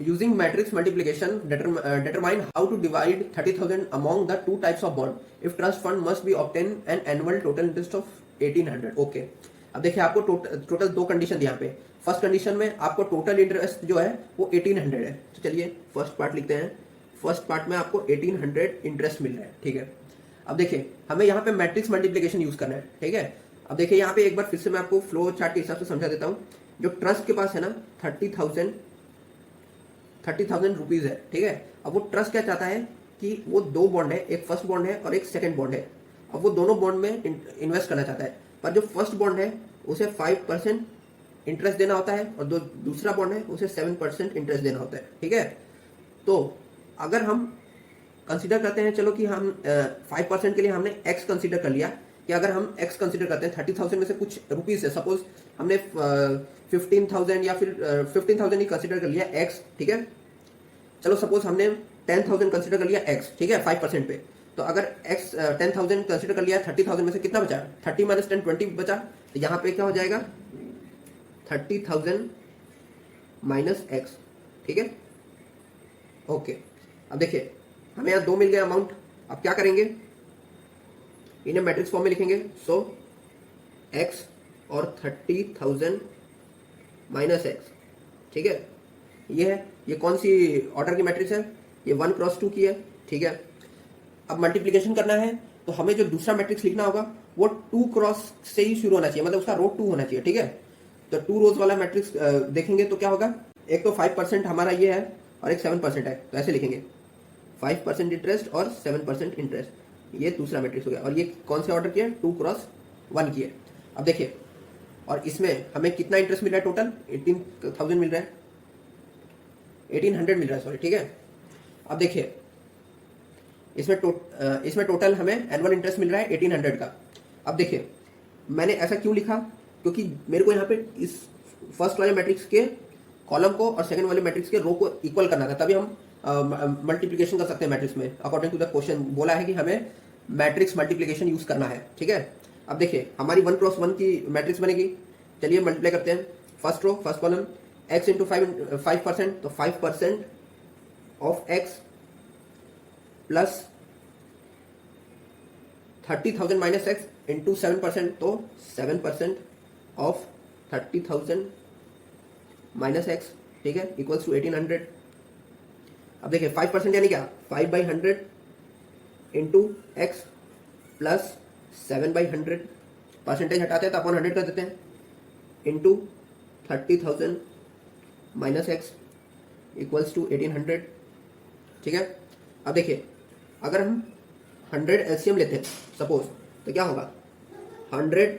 Using matrix multiplication, determine how to divide 30,000 among the 2 types of bond. If trust fund must be obtain an annual total interest of 1800. Okay, अब देखिए आपको total 2 condition दी यहाँ पे। First condition में आपको total interest जो है वो 1800 है। तो चलिए फर्स्ट पार्ट लिखते हैं। फर्स्ट पार्ट में आपको 1800 इंटरेस्ट मिल रहा है, ठीक है। अब देखिए हमें यहाँ पे मैट्रिक्स मल्टीप्लिकेशन यूज करना है, ठीक है। अब देखिए यहाँ पे एक बार फिर से मैं आपको फ्लो चार्ट के हिसाब से समझा देता हूँ। जो ट्रस्ट के पास है ना 30,000 रुपीज है, ठीक है। अब वो ट्रस्ट क्या चाहता है कि वो 2 बॉन्ड है, एक फर्स्ट बॉन्ड है और एक सेकंड बॉन्ड है। अब वो दोनों बॉन्ड में इन्वेस्ट करना चाहता है, पर जो फर्स्ट बॉन्ड है उसे 5% इंटरेस्ट देना होता है, और जो दूसरा बॉन्ड है उसे 7% इंटरेस्ट देना होता है, ठीक है। तो अगर हम कंसीडर करते हैं, चलो कि हम 5% के लिए हमने एक्स कंसीडर कर लिया, कि अगर हम एक्स कंसीडर करते हैं 30,000 में से कुछ रुपीज है, सपोज हमने 15,000 या फिर 15,000 ही कंसीडर कर लिया एक्स, ठीक है। चलो सपोज हमने 10,000 कंसीडर कर लिया एक्स, ठीक है, 5% पे। तो अगर x 10,000 कंसिडर कर लिया, 30,000 में से कितना बचा, 30 माइनस 10 20 बचा, तो यहाँ पे क्या हो जाएगा 30,000 माइनस x, ठीक है। ओके, अब देखिए हमें यहाँ 2 मिल गया अमाउंट। अब क्या करेंगे, इन्हें मैट्रिक्स फॉर्म में लिखेंगे। सो x और 30,000 माइनस x, ठीक है। ये है, ये कौन सी ऑर्डर की मैट्रिक्स है, ये 1 क्रॉस 2 की है, ठीक है। अब मल्टीप्लिकेशन करना है तो हमें जो दूसरा मैट्रिक्स लिखना होगा वो 2 क्रॉस से ही शुरू होना चाहिए, मतलब उसका रो 2 होना चाहिए, ठीक है। तो 2 रोज वाला मैट्रिक्स देखेंगे तो क्या होगा, एक तो 5% हमारा ये है और एक 7% है, तो ऐसे लिखेंगे 5% इंटरेस्ट और 7% इंटरेस्ट, ये दूसरा मैट्रिक्स हो गया। और ये कौन से ऑर्डर की है, 2 क्रॉस 1 की है। अब देखिए, और इसमें हमें कितना इंटरेस्ट मिल रहा है, टोटल 18,000 मिल रहा है, 1800 मिल रहा है, सॉरी, ठीक है। अब देखिए इसमें टोटल हमें एनुअल इंटरेस्ट मिल रहा है 1800 का। अब देखिए मैंने ऐसा क्यों लिखा, क्योंकि मेरे को यहाँ पे इस फर्स्ट वाले मैट्रिक्स के कॉलम को और सेकंड वाले मैट्रिक्स के रो को इक्वल करना था, तभी हम मल्टीप्लिकेशन कर सकते हैं मैट्रिक्स में। अकॉर्डिंग टू द क्वेश्चन बोला है कि हमें मैट्रिक्स मल्टीप्लिकेशन यूज करना है, ठीक है। अब देखिए हमारी 1 क्रॉस 1 की मैट्रिक्स बनेगी, चलिए मल्टीप्लाई करते हैं। First row first column x into 5%, तो 5% of x plus 30,000 minus x into 7%, तो 7% ऑफ 30,000 माइनस x, ठीक है, इक्वल्स टू 1800। अब देखिए 5% यानी क्या, 5/100 इंटू एक्स प्लस 7/100, परसेंटेज हटाते हैं तो अपन 100 कर देते हैं, into 30,000 minus X equals to 1800, ठीक है। अब देखिए अगर हम 100 एलसीएम लेते हैं सपोज, तो क्या होगा 100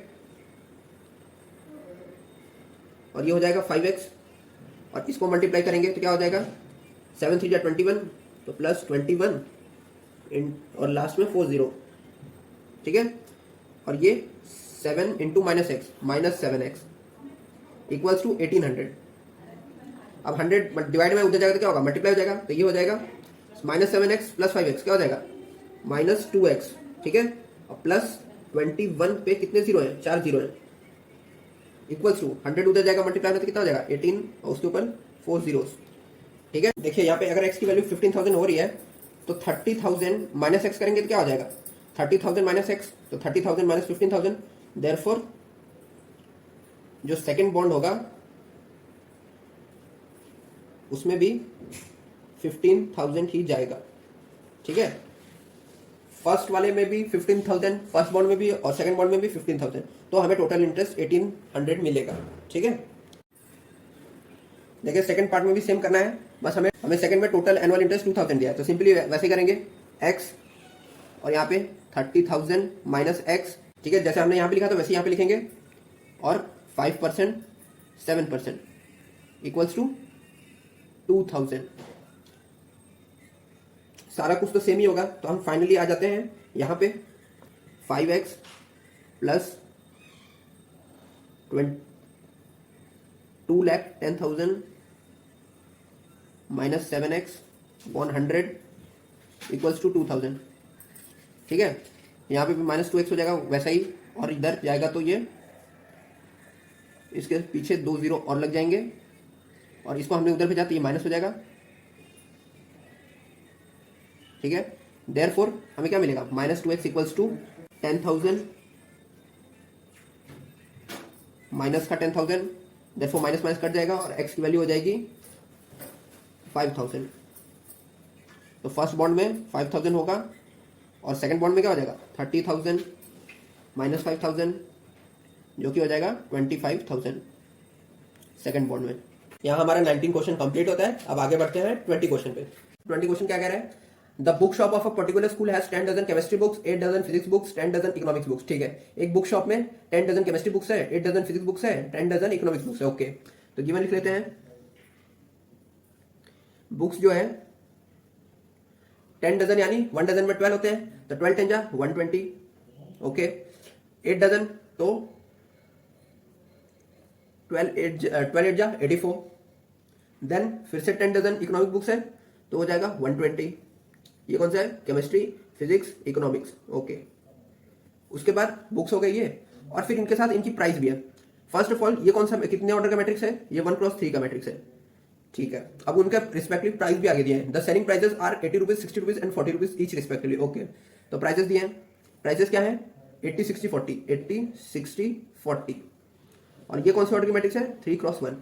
और ये हो जाएगा 5x, और इसको मल्टीप्लाई करेंगे तो क्या हो जाएगा 7 3 जा 21, तो प्लस 21 और लास्ट में 40, ठीक है। और ये 7 into minus X minus 7x equals to 1800। अब 100 डिवाइड में उधर जाएगा तो क्या होगा, मल्टीप्लाई हो जाएगा, तो ये हो जाएगा माइनस 7x प्लस 5x, क्या हो जाएगा माइनस 2x, ठीक है। और प्लस 21 पे कितने जीरो है, 4 जीरो है, इक्वल्स टू 100 उधर जाएगा मल्टीप्लाई में तो कितना हो जाएगा 18 और उसके ऊपर 4 जीरोस, ठीक है। देखिए यहाँ पे अगर x की वैल्यू 15,000 हो रही है तो 30,000 माइनस एक्स करेंगे तो क्या हो जाएगा 30,000 माइनस एक्स, तो 30,000 माइनस 15,000, देयरफॉर जो सेकंड बॉन्ड होगा उसमें भी 15,000 ही जाएगा, ठीक है। फर्स्ट वाले में भी 15,000, फर्स्ट बॉन्ड में भी और सेकंड बॉन्ड में भी 15,000, तो हमें टोटल इंटरेस्ट 1800 मिलेगा, ठीक है। देखिए सेकंड पार्ट में भी सेम करना है, बस हमें सेकंड में टोटल एनुअल इंटरेस्ट 2,000 दिया है, तो सिंपली वैसे करेंगे x और यहाँ पे 30,000 माइनस एक्स, ठीक है, जैसे हमने यहाँ पे लिखा था वैसे यहाँ पे लिखेंगे, और 5% 7% इक्वल्स टू 2,000। सारा कुछ तो सेम ही होगा, तो हम फाइनली आ जाते हैं यहाँ पे 5x plus 2,10,000 minus 7x 100 equals to 2,000, ठीक है। यहाँ पे भी माइनस 2x हो जाएगा वैसा ही, और इधर जाएगा तो ये इसके पीछे 2 जीरो और लग जाएंगे, और इसको हमने उधर भेजा तो ये माइनस हो जाएगा, ठीक है। देयरफॉर हमें क्या मिलेगा minus 2x equals to 10,000 minus का 10,000, देयरफॉर माइनस माइनस कट जाएगा और x की वैल्यू हो जाएगी 5,000। तो फर्स्ट बॉन्ड में 5,000 होगा और सेकंड बॉन्ड में क्या हो जाएगा 30,000 माइनस 5,000, जो कि हो जाएगा 25,000 सेकंड बॉन्ड में। यहाँ हमारा 19 क्वेश्चन कंप्लीट होता है। अब आगे बढ़ते हैं 20 क्वेश्चन पे। 20 क्वेश्चन क्या कह रहा है, the book shop of a particular school has 10 dozen chemistry books, 8 dozen physics books, 10 dozen economics books, ठीक है। एक बुक शॉप में 10 डजन केमिस्ट्री बुक्स है, 8 डजन फिजिक्स बुक्स है, 10 डजन इकोनॉमिक्स बुक्स है, ओके। तो गिवन लिख लेते हैं, बुक्स जो है 10 डजन यानी 1 डजन में 12 होते हैं, तो 12 10 जा 120, ओके। 8 डजन तो 12 8 जा 84, देन फिर से 10 डजन इकोनॉमिक बुक्स है तो हो जाएगा 120। ये कौन सा है, केमिस्ट्री फिजिक्स, इकोनॉमिक्स, ओके। उसके बाद बुक्स हो गई ये, और फिर इनके साथ इनकी प्राइस भी है। फर्स्ट ऑफ ऑल ये कौन सा कितने ऑर्डर का मैट्रिक्स है, ये 1x3 का मैट्रिक्स है, ठीक है। अब उनका रिस्पेक्टिव प्राइस भी आगे दिए हैं। The selling prices are 80 rupees, 60 rupees and 40 rupees each respectively, okay. तो प्राइसेस दिए हैं, प्राइसेस क्या है 80 60 40, 80 60 40, और ये कौन से ऑर्डर की मैट्रिक्स है 3x1।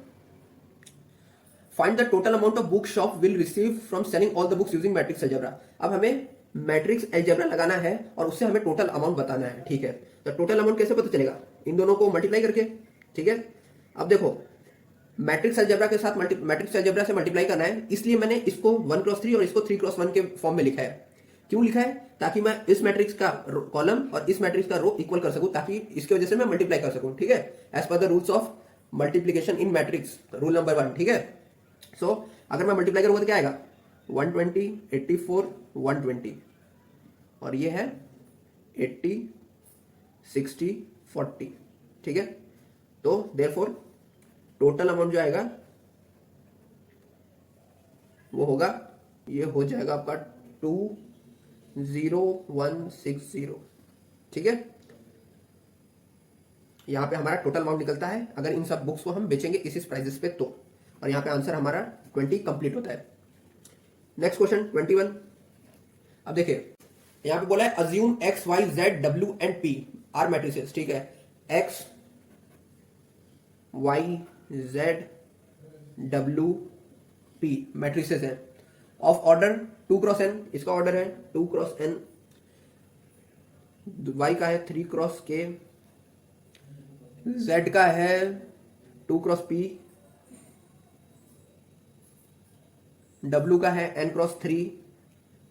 Find the total amount of book shop will receive from selling all the books using matrix algebra. अब हमें मैट्रिक्स अलजेब्रा लगाना है और उससे हमें टोटल अमाउंट बताना है, ठीक है। तो टोटल अमाउंट कैसे पता चलेगा, इन दोनों को मल्टीप्लाई करके, ठीक है। अब देखो मैट्रिक्स अलजेब्रा के साथ मैट्रिक्स अलजेब्रा से मल्टीप्लाई करना है, इसलिए मैंने इसको 1x3 और इसको 3x1 के फॉर्म में लिखा है। क्यों लिखा है, ताकि मैं इस मैट्रिक्स का कॉलम और इस मैट्रिक्स का रो इक्वल कर सकूं, ताकि इसकी वजह से मैं मल्टीप्लाई कर सकूं, ठीक है, as per the rules of multiplication in matrix, rule number 1, ठीक है। सो अगर मैं मल्टीप्लाई करूंगा तो क्या आएगा 120 84 120, और ये है 80 60 40, ठीक है। तो देयरफॉर टोटल अमाउंट जो आएगा वो होगा, ये हो जाएगा आपका 20160, ठीक है। यहां पे हमारा टोटल अमाउंट निकलता है अगर इन सब बुक्स को हम बेचेंगे इस प्राइसेस पे तो, और यहां पे आंसर हमारा 20 कंप्लीट होता है। Next question 21। अब देखिए यहां पे बोला है assume X Y Z W and P R matrices, ठीक है। X Y Z W P matrices है ऑफ ऑर्डर 2x n, इसका ऑर्डर है 2x n, y का है 3x k, z का है 2x p, w का है n×3,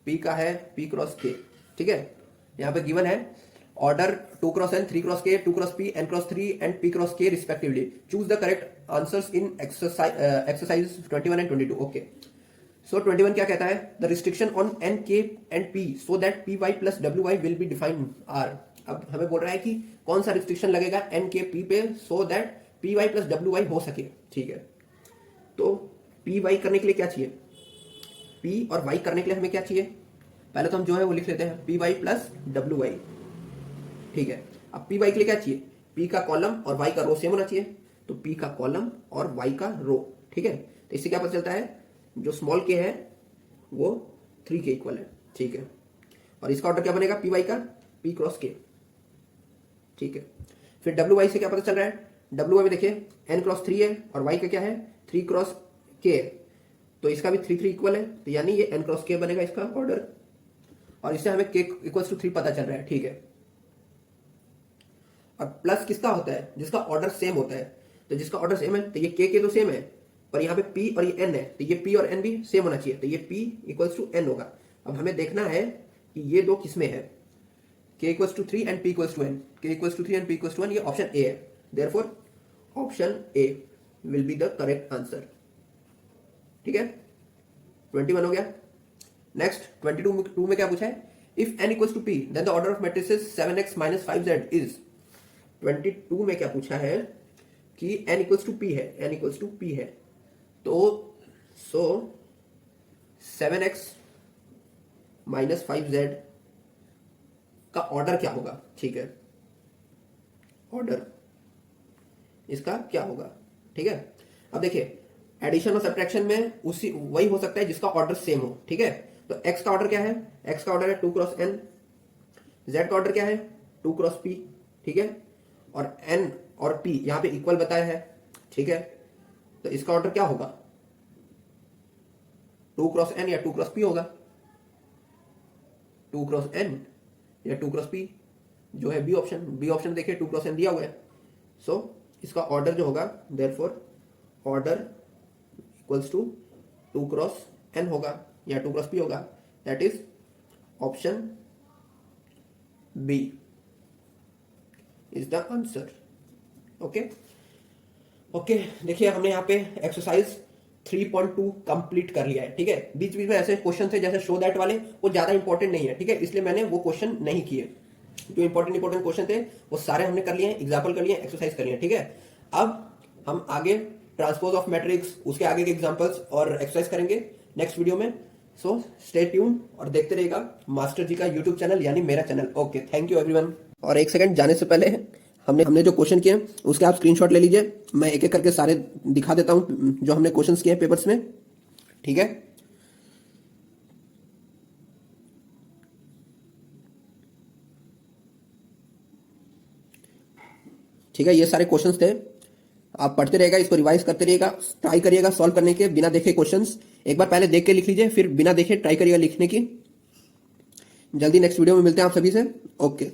p का है p×k, ठीक है। यहां पे गिवन है order 2x n, 3x k, 2x p, n×3 and p×k respectively. Choose the correct answers in exercise 21 and 22, okay. So 21 क्या कहता है, the restriction on n k and p so that py plus wy will be defined r। अब हमें बोल रहा है कि कौन सा रिस्ट्रिक्शन लगेगा n k p पे सो दैट py प्लस wy हो सके, ठीक है। तो py करने के लिए क्या चाहिए, p और y करने के लिए हमें क्या चाहिए, पहले तो हम जो है वो लिख लेते हैं py प्लस wy, ठीक है। अब पी वाई के लिए क्या चाहिए, पी का कॉलम और वाई का रो सेम होना चाहिए, तो पी का कॉलम और वाई का रो, ठीक है। तो इससे क्या पता चलता है, जो स्मॉल के है वो 3 के इक्वल है, ठीक है। और इसका ऑर्डर क्या बनेगा पी वाई का p×k, ठीक है। फिर डब्ल्यू वाई से क्या पता चल रहा है, डब्ल्यू वाई में देखिए n×3 है और वाई का क्या है 3×k है, तो इसका भी 3 3 इक्वल है, तो यानी ये n×k बनेगा इसका ऑर्डर, और इससे हमें k = 3 पता चल रहा है, ठीक है। और प्लस किसका होता है, जिसका ऑर्डर सेम होता है। तो जिसका ऑर्डर सेम है तो ये के तो सेम है, पर यहाँ पे p और ये n है, तो ये p और n भी सेम होना चाहिए, तो ये p = n होगा। अब हमें देखना है कि ये दो किसमें है, k = 3 and p = n, k = 3 and p = 1, ये ऑप्शन ए है। Therefore option A will be the correct answer, ठीक है। 21 हो गया। नेक्स्ट 22 में क्या पूछा है, if n = p then the order of matrices 7x - 5z is. 22 में क्या पूछा है कि n = p है, n = p है, तो सो 7x - 5z का ऑर्डर क्या होगा, ठीक है। ऑर्डर इसका क्या होगा, ठीक है। अब देखिए एडिशन और सब्ट्रैक्शन में उसी वही हो सकता है जिसका ऑर्डर सेम हो, ठीक है। तो x का ऑर्डर क्या है, x का ऑर्डर है 2x n, z का ऑर्डर क्या है 2x p, ठीक है। और n और p यहां पे इक्वल बताया है, ठीक है। तो इसका ऑर्डर क्या होगा 2x n या 2x p होगा, 2x n या 2x p, जो है बी ऑप्शन देखिए 2x n दिया हुआ है। सो इसका ऑर्डर जो होगा therefore order equals to 2x n होगा या 2x p होगा, that is option B is the answer, okay. देखिए हमने यहाँ पे एक्सरसाइज 3.2 कंप्लीट कर लिया है, ठीक है। बीच बीच में ऐसे क्वेश्चन थे जैसे शो दैट वाले, वो ज्यादा इंपॉर्टेंट नहीं है, ठीक है, इसलिए मैंने वो क्वेश्चन नहीं किए। जो इंपॉर्टेंट क्वेश्चन थे वो सारे हमने कर लिए हैं, एग्जाम्पल कर लिए, एक्सरसाइज कर लिए, ठीक है। अब हम आगे ट्रांसपोज ऑफ मैट्रिक्स, उसके आगे के एग्जाम्पल्स और एक्सरसाइज करेंगे नेक्स्ट वीडियो में। सो स्टे ट्यून और देखते रहेगा मास्टर जी का यूट्यूब चैनल यानी मेरा channel. Okay, thank you everyone. और एक सेकंड जाने से पहले हमने जो क्वेश्चन किए उसके आप स्क्रीनशॉट ले लीजिए। मैं एक एक करके सारे दिखा देता हूं जो हमने क्वेश्चंस किए पेपर्स में, ठीक है। ठीक है, ये सारे क्वेश्चंस थे। आप पढ़ते रहेगा, इसको रिवाइज करते रहिएगा, ट्राई करिएगा सॉल्व करने के बिना देखे क्वेश्चंस। एक बार पहले देख के लिख लीजिए, फिर बिना देखे ट्राई करिएगा लिखने की। जल्दी नेक्स्ट वीडियो में मिलते हैं आप सभी से। ओके।